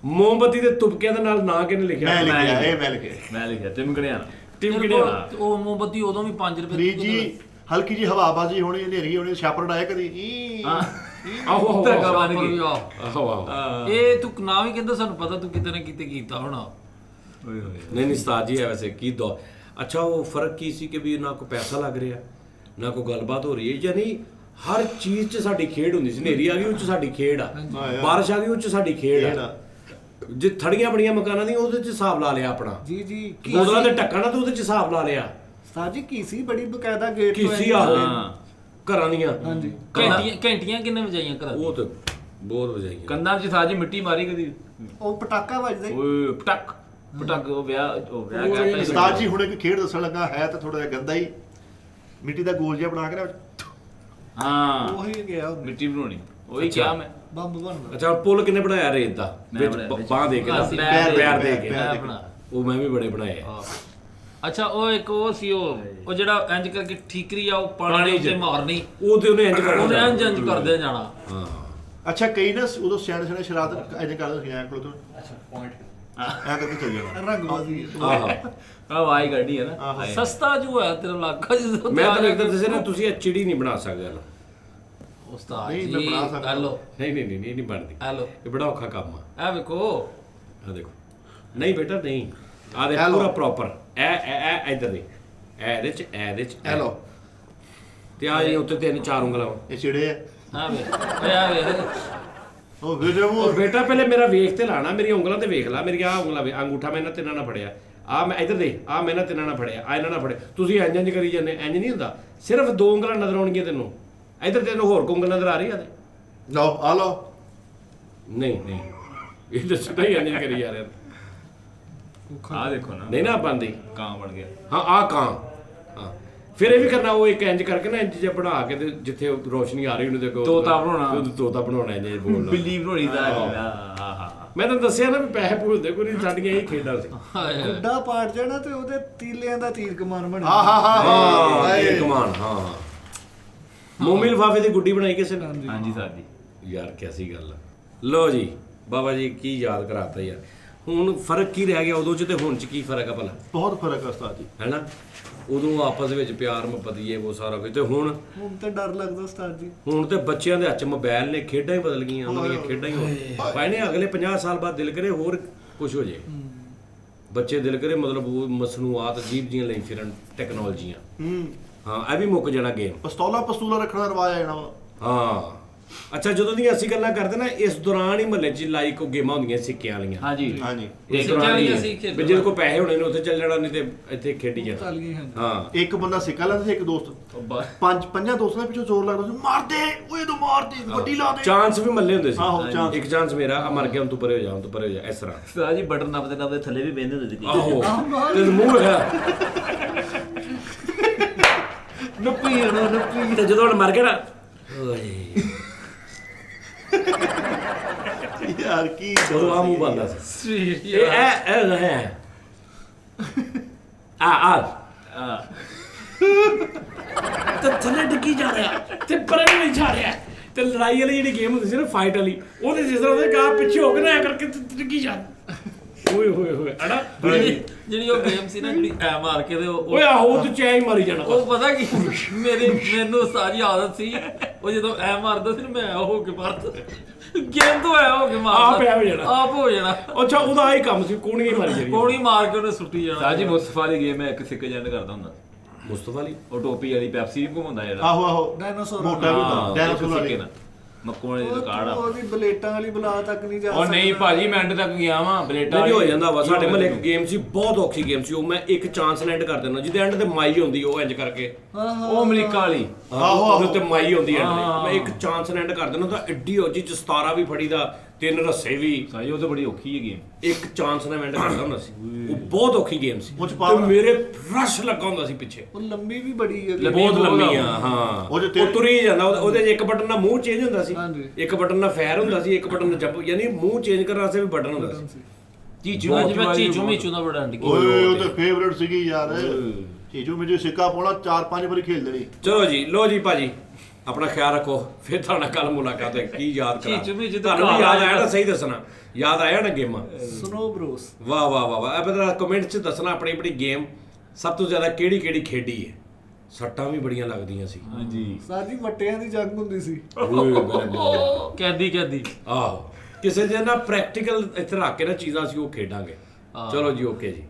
ਮੋਮਬੱਤੀ ਦੇ ਤੁਪਕਿਆਂ ਦੇ ਨਾਲ ਨਾਂ ਕਿਹਨੇ ਲਿਖਿਆ? ਮੈਂ ਲਿਖਿਆ ਇਹ ਮੈਂ ਲਿਖਿਆ ਮੈਂ ਲਿਖਿਆ ਟਿਮਕੜਿਆ ਟੀਮ ਤੇਰੇ ਕਿਹੜੇ ਕੋਲ ਉਹ ਮੋਮਬੱਤੀ ਉਦੋਂ ਵੀ 5 ਰੁਪਏ ਫਰੀਦ ਜੀ ਹਲਕੀ ਜੀ ਹਵਾਬਾਜ਼ੀ ਹੋਣੀ ਹਨੇਰੀ ਹੋਣੀ ਛਾਪਰ ਡਾਇਆ ਕਦੀ ਆਹੋ ਧੱਕਾ ਆਹੋ ਬੰਨ ਕੇ ਆਹੋ ਆਹੋ। ਇਹ ਤੂੰ ਨਾ ਵੀ ਕਹਿੰਦਾ ਸਾਨੂੰ ਪਤਾ ਤੂੰ ਕਿਤੇ ਨਾ ਕਿਤੇ ਕੀਤਾ ਹੋਣਾ। ਓਏ ਹੋਏ ਨਹੀਂ ਨਹੀਂ ਉਸਤਾਦ ਜੀ ਹੈ ਵੈਸੇ ਕੀ ਦੋ। ਅੱਛਾ ਉਹ ਫਰਕ ਕੀ ਸੀ ਕਿ ਵੀ ਨਾ ਕੋਈ ਪੈਸਾ ਲੱਗ ਰਿਹਾ ਨਾ ਕੋਈ ਗੱਲਬਾਤ ਹੋ ਰਹੀ ਹੈ, ਯਾਨੀ ਹਰ ਚੀਜ਼ 'ਚ ਸਾਡੀ ਖੇਡ ਹੁੰਦੀ ਸੀ। ਹਨੇਰੀ ਆ ਗਈ ਉਹ 'ਚ ਸਾਡੀ ਖੇਡ ਆ, ਬਾਰਿਸ਼ ਆ ਗਈ ਉਹ 'ਚ ਸਾਡੀ ਖੇਡ ਆ। ਜੇ ਥੜੀਆਂ ਬੜੀਆਂ ਮਕਾਨਾਂ ਦੀ ਉਹਦੇ 'ਚ ਹਿਸਾਬ ਲਾ ਲਿਆ ਆਪਣਾ, ਜੀ ਜੀ ਬੋਤਲਾਂ ਦੇ ਢੱਕਣਾ ਤੇ ਉਹਦੇ 'ਚ ਹਿਸਾਬ ਲਾ ਲਿਆ। ਉਸਤਾਦ ਜੀ ਕੀ ਸੀ ਬੜੀ ਬਕਾਇਦਾ ਗੇਟ ਕੀ ਸੀ ਆ ਘਰਾਂ ਦੀਆਂ ਹਾਂਜੀ ਘੰਟੀਆਂ ਕਿੰਨੇ ਵਜਾਈਆਂ ਘਰਾਂ ਉਹ ਤੇ ਬਹੁਤ ਵਜਾਈਆਂ। ਕੰਧਾਂ 'ਚ ਸਾਜੀ ਮਿੱਟੀ ਮਾਰੀ ਕਦੀ, ਉਹ ਪਟਾਕਾ ਵੱਜਦਾ ਹੀ ਓਏ ਪਟਕ ਪਟਕ ਉਹ ਵਿਆਹ ਕਰਤਾ ਉਸਤਾਦ ਜੀ ਹੁਣ ਇੱਕ ਖੇਡ ਦੱਸਣ ਲੱਗਾ ਹੈ ਤਾਂ ਥੋੜਾ ਜਿਹਾ ਗੰਦਾ ਹੀ ਮਿੱਟੀ ਦਾ ਗੋਲ ਜਿਹਾ ਬਣਾ ਕੇ ਨਾ ਹਾਂ ਉਹੀ ਗਿਆ ਉਹ ਮਿੱਟੀ ਬਣਾਉਣੀ ਉਹੀ ਕਿਹਾ ਮੈਂ ਬੰਬ ਬਣਦਾ ਅੱਛਾ ਪੁੱਲ ਕਿੰਨੇ ਬਣਾਇਆ ਰੇਤ ਦਾ? ਮੈਂ ਵਿੱਚ ਬਣਾਇਆ, ਵਿੱਚ ਬਾਂਹ ਦੇ ਕੇ ਨਾ, ਅਸੀਂ ਪੈਰ ਦੇ ਕੇ। ਮੈਂ ਬਣਾ ਉਹ ਮੈਂ ਵੀ ਬੜੇ ਬਣਾਏ ਆ। ਅੱਛਾ ਉਹ ਇੱਕ ਉਹ ਸੀ ਉਹ ਜਿਹੜਾ ਇੰਜ ਕਰਕੇ ਠੀਕਰੀ ਆ ਉਹ ਪਾਣੀ ਤੇ ਮਾਰਨੀ ਉਹ ਤੇ ਉਹਨੇ ਇੰਜ ਕਰਨਾ ਉਹਨੇ ਇੰਜ ਕਰਦੇ ਜਾਣਾ। ਹਾਂ ਅੱਛਾ ਕਈ ਨਾ ਉਦੋਂ ਸਿਆਣੇ ਸਿਆਣੇ ਸ਼ਰਾਰਤ ਐਂ ਕਰਦੇ ਸੀ ਐਂ ਕੋਲ ਤੋਂ ਅੱਛਾ ਪੁਆਇੰਟ ਐਂ ਕਰਕੇ ਚੱਲ ਜਾਣਾ ਰੰਗਬਾਜ਼ੀ ਆਹ ਆ ਵਾਈ ਗੱਡੀ ਹੈ ਨਾ ਹਾਏ। ਸਸਤਾ ਜੋ ਹੈ ਤੇਰਾ ਇਲਾਕਾ ਜਦੋਂ ਮੈਂ ਤਾਂ ਇੱਕ ਦੱਸਿਆ ਨਾ ਤੁਸੀਂ ਇਹ ਚਿੜੀ ਨਹੀਂ ਬਣਾ ਸਕਦੇ ਨਾ। ਉਸਤਾਦ ਨਹੀਂ, ਜੀ ਮੈਂ ਬਣਾ ਸਕਦਾ। ਹੈਲੋ ਨਹੀਂ ਨਹੀਂ ਨਹੀਂ ਨਹੀਂ ਬਣਦੀ। ਹੈਲੋ ਇਹ ਬੜਾ ਔਖਾ ਕੰਮ ਆ। ਇਹ ਵੇਖੋ ਆ ਦੇਖੋ ਨਹੀਂ ਬੇਟਾ ਨਹੀਂ ਆ ਦੇ ਹੈਲੋ। ਪੂਰਾ ਪ੍ਰੋਪਰ ਇਹ ਇੱਧਰ ਨਹੀਂ ਇਹਦੇ ਚ ਇਹਦੇ ਚ ਹੈਲੋ ਤੇ ਆ ਜੀ ਉੱਤੇ 3-4 ਉਂਗਲਾਂ ਵਾ। ਇਹ ਚਿੜੇ ਆ ਆ ਵੇ ਓਏ ਆ ਵੇ ਉਹ ਵੀਡੀਓ ਉਹ ਬੇਟਾ ਪਹਿਲੇ ਮੇਰਾ ਵੇਖ ਤੇ ਲਾਣਾ, ਮੇਰੀਆਂ ਉਂਗਲਾਂ ਤੇ ਵੇਖ ਲਾ। ਮੇਰੀਆਂ ਆ ਉਂਗਲਾਂ ਵੇ ਅੰਗੂਠਾ ਮੈਂ ਇਹਨਾਂ ਤਿੰਨਾਂ ਨਾਲ ਫੜਿਆ, ਆ ਮੈਂ ਇੱਧਰ ਦੇ ਆ ਮੈਂ ਇਹਨਾਂ ਤਿੰਨਾਂ ਨਾਲ ਫੜਿਆ, ਆ ਇਹਨਾਂ ਨਾਲ ਫੜਿਆ। ਤੁਸੀਂ ਇੰਜ ਇੰਜ ਕਰੀ ਜਾਂਦੇ, ਇੰਜ ਨਹੀਂ ਹੁੰਦਾ। ਸਿਰਫ 2 ਉਂਗਲਾਂ ਨਜ਼ਰ ਆਉਣਗੀਆਂ ਤੈਨੂੰ। ਇੱਧਰ ਤੈਨੂੰ ਹੋਰ ਕੋਈ ਉਂਗਲ ਨਜ਼ਰ ਆ ਰਹੀ ਆ? ਲਓ ਆ ਲਓ ਨਹੀਂ ਨਹੀਂ ਇਹ ਦੱਸੋ ਨਹੀਂ ਇੰਜ ਕਰੀ ਜਾ ਰਿਹਾ। ਆ ਦੇਖੋ ਨਾ ਨਹੀਂ ਨਾ ਬੰਦੀ। ਕਾਂ ਬਣ ਗਿਆ ਹਾਂ ਆ ਕਾਂ ਹਾਂ। ਫਿਰ ਇਹ ਵੀ ਕਰਨਾ ਉਹ ਇੱਕ ਇੰਜ ਕਰਕੇ ਨਾ ਇੰਜ ਜਿਹਾ ਬਣਾ ਕੇ ਤੇ ਜਿੱਥੇ ਰੋਸ਼ਨੀ ਆ ਰਹੀ ਉਹਨੂੰ ਤੇ ਤੋਤਾ ਬਣਾਉਣਾ। ਤੋਤਾ ਬਣਾਉਣਾ ਇੰਜ ਬੋਲਣਾ। ਬਿੱਲੀ ਬਣਾਉਣੀ ਦਾ ਹਾਂ ਹਾਂ ਮੈਂ ਤਾਂ ਦੱਸਿਆ ਨਾ ਵੀ ਪੈਸੇ ਭੁੱਲਦੇ ਕੋਈ ਨਹੀਂ, ਸਾਡੀਆਂ ਇਹ ਖੇਡਾਂ ਸੀ। ਗੁੱਡਾ ਪਾੜ ਜਾਣਾ ਤੇ ਉਹਦੇ ਤੀਲਿਆਂ ਦਾ ਤੀਰ ਕਮਾਨ ਬਣਾ। ਹਾਂ ਇਹ ਕਮਾਨ, ਹਾਂ ਮੋਮੀ ਲਿਫਾਫੇ ਦੀ ਗੁੱਡੀ ਬਣਾਈ ਕਿਸੇ ਨੇ। ਹਾਂਜੀ ਸਰ ਜੀ। ਯਾਰ ਕਿਆਸੀ ਗੱਲ ਆ। ਲੋ ਜੀ ਬਾਬਾ ਜੀ ਕੀ ਯਾਦ ਕਰਾਤਾ ਯਾਰ। ਹੁਣ ਫਰਕ ਕੀ ਰਹਿ ਗਿਆ ਉਦੋਂ ਚ ਤੇ ਹੁਣ ਚ ਕੀ ਫਰਕ ਆ ਭਲਾ, ਬਹੁਤ ਫਰਕ ਆ ਉਸਤਾਦ ਜੀ। ਹੈਨਾ? ਉਦੋਂ ਆਪਸ ਵਿੱਚ ਪਿਆਰ ਮੁਹੱਬਤ ਇਹ ਉਹ ਸਾਰਾ ਕੁਝ, ਤੇ ਹੁਣ ਤੇ ਡਰ ਲੱਗਦਾ ਉਸਤਾਦ ਜੀ। ਹੁਣ ਤੇ ਬੱਚਿਆਂ ਦੇ ਹੱਥ 'ਚ ਮੋਬਾਈਲ ਨੇ, ਖੇਡਾਂ ਹੀ ਬਦਲ ਗਈਆਂ, ਉਹਨਾਂ ਦੀਆਂ ਖੇਡਾਂ ਹੀ ਹੋ ਪਾਏ ਨੇ। ਅਗਲੇ 50 ਸਾਲ ਬਾਅਦ ਦਿਲ ਕਰੇ ਹੋਰ ਕੁਝ ਹੋ ਜੇ, ਬੱਚੇ ਦਿਲ ਕਰੇ ਮਤਲਬ ਉਹ ਮਸਨੂਆਤ ਅਜੀਬ ਜੀਆਂ ਲਈ ਫਿਰਨ, ਟੈਕਨੋਲੋਜੀਆਂ। ਹਾਂ ਇਹ ਵੀ ਮੁੱਕ ਜਾਣਾ ਗੇਮ। ਪਸਤੌਲਾ ਰੱਖਣਾ ਦਾ ਰਿਵਾਜ ਆ ਜਾਣਾ ਵਾ। ਹਾਂ ਅੱਛਾ, ਜਦੋਂ ਦੀਆਂ ਅਸੀਂ ਗੱਲਾਂ ਕਰਦੇ ਨਾ, ਇਸ ਦੌਰਾਨ ਹੀ ਮਹੱਲੇ 'ਚ ਲਾਈਕ ਉਹ ਗੇਮਾਂ ਹੁੰਦੀਆਂ ਸਿੱਕਿਆਂ ਵਾਲੀਆਂ। ਹਾਂਜੀ ਹਾਂਜੀ ਇਸ ਦੌਰਾਨ ਹੀ ਵੀ ਜਿਹਦੇ ਕੋਲ ਪੈਸੇ ਹੋਣੇ ਨੇ ਉੱਥੇ ਚੱਲ ਜਾਣਾ, ਨਹੀਂ ਤੇ ਇੱਥੇ ਖੇਡੀ ਜਾਣਾ। ਚੱਲ ਗਈ। ਹਾਂਜੀ ਹਾਂ ਇੱਕ ਬੰਦਾ ਸਿੱਕਾ ਲੈਂਦਾ ਸੀ, ਇੱਕ ਦੋਸਤ ਪੰਜਾਂ ਦੋਸਤਾਂ ਦੇ ਪਿੱਛੋਂ ਜ਼ੋਰ ਲੱਗਦਾ ਸੀ, ਮਾਰਦੇ ਓਏ ਤੂੰ ਮਾਰਦੇ, ਵੱਡੀ ਲਾ ਦੇ। ਚਾਂਸ ਵੀ ਮੱਲੇ ਹੁੰਦੇ ਆਹੋ, ਸੀ। chance। ਇੱਕ ਚਾਂਸ ਮੇਰਾ ਆ ਮਰ ਗਿਆ, ਹੁਣ ਤੂੰ ਪਰੇ ਹੋ ਜਾ, ਹੁਣ ਤੂੰ ਪਰੇ ਹੋ ਜਾ, ਇਸ ਤਰ੍ਹਾਂ। ਸਰ ਜੀ ਬਟਨ ਨੱਪਦੇ ਥੱਲੇ ਵੀ ਬਹਿੰਦੇ ਹੁੰਦੇ ਸੀ। ਆਹੋ ਤੇ ਮੂੰਹ ਹੈਗਾ ਨੱਪੀ ਤੇ ਜਦੋਂ ਹੁਣ ਮਰ ਗਿਆ ਨਾ, ਓਏ ਯਾਰ ਕੀ ਉਦੋਂ ਆ ਮੂੰਹ ਬੰਦਾ ਸੀ। ਸਵੀਟ ਇਹ ਹੈ ਆ ਤੇ ਥੱਲੇ ਡਿੱਗੀ ਜਾ ਰਿਹਾ ਤੇ ਪਰੇ ਨੂੰ ਨਹੀਂ ਜਾ ਰਿਹਾ। ਤੇ ਲੜਾਈ ਵਾਲੀ ਜਿਹੜੀ ਗੇਮ ਹੁੰਦੀ ਸੀ ਨਾ, ਫਾਈਟ ਵਾਲੀ, ਉਹਦੇ ਜਿਸ ਤਰ੍ਹਾਂ ਉਹਦੇ ਕਾ ਪਿੱਛੇ ਹੋ ਕੇ ਨਾ ਐ ਕਰਕੇ ਡਿੱਗੀ ਜਾ। ਓਏ ਹੋਏ ਹੋਏ ਅੜਾ ਜਿਹੜੀ ਉਹ ਗੇਮ ਸੀ ਨਾ, ਜਿਹੜੀ ਐ ਮਾਰ ਕੇ ਤੇ ਓਏ ਆਹੋ ਤੂੰ ਚੈਂ ਹੀ ਮਾਰੀ ਜਾਣਾ। ਉਹ ਪਤਾ ਕੀ ਮੈਨੂੰ ਸਾਰੀ ਆਦਤ ਸੀ, ਉਹ ਜਦੋਂ ਐ ਮਾਰਦਾ ਸੀ ਨਾ, ਮੈਂ ਹੋ ਕੇ ਮਾਰਦਾ ਗੇਮ ਤੋਂ ਐ ਹੋ ਕੇ ਮਾਰਦਾ, ਆਪ ਐ ਹੋ ਜਾਣਾ, ਆਪ ਹੋ ਜਾਣਾ। ਅੱਛਾ ਉਹਦਾ ਆਹੀ ਕੰਮ ਸੀ, ਕੋਣੀ ਹੀ ਮਾਰੀ ਜਾਣੀ। ਕੋਣੀ ਮਾਰ ਕੇ ਉਹਨੇ ਸੁੱਟੀ ਜਾਣਾ। ਸਰ ਜੀ ਮੁਸਤਫਾ ਵਾਲੀ ਗੇਮ ਹੈ, ਇੱਕ ਸਿੱਕੇ ਜੈਂਡ ਕਰਦਾ ਹੁੰਦਾ। ਮੁਸਤਫਾ ਅਲੀ ਉਹ ਟੋਪੀ ਵਾਲੀ ਪੈਪਸੀ ਵੀ ਘੁੰਮਾਉਂਦਾ ਜਿਹੜਾ। ਆਹੋ ਆਹੋ ਡਾਇਨਾਸੌਰ ਮੋਟਾ ਵੀ ਹੁੰਦਾ, ਡਾਇਨਾਸੌਰ ਸਿੱਕੇ ਵਾਲੀ। ਨਾਲ ਮੱਕੂ ਵਾਲੇ ਦਾ ਕਾਰਡ ਆ। ਉਹਦੀ ਬਲੇਟਾਂ ਵਾਲੀ ਬਲਾ ਤੱਕ ਨਹੀਂ ਜਾ ਉਹ ਨਹੀਂ ਭਾਜੀ, ਮੈਂ ਐਂਡ ਤੱਕ ਗਿਆ ਵਾਂ ਬਲੇਟਾ ਨਹੀਂ ਹੋ ਜਾਂਦਾ ਵਾ। ਸਾਡੇ ਮਹੱਲੇ ਇੱਕ ਗੇਮ ਸੀ, ਬਹੁਤ ਔਖੀ ਗੇਮ ਸੀ ਉਹ। ਮੈਂ ਇੱਕ ਚਾਂਸ ਲੈਂਡ ਕਰ ਦਿੰਦਾ, ਜਿਹਦੇ ਐਂਡ ਤੇ ਮਾਈ ਹੁੰਦੀ, ਉਹ ਇੰਜ ਕਰਕੇ ਉਹ ਅਮਰੀਕਾ ਵਾਲੀ। ਆਹੋ ਉਹਦੇ ਤੇ ਮਾਈ ਹੁੰਦੀ ਐ। ਮੈਂ ਇੱਕ ਚਾਂਸ ਲੈਂਡ ਕਰ ਦਿੰਦਾ ਤਾਂ ਐਡੀ ਹੋ ਜੀ 17 ਵੀ ਫੜੀ ਦਾ, 3 ਰੱਸੇ ਵੀ। ਸਾਜੀ ਉਹ ਤਾਂ ਬੜੀ ਔਖੀ ਹੈ ਗੇਮ। ਇੱਕ ਚਾਂਸ ਨਾਲ ਐਂਡ ਕਰਦਾ ਹੁੰਦਾ ਸੀ। ਉਹ ਬਹੁਤ ਔਖੀ ਗੇਮ ਸੀ। ਉਹ 'ਚ ਤੇ power- ਮੇਰੇ ਰਸ਼ ਲੱਗਾ ਹੁੰਦਾ ਸੀ ਪਿੱਛੇ। ਉਹ ਲੰਬੀ ਵੀ ਬੜੀ ਹੈ। ਬਹੁਤ ਲੰਮੀ ਆ। ਹਾਂ ਉਹ 'ਚ ਉਹ ਤੇਰੇ- ਤੁਰੀ ਜਾਂਦਾ, ਉਹਦੇ 'ਚ ਇੱਕ ਬਟਨ ਨਾਲ ਮੂੰਹ ਚੇਂਜ ਹੁੰਦਾ ਸੀ, ਹਾਂਜੀ। ਇੱਕ ਬਟਨ ਨਾਲ ਫੈਰ ਹੁੰਦਾ ਸੀ, ਇੱਕ ਬਟਨ ਨਾਲ ਜੰਪ, ਯਾਨੀ ਮੂੰਹ ਚੇਂਜ ਕਰਨ ਵਾਸਤੇ ਵੀ ਬਟਨ ਹੁੰਦਾ ਸੀ। ਚੀਚੂ ਨਾਲ ਜਿਵੇਂ ਚੀਚੂ ਮੀਚੂ ਦਾ ਬੜਾ ਡਿੱਗੀ। ਓਏ ਉਹ ਤੇ ਫੇਵਰੇਟ ਸੀਗੀ ਯਾਰ। ਚੀਚੂ ਮੈਨੂੰ ਸਿੱਕਾ ਪਾਉਣਾ 4-5 ਵਾਰੀ ਖੇਡ ਲੈਣੀ। ਚਲੋ ਜੀ, ਲੋ ਜੀ ਭਾਜੀ, ਆਪਣਾ ਖਿਆਲ ਰੱਖੋ। ਫਿਰ ਤੁਹਾਡਾ ਕੱਲ ਮੁਲਾਕਾਤ ਹੈ। ਕੀ ਯਾਦ ਕਰਾਂ ਚੀਚੂ ਮੀਚੂ ਤਾਂ ਤੁਹਾਨੂੰ ਵੀ ਯਾਦ ਆਇਆ ਨਾ, ਸਹੀ ਦੱਸਣਾ, ਯਾਦ ਆਇਆ ਨਾ ਗੇਮਾਂ? Snow bronze. ਵਾਹ ਵਾਹ ਵਾਹ ਵਾਹ। ਇਹ ਬਤਾ ਕਮੈਂਟ 'ਚ ਦੱਸਣਾ ਆਪਣੀ ਆਪਣੀ ਗੇਮ ਸਭ ਤੋਂ ਜ਼ਿਆਦਾ ਕਿਹੜੀ ਕਿਹੜੀ ਖੇਡੀ ਹੈ। ਸੱਟਾਂ ਵੀ ਬੜੀਆਂ ਲੱਗਦੀਆਂ ਸੀ। ਹਾਂਜੀ ਸਰ ਜੀ ਵੱਟਿਆਂ ਦੀ ਜੰਗ ਹੁੰਦੀ ਸੀ। ਕੈਦੀ ਆਹੋ ਕਿਸੇ ਦੇ ਨਾ ਪ੍ਰੈਕਟੀਕਲ ਇੱਥੇ ਰੱਖ ਕੇ ਨਾ ਚੀਜ਼ਾਂ ਸੀ ਉਹ ਖੇਡਾਂਗੇ। ਚਲੋ ਜੀ, ਓਕੇ ਜੀ।